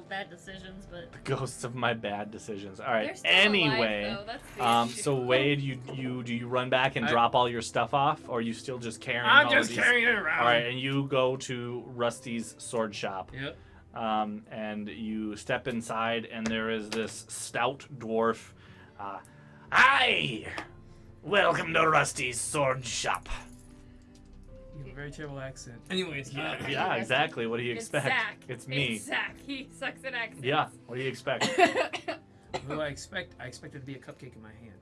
bad decisions, but
The ghosts of my bad decisions. All right.
They're still
Anyway,
alive, though. That's the issue.
so Wade, do you run back and
I-
drop all your stuff off, or are you still just carrying?
I'm
all
just
of these?
carrying it around.
All right, and you go to Rusty's sword shop.
Yep.
And you step inside, and there is this stout dwarf. Hi! Welcome to Rusty's sword shop.
You have a very terrible accent. Anyways,
Yeah, exactly. What do you
It's
expect?
Zach.
It's me.
It's Zach. He sucks at accents.
Yeah. What do you expect?
What do I expect? I expect there to be a cupcake in my hand.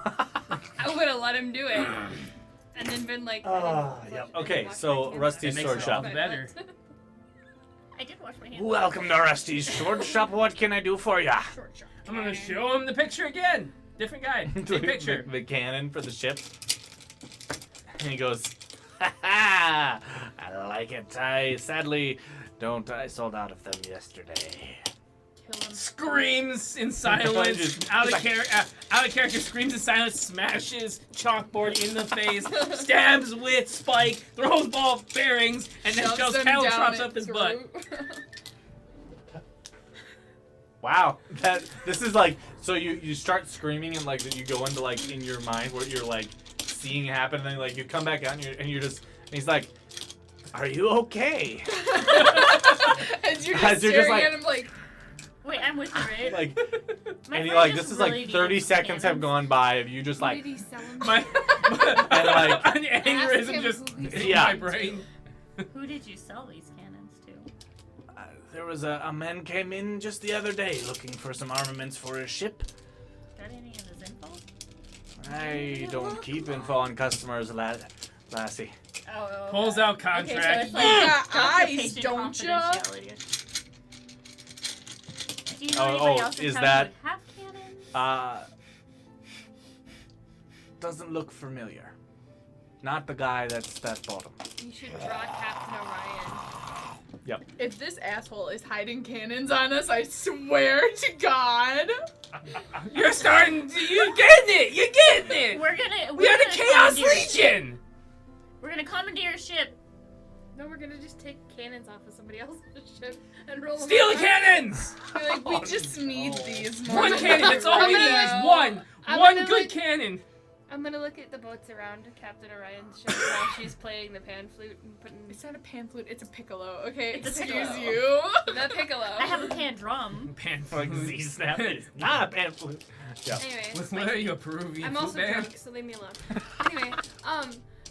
I would have let him do it. And then been like,
Yep. Okay, so Rusty's
It makes
sword
it
shop.
all better.
I did wash my hands.
Welcome to Rusty's sword shop. What can I do for ya?
Short, short.
I'm gonna show him the picture again. Different guy. Same picture.
The cannon for the ship. And he goes, ha ha! I like it. I sold out of them yesterday.
Kill him.
Screams in silence.
Just-
out of
just
character. Screams in silence. Smashes chalkboard in the face. Stabs with spike. Throws ball bearings, and then
Shoves
shoves
them
cattle
down
drops up his
throat.
butt.
Wow, this is like, so you start screaming and like you go into like in your mind what you're like seeing happen, and then like you come back out and you're just, and he's like, are you okay?
And you're
Guys,
just
you're just
staring
like-
at him like,
Wait, I'm with you, right?
Like,
My
and
friend
you're like,
just
this is
really
like 30
needs
seconds have
cannons.
gone by of you just
Who
like,
did he sell him?
My
And, like,
an aneurysm
him
just
who he
hit
Yeah.
my brain.
Who did you sell these cannons to?
there was a man came in just the other day looking for some armaments for his ship.
Got any of his info?
I don't keep info on customers, lassie.
Oh.
Pulls out
Okay, so
contract.
it's like
You got
doctor
eyes,
patient
don't ya?
confidentiality. Do you know
Oh,
anybody
oh,
else in
is
town
that-
who would have cannons?
Doesn't look familiar. Not the guy that bought him.
You should draw Captain Orion.
if this asshole is hiding cannons on us, I swear to God.
You're starting. You're getting it. You're getting it. We are the Chaos Legion.
We're gonna commandeer a ship.
No, we're gonna just take cannons off of somebody else's ship and roll them.
Steal the
out.
cannons.
Be like, we just need these more.
One cannon. That's all we need is one.
I'm
One
gonna
good
look-
cannon.
I'm gonna look at the boats around Captain Orion's ship while she's playing the pan flute and putting
It's not a pan flute, it's a piccolo. Okay,
It's a
excuse
piccolo.
you.
the piccolo.
I have a pan drum.
Pan
Like Z snap. It's not a pamphlet. Yeah.
Anyway,
What are you, a Peruvian
I'm
flute
also
band?
drunk, so leave me alone. Anyway,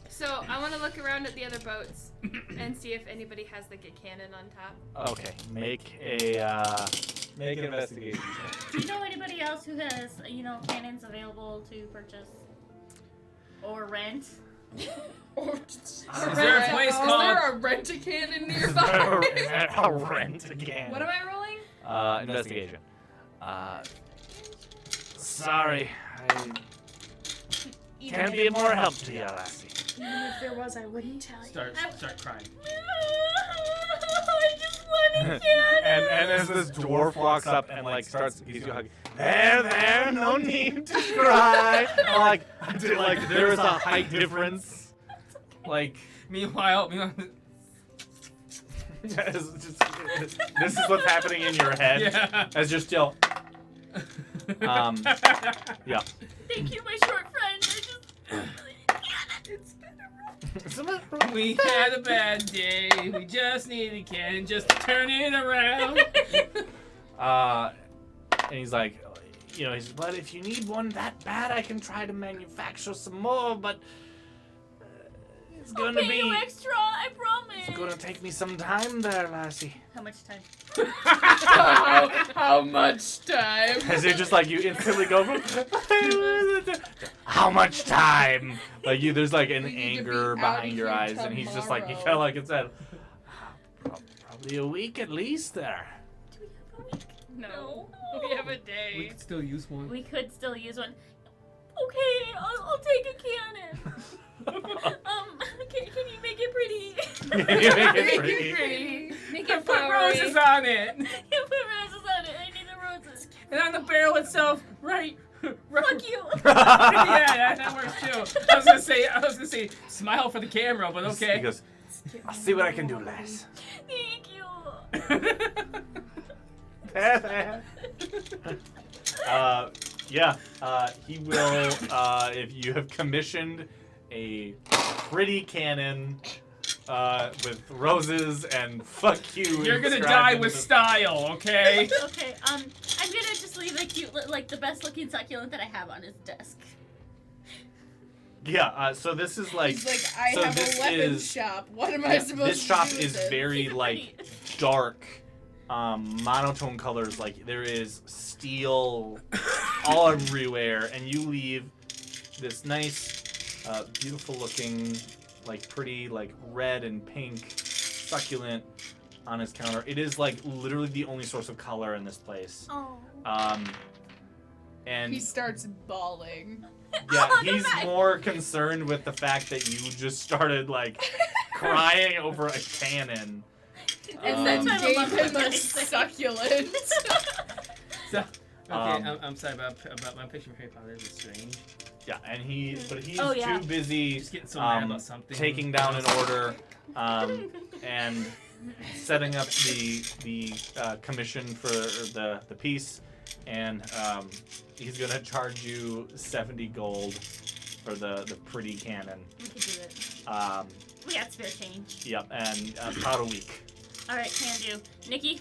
so I want to look around at the other boats and see if anybody has like a cannon on top.
Okay, make an investigation.
Do you know anybody else who has, cannons available to purchase or rent?
Is there a place
Is
called?
there a rent-a-cannon nearby?
Is that a rent again?
What am I rolling?
Investigation. Sorry, I can't be of more help to you, lassie.
Even if there was, I wouldn't tell you.
Start crying.
I just want a cannon.
And as this dwarf walks up and like starts, gives you a hug. There, no need to cry. like there is a height difference. Like
Meanwhile,
this is what's happening in your head
yeah.
as you're still. Yeah.
Thank you, my short friend. I just really need a cannon. It's been a rough.
We had a bad day. We just need a cannon just to turn it around.
And he's like, but if you need one that bad, I can try to manufacture some more, but it's
I'll
gonna
pay
be.
you extra, I promise.
It's gonna take me some time there, lassie.
How much time?
How much time?
As you're just like, you instantly go from, how much time? Like there's like an
We need to
anger
be out
behind
of
your
here
eyes, and he's just like, you
tomorrow.
kind of like it said, probably a week at least there.
Do we have a week?
No. We have a
We
day.
could still use one.
We could still use one. Okay, I'll take a cannon. Can you make it pretty?
Can you make it pretty?
Make
Put
it flowery.
roses on it.
You put roses on it. I need the roses.
And on the barrel itself, right.
Fuck you.
Yeah, that works too. I was gonna say, smile for the camera, but okay.
He goes, I'll see what I can do, lass.
Thank you.
He will, if you have commissioned a pretty cannon with roses and fuck you.
You're gonna
inscribed
die
into
with
the-
style, okay?
Okay, I'm gonna just leave a cute, like the best looking succulent that I have on his desk.
Yeah, so this is like,
He's like, I
so
have
this
a weapons
is-
shop. What am I supposed
this
to
shop
do
is
with it?
very
Keep it
like
pretty.
dark, monotone colors. Like there is steel all everywhere, and you leave this nice, beautiful looking, like pretty, like red and pink succulent on his counter. It is like literally the only source of color in this place.
Oh.
And
He starts bawling.
yeah,
Oh,
he's
no.
more concerned with the fact that you just started like crying over a cannon.
And then
That's
gave
what I love
him a
about this.
succulent.
So, okay, I'm sorry about my picture of Harry Potter is strange.
Yeah, and he's
Oh, yeah.
too busy
Just getting so mad about something.
taking down an order and setting up the commission for the piece, and he's gonna charge you 70 gold for the pretty cannon.
We can do it. We got spare change.
Yep, and about a week.
All right, can do. Nikki,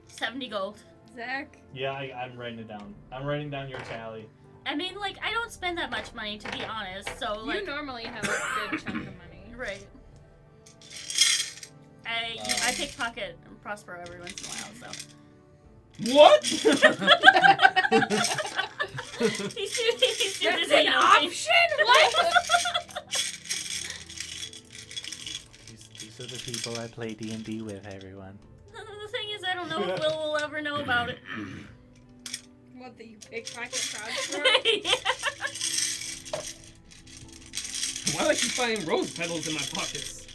70 gold.
Zach.
Yeah, I'm writing it down. I'm writing down your tally.
I mean, like, I don't spend that much money, to be honest. So,
You
like,
normally have a good chunk of money.
right. I pickpocket and Prospero every once in a while, so.
What?
He's too busy.
That's an option? What?
These are the people I play D&D with, everyone.
The thing is, I don't know if Will will ever know about it.
What, that you pickpocket Prospero?
Why do I keep finding rose petals in my pockets?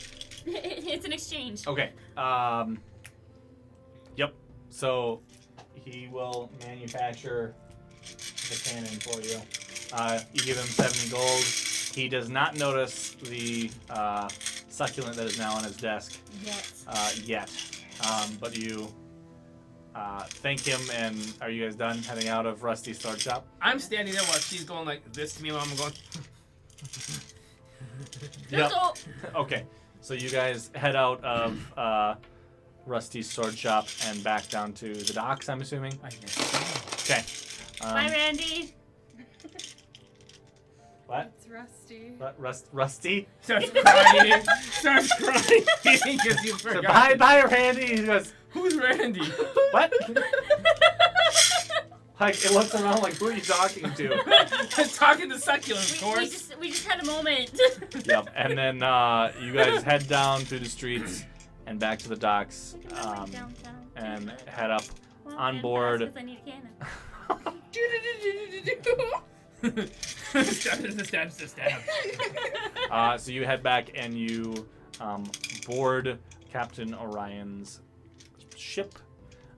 It's an exchange.
Okay. Yep. So he will manufacture the cannon for you. You give him 70 gold. He does not notice the succulent that is now on his desk yet. But you thank him, and are you guys done heading out of Rusty's sword shop?
I'm standing there while she's going like this to me while I'm going.
Yep.
So,
Okay. So you guys head out of Rusty's sword shop and back down to the docks, I'm assuming?
I guess.
Okay.
bye, Randy.
What?
It's rusty.
Rusty?
Starts crying. Starts crying because you
So
forgot.
bye, Randy. He goes,
Who's Randy?
what? Like, it looks around like, who are you talking to?
Talking to succulent, of
We
course.
just had a moment.
Yep. And then you guys head down through the streets and back to the docks and head up on board.
Because I need a cannon.
Stab.
So you head back and you board Captain Orion's ship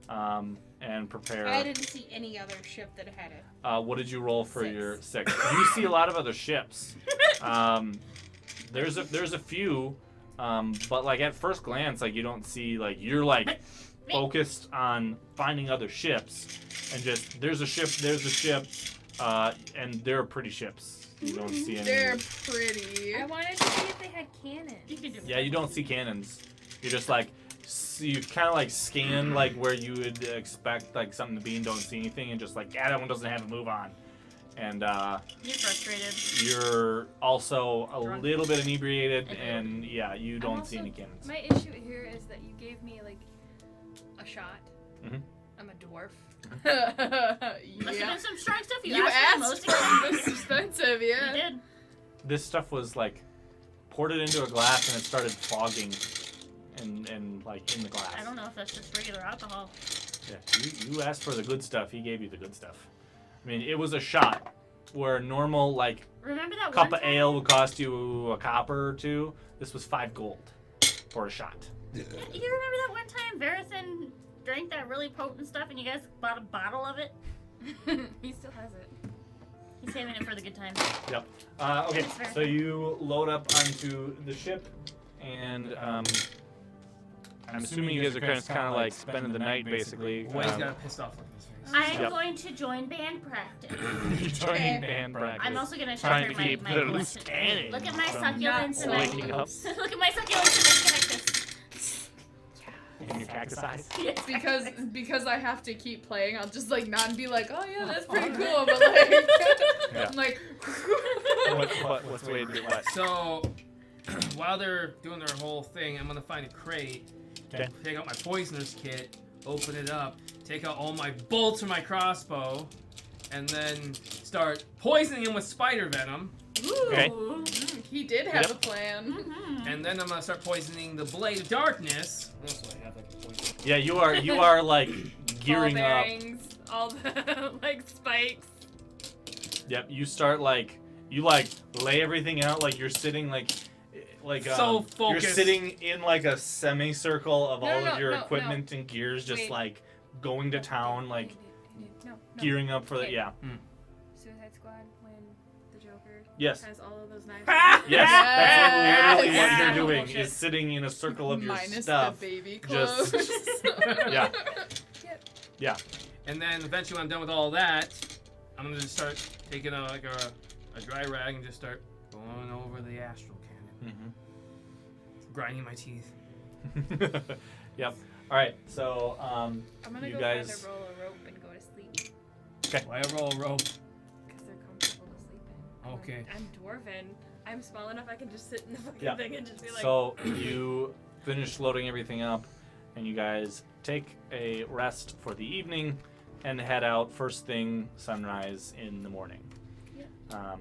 and prepare.
I didn't see any other ship that had it.
What did you roll for
6.
your 6? You see a lot of other ships. There's a few, but like at first glance, like you don't see, like you're like focused on finding other ships, and just there's a ship, and they're pretty ships. You don't see any.
They're pretty.
I wanted to see if they had cannons.
You can do it.
Yeah, you don't see cannons. You're just like you kind of like scan like where you would expect like something to be and don't see anything, and just like that one doesn't have a move on. And
You're frustrated.
you're also a
Drunk.
little bit inebriated,
I do.
and yeah, you
I'm
don't
also-
see any cannons.
My issue here is that you gave me like a shot.
Mhm.
I'm a dwarf.
Must have
Yeah.
been some strong stuff. You,
You
asked for the
asked
most
for
expensive.
this expensive,
You
yeah.
did.
This stuff was like poured it into a glass and it started fogging in like in the glass.
I don't know if that's just regular alcohol.
Yeah, you asked for the good stuff. He gave you the good stuff. I mean, it was a shot. where normal like
Remember that
cup
one
of
time?
ale would cost you a copper or two. This was 5 gold for a shot.
You remember that one time Verithan drank that really potent stuff and you guys bought a bottle of it?
He still has it.
He's saving it for the good times.
Yep. Okay,
That's fair.
so you load up onto the ship, and I'm assuming you guys are kind of like spending the night basically.
Boy's got a pissed off look on his face.
I'm
Yep.
going to join band practice.
joining band practice.
I'm also going to
Trying
shelter
to keep
my
the
blessed-
loose cannon
Look at my
from
succulents and my
waking up
Look at my succulents and my cactus.
in your cactus eyes.
Yes,
Because I have to keep playing, I'll just like not be like, oh yeah, that's pretty cool, but like,
Yeah.
I'm like,
What's the way to do what?
So, while they're doing their whole thing, I'm gonna find a crate,
Okay.
take out my poisoner's kit, open it up, take out all my bolts from my crossbow, and then start poisoning him with spider venom.
Okay.
he did have
Yep.
a plan.
Mm-hmm.
And then I'm gonna start poisoning the blade of darkness. That's what I have, like poison.
Yeah, you are like
Ball
gearing up.
bearings, all the like spikes.
Yep, you start like you like lay everything out like you're sitting like
So
you're
focused.
sitting in like a semicircle of
No,
all
no,
of your
no,
equipment and gears, just
Wait.
like going to town, like
No.
gearing up for the
Okay.
yeah.
Suicide Squad when the Joker
Yes.
has all of those knives.
Yes, that's literally what
Yeah.
you're doing
Bullshit.
is sitting in a circle of your
Minus
stuff.
the baby
just-
clothes.
Yeah. Yeah.
And then eventually when I'm done with all that, I'm gonna just start taking a dry rag and just start going over the astral cannon, grinding my teeth.
Yep. All right. So
I'm gonna
You
go
guys-
find a roll of rope and go to sleep
Why roll a rope?
because they're comfortable to sleep in.
Okay.
I'm dwarven. I'm small enough I can just sit in the fucking
Yeah.
thing and just be like.
So you finish loading everything up, and you guys take a rest for the evening, and head out first thing sunrise in the morning.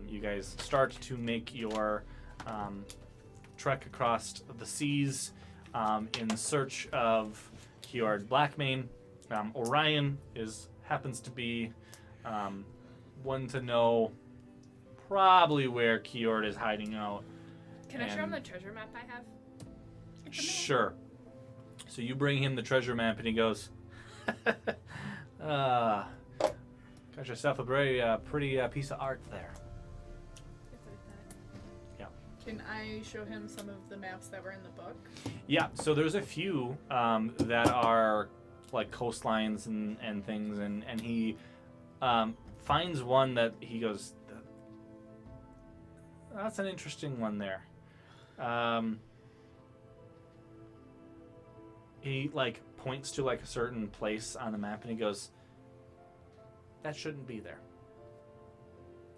You guys start to make your trek across the seas in search of Kiord Blackmane. Orion happens to be one to know probably where Kiord is hiding out.
Can I show him
and-
the treasure map I have?
Sure. So you bring him the treasure map, and he goes, got yourself a very pretty piece of art there.
It's like that.
Can I show him some of the maps that were in the book?
Yeah, so there's a few that are like coastlines and things, and he finds one that he goes, that's an interesting one there. He like points to like a certain place on the map, and he goes, that shouldn't be there.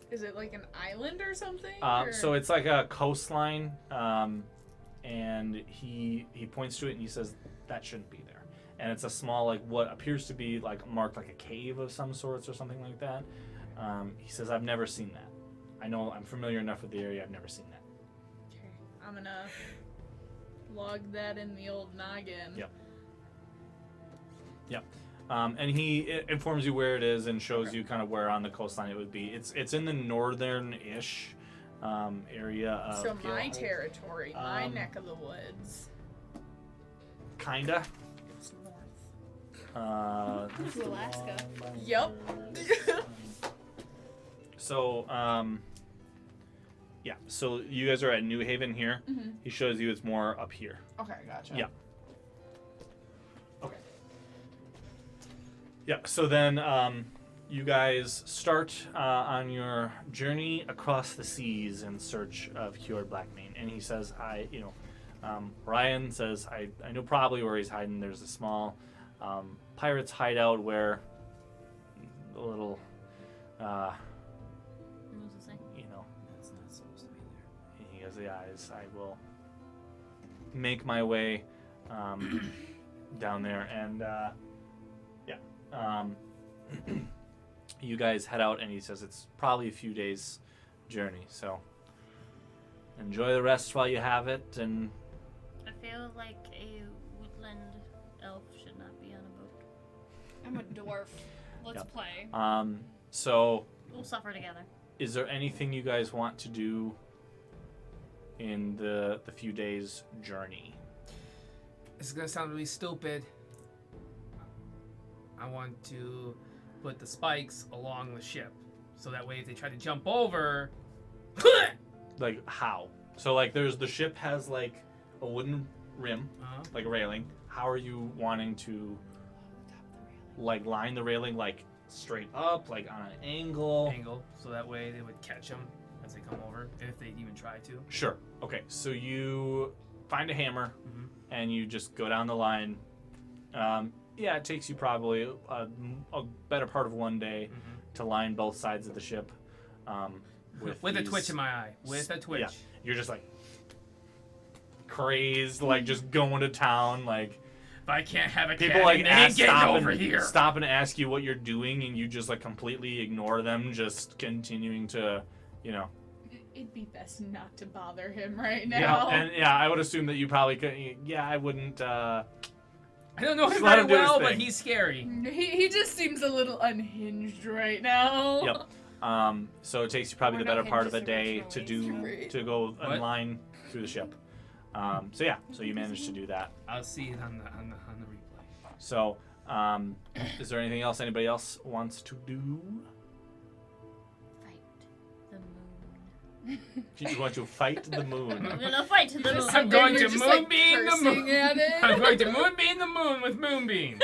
Is it like an island or something?
So it's like a coastline, and he points to it and he says that shouldn't be there. And it's a small, like what appears to be like marked like a cave of some sorts or something like that. He says, I've never seen that. I know I'm familiar enough with the area. I've never seen that.
Okay, I'm gonna log that in the old noggin.
Yep. And he informs you where it is and shows you kind of where on the coastline it would be. It's in the northern-ish area of
So my
Galehardt.
territory, my
Um,
neck of the woods.
Kinda.
It's north.
That's
To
the
Alaska.
one by
Yep.
where- So, yeah. So you guys are at New Haven here.
Mhm.
He shows you it's more up here.
Okay, gotcha.
Yeah. Okay. Yeah. So then, you guys start on your journey across the seas in search of Kiord Blackmane, and he says, Ryan says, I know probably where he's hiding. There's a small pirate's hideout where the little,
What was it saying?
That's not supposed to be there.
and he goes, I will make my way down there, and you guys head out, and he says it's probably a few days journey, so enjoy the rest while you have it. And
I feel like a woodland elf should not be on a boat.
I'm a dwarf. Let's
Yep.
play.
so
We'll suffer together.
is there anything you guys want to do in the few days journey?
This is gonna sound really stupid. I want to put the spikes along the ship, so that way if they try to jump over,
Like how? So like the ship has like a wooden rim, like a railing. How are you wanting to like line the railing like straight up, like on an angle?
so that way they would catch them as they come over, if they even try to.
Sure. Okay. So you find a hammer and you just go down the line. Yeah, it takes you probably a better part of one day to line both sides of the ship.
With a twitch in my eye. With a twitch.
Yeah, you're just like crazed, like just going to town. Like
If I can't have a
people
cannon,
like
they ain't getting
stop
over
and
here.
stop and ask you what you're doing, and you just like completely ignore them, just continuing to, you know.
It'd be best not to bother him right
Yeah,
now.
and yeah, I would assume that you probably could. Yeah, I wouldn't.
I don't know him
Just let
very
him do his
well, but
thing.
he's scary.
He just seems a little unhinged right now.
Yep. So it takes you probably
We're
the better
not
part of a
Hinge's
day to
original
ways.
to go
What?
in line through the ship. So yeah, so you managed to do that.
I'll see it on the replay.
So, is there anything else anybody else wants to do?
Fight the moon.
You want to fight the moon?
I'm gonna fight the moon.
I'm going
You're
to
just, like,
moonbeam the
cursing
moon.
at it.
I'm going to moonbeam the moon with moonbeam.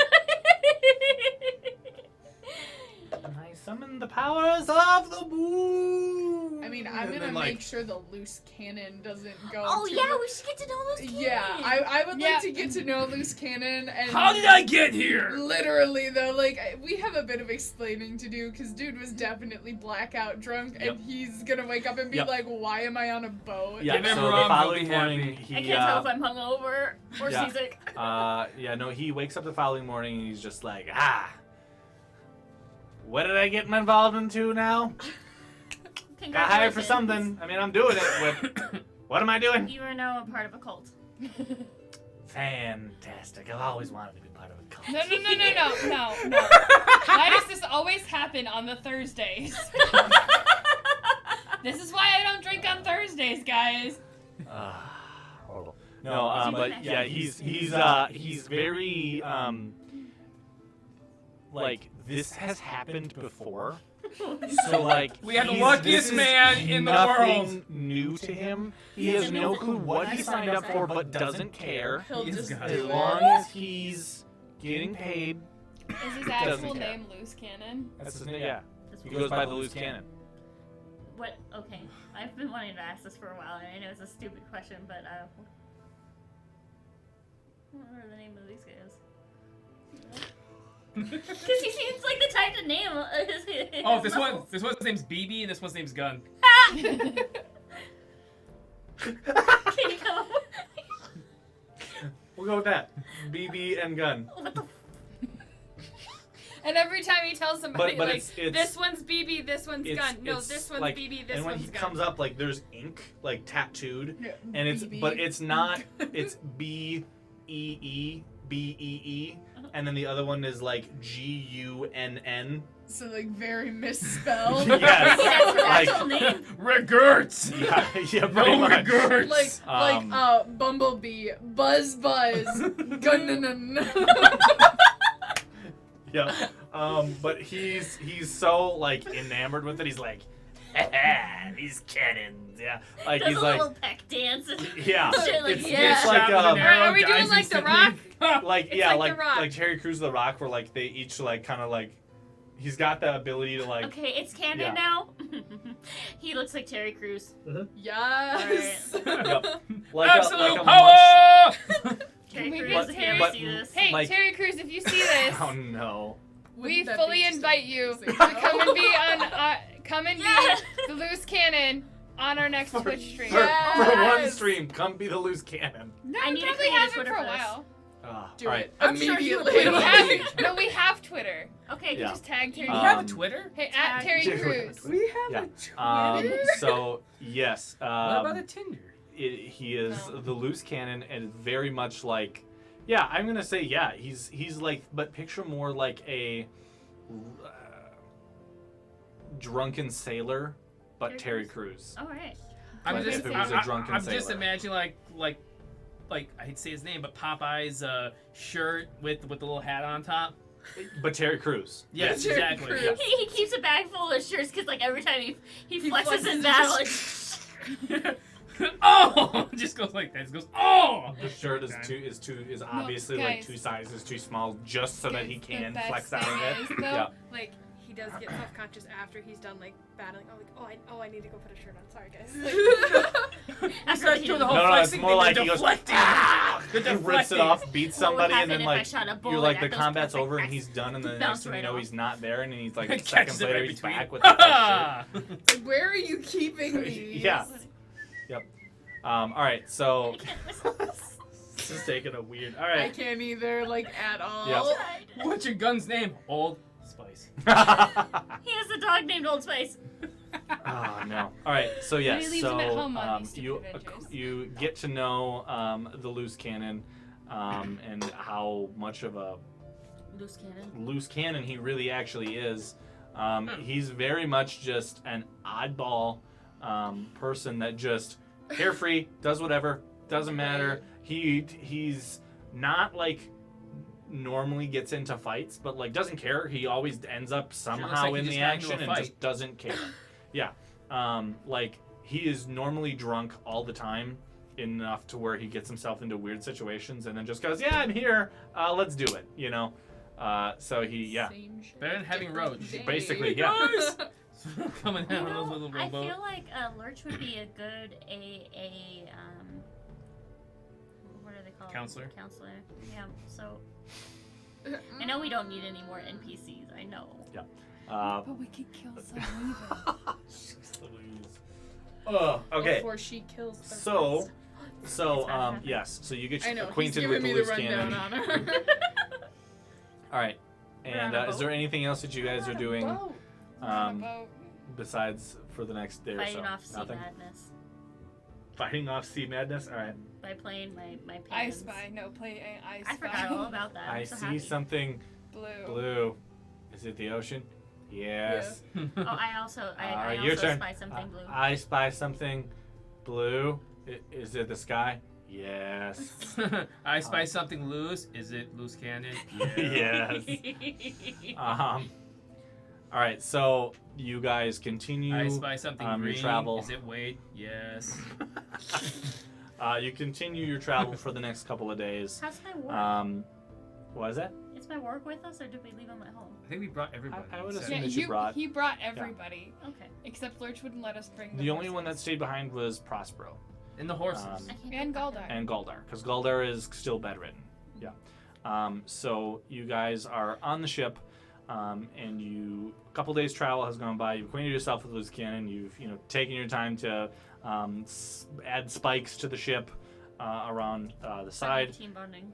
And I summon the powers of the moon.
I mean, I'm
And
gonna
then,
make
like,
sure the loose cannon doesn't go.
Oh
to
yeah,
the-
we should get to know those kids.
Yeah, I would
Yeah.
like to get to know loose cannon. And
How did I get here?
Literally though, like we have a bit of explaining to do because dude was definitely blackout drunk,
Yep.
and he's gonna wake up and be
Yep.
like, "Why am I on a boat?"
Yeah.
Give him
So
rum,
the
he'll
following
be
morning,
happy.
he
I can't tell if I'm hungover or
yeah.
seasick.
yeah, no, he wakes up the following morning and he's just like, what did I get involved into now? Got hired for
Congratulations.
something. I mean, I'm doing it. With, what am I doing?
You are now a part of a cult.
Fantastic. I've always wanted to be part of a cult.
No. Why does this always happen on the Thursdays? This is why I don't drink on Thursdays, guys.
Horrible.
Is
No,
he
but
back?
yeah, he's very like this has happened before. So like
We are the
he's-
luckiest
this is
man in the
nothing
world.
new to him. He has no clue what he signed up for, but doesn't care.
He'll
He's
just
got
do
As
it.
long
it.
as he's getting paid,
Is his
Doesn't
actual
care.
name Loose Cannon?
that's his name. Yeah,
This
he
one.
goes by the loose cannon.
What? Okay, I've been wanting to ask this for a while, and I know it's a stupid question, but what are the name of these guys? Because he seems like the type to name.
Oh, this one's name's BB and this one's name's Gun.
Can you come up?
We'll go with that. BB and gun.
What the?
And every time he tells somebody,
But
like,
it's
this one's BB, this one's gun. No,
it's
this one's
like-
BB, this
and when
one's
he
gun.
comes up, like there's ink like tattooed,
Yeah,
and it's
BB.
but it's not. It's BEE BEE, and then the other one is like GUNN.
So like very misspelled.
Yes.
That's her
Like-
actual name.
Regerts!
Yeah, yeah, pretty
No
much.
regerts!
Bumblebee, Buzz, Gun.
Yeah. But he's so like enamored with it. He's like, these cannons. Yeah. Like
Does
he's
a
like,
little peck dance. And
yeah.
shit like,
It's,
yeah.
it's like
Shot with an arrow,
Are we doing
dies
like The
instantly.
like
It's
yeah,
like
like
The Rock.
like Terry Crews The Rock, where like they each like kind of like he's got the ability to like
Okay, it's canon
Yeah.
now. He looks like Terry Crews.
Yes.
Yep. like
Absolute
a much,
power!
Terry
we
Crews,
get
if you
Terry-
ever see this.
Hey,
Like-
Terry Crews, if you see this,
oh no.
we
Wouldn't that
fully
be just
invite you to
amazing?
come and be on, come and
Yeah.
be the Loose Cannon on our next
For,
Twitch stream.
for one
Yes.
stream, come be the loose cannon.
No,
I
we
need to
probably
create a
have it
Twitter
for a
for this.
while.
Do
all right.
it
I'm sure you would
immediately.
put
We
it
have
on
it. No, we have Twitter.
Okay,
Yeah.
Just tag Terry.
You
Um,
have a Twitter?
Hey,
tag-
at Terry
Yeah,
Crews.
We have
Yeah.
a Twitter.
So yes.
What about a
Um,
Tinder?
he is
No.
the loose cannon and very much like, yeah, I'm gonna say yeah. He's like, but picture more like a drunken sailor
but Terry Crews.
All right.
I'm
Like
just,
if it was a drunken
I'm just
sailor.
imagining like I hate to say his name, but Popeye's shirt with the little hat on top.
But Terry Crews.
Yes,
Terry
exactly.
Crews.
Yes.
He keeps a bag full of shirts because like every time he flexes
flexes
in
it
battle, like,
Oh, it just goes like that. It goes, oh.
The shirt is
Okay.
is obviously like
guys.
2 sizes too small, just so that he
The
can
best
flex out of
thing
it.
is, though,
Yeah.
like he does get self-conscious after he's done like battling. I need to go put a shirt on. Sorry, guys.
I started doing the whole
No, no, it's
flexing
more
thing.
like
They're
he goes,
deflecting.
"Ah!"
They're
He rips it
deflecting.
off, beats
What would
somebody, and
happen
then
if I
like
shot a
you're
bullet
like
at
the
those
combat's
perfect
over and
cracks?
he's done, and then the
Bounce
next thing you
right
know
off.
he's not there, and then he's like
Catches
seconds
it
later
right
he's
between.
back with the fresh shirt.
Ah!
Where are you keeping these?
Yeah. Yep. All right, so
I can't whistle.
this is taking a weird. All
I
right.
can't either, like, at all.
Yep.
What's your gun's name? Old Spice.
He has a dog named Old Spice.
Oh no! All right, so yes,
he leaves
so
him at home on these
you
stupid adventures.
you get to know the loose cannon, and how much of a
Loose cannon.
loose cannon he really actually is. He's very much just an oddball person that just carefree, does whatever, doesn't matter. He's not like normally gets into fights, but like doesn't care. He always ends up somehow
like he
in
just
the
got into a
action and
fight.
just doesn't care. Yeah. Like he is normally drunk all the time, enough to where he gets himself into weird situations and then just goes, "Yeah, I'm here. Let's do it." You know. So he, yeah.
Same shit,
Better than having
different
roach.
day.
Basically, yeah.
Coming
You
down with
know,
those little
I
rowboat.
feel like Lurch would be a good what are they called?
Counselor?
Counselor. Yeah. So I know we don't need any more NPCs. I know.
But we could kill some
Okay.
Before she kills the
So,
rest.
so
It's not happening.
yes. So you get
I know, he's
acquainted with
giving
the
me the
loose
rundown
cannon.
on her.
All right.
We're on
And
a
is there anything else that you guys are doing
Whoa.
besides for the next day or so?
Fighting off sea
Nothing.
madness
Fighting off sea madness. All right.
by playing my
I
pagans.
Spy. No, play I Spy.
I forgot all about that. I'm
I
so
see
happy.
something
Blue.
blue. Is it the ocean? Yes.
Oh, I also
your
also
turn.
spy something blue.
I spy something blue. Is it the sky? Yes.
I spy something loose. Is it loose cannon?
Yes. All right. So you guys continue.
I spy something
your
green.
travel.
Is it Wade? Yes.
You continue your travel for the next couple of days.
How's my work?
What is that?
Is my work with us, or did we leave him at home?
I think we brought everybody.
I would
except-
assume
Yeah,
that you brought-
he brought everybody,
Okay.
except Lurch wouldn't let us bring
The only one that
horses.
stayed behind was Prospero
And the horses.
I can't
And
go back
Galdar.
there.
and Galdar, because Galdar is still bedridden. Yeah. So you guys are on the ship, and a couple days travel has gone by. You've acquainted yourself with loose cannon. You've taken your time to add spikes to the ship around the side.
Team bonding.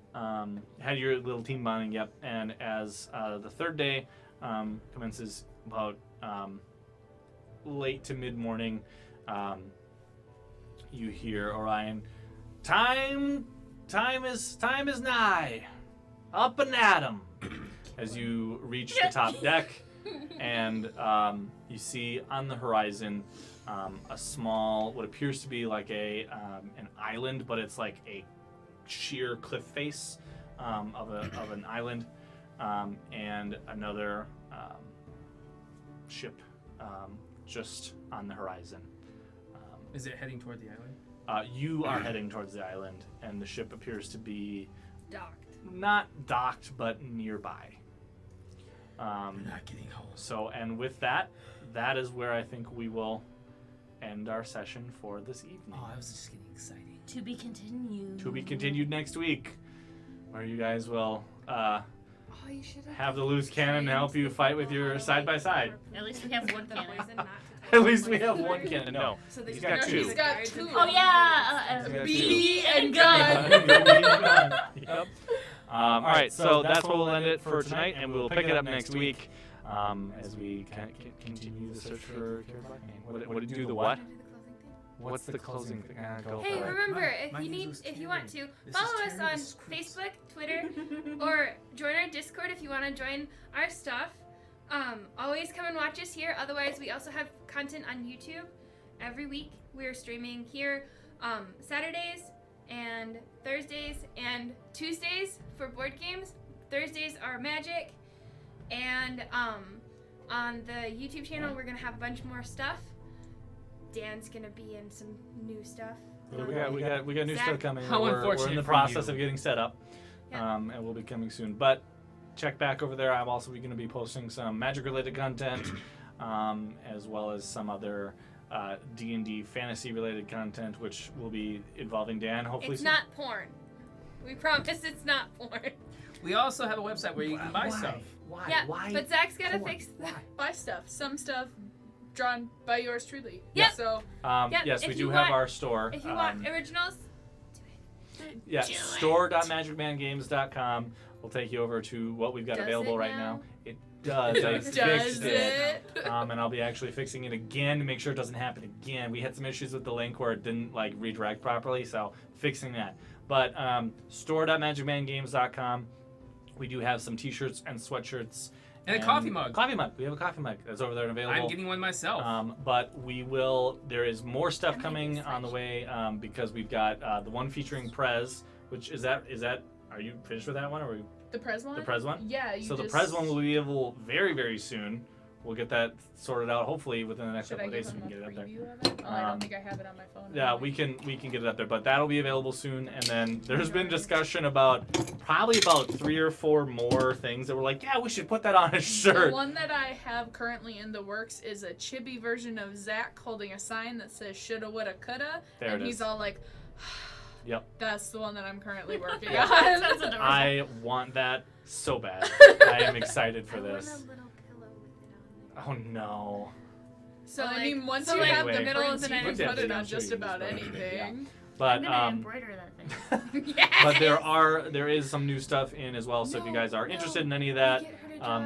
Had your little team bonding, yep. And as the third day commences, about late to mid morning, you hear Orion. Time is nigh. Up and at 'em. As you reach the top deck, and you see on the horizon a small, what appears to be like an island, but it's like a sheer cliff face of an island, and another ship just on the horizon.
Is it heading toward the island?
You are heading towards the island, and the ship appears to be
Docked.
not docked, but nearby.
I'm not getting home.
So, and with that is where I think we will end our session for this evening.
Oh, I was just getting excited.
To be continued.
To be continued next week, where you guys will
Oh, you should
have the loose cannon help you fight with your side by side.
At least we have one
The
cannon.
poison not to
At least we have one cannon. No,
So they
he's
can
got
use
two.
He's got
guards
two.
and-
Oh yeah,
He's got
B
two.
and gun.
Yep. All right, so that's what we'll end it for tonight, and we'll pick it up next week as we continue the search for Kara Blackmane. What do the what? What's the closing thing? Go
Hey,
for it.
remember,
My
if you
name's
need, if you
Karen.
want to,
This
follow
is
us
Terry,
on
this is Chris.
Facebook, Twitter, or join our Discord if you want to join our stuff. Always come and watch us here. Otherwise, we also have content on YouTube every week. We're streaming here Saturdays and Thursdays and Tuesdays for board games. Thursdays are Magic. And on the YouTube channel, we're going to have a bunch more stuff. Dan's going to be in some new stuff.
Yeah, we got new
Zach.
stuff coming.
How
We're
unfortunate
in the
for
process
you.
of getting set up,
Yeah.
and we'll be coming soon. But check back over there. I'm also going to be posting some Magic-related content, as well as some other D&D fantasy-related content, which will be involving Dan. Hopefully,
It's
soon.
not porn. We promise it's not porn.
We also have a website where you can buy stuff.
Why?
Yeah,
Why?
but Zach's got to
porn?
fix that.
Buy stuff. Some stuff drawn by yours truly.
Yep.
So
Yep,
Yes,
if
we
you
do have
want-
our store.
If you want originals,
Yeah,
Do it.
store.magicmangames.com will take you over to what we've got
Does
available
it
right
now?
now. It does. I
does
fixed
it?
and I'll be actually fixing it again to make sure it doesn't happen again. We had some issues with the link where it didn't like redirect properly, so fixing that. But store.magicmangames.com. We do have some t-shirts and sweatshirts.
And a coffee mug.
Coffee mug. We have a coffee mug that's over there and available.
I'm getting one myself.
But we will. There is more stuff
I'm
coming
making
on the way because we've got the one featuring Prez, which is that. Are you finished with that one, or are we,
the Prez one.
the Prez one?
Yeah. You
So the
just,
Prez one will be able very, very soon. We'll get that sorted out hopefully within the next
Should
couple
I
of
give
days so we
them
can
a
get it up there.
preview of it? Oh, I
Um,
don't think I have it on my phone.
Yeah,
anyway.
we can get it up there, but that'll be available soon. And then there's been discussion about probably about 3 or 4 more things that we're like, yeah, we should put that on a
The
shirt.
one that I have currently in the works is a chibi version of Zach holding a sign that says "shoulda, woulda, coulda,"
There
and
it
he's
is.
all like,
Yep.
"That's the one that I'm currently working
Yeah.
on."
Sounds adorable.
I want that so bad. I am excited for
I want
this.
a little pillow with it on there.
Oh no.
So
I
like,
mean, once
so
you
like
have
Anyway.
the
middle
prints,
of the
you
night.
can
Yeah,
put it
I'll
on
show you
just
this
about
photo.
anything.
But
I'm gonna embroider that thing.
but there is some new stuff in as well. So if you guys are interested in any of that,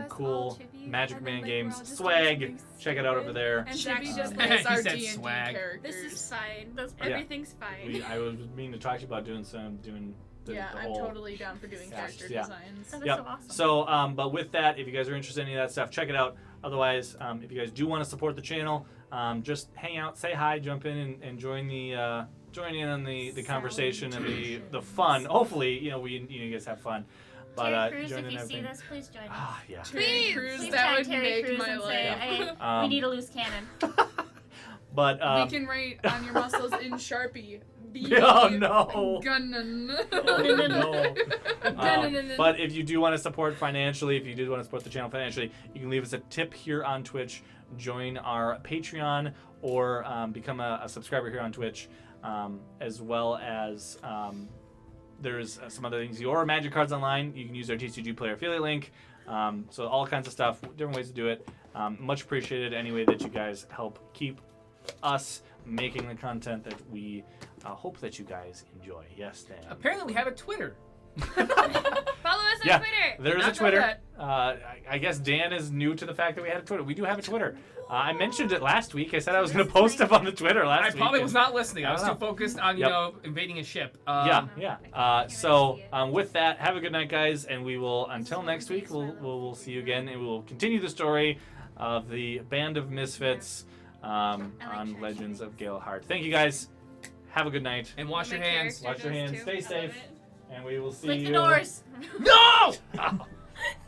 cool Magic Man Games swag, check it out over there.
And
Zach
Chibi
just
just
He
plays our
said
D&D
swag.
characters.
This is fine.
That's
Yeah.
Everything's fine.
I was meaning to talk to you about doing the
yeah, I'm
whole.
totally down for doing character
Yeah.
designs.
That is
Yep.
so awesome.
So, but with that, if you guys are interested in any of that stuff, check it out. Otherwise, if you guys do want to support the channel, just hang out, say hi, jump in, and join in on the conversation and the fun. Hopefully, you guys have fun. But
Terry Crews,
join
if
in
you see
everything.
this, please join us.
Ah, yeah.
Please,
Cruise,
Please
that
tag
would
Terry
make
Crews
my
and say,
life.
hey, we need a loose cannon.
But
we can write on your muscles in Sharpie.
Oh, no.
Gunnin.
Oh, no.
No.
But if you do want to support financially, if you do want to support the channel financially, you can leave us a tip here on Twitch, join our Patreon, or become a subscriber here on Twitch, as well as there's some other things. Your Magic Cards Online, you can use our TCG Player affiliate link. So all kinds of stuff, different ways to do it. Much appreciated any way that you guys help keep us making the content that we hope that you guys enjoy. Yes, Dan.
Apparently, we have a Twitter.
Follow us on
Yeah.
Twitter.
There's a
Not
Twitter.
that.
I guess Dan is new to the fact that we had a Twitter. We do have a Twitter. I mentioned it last week. I said I was going to post stuff on the Twitter last
I
week.
probably
and-
was not listening. I was
I
too
don't know.
focused on,
Yep.
invading a ship.
Yeah. So with that, have a good night, guys, and we will until next week. We'll see you again, and we will continue the story of the Band of Misfits on Legends of Galehardt. Thank you, guys. Have a good night,
And wash
My
your hands.
character
Wash your
does
hands.
too.
Stay
I love
safe.
it.
and we will see
Click
you.
the doors.
No!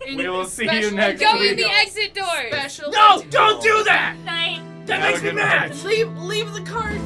We will see you
Special
next
Go
week.
in the exit doors.
Special.
No! Don't do that!
Night.
That
Have
makes
a
me
good
mad!
night.
Leave the cards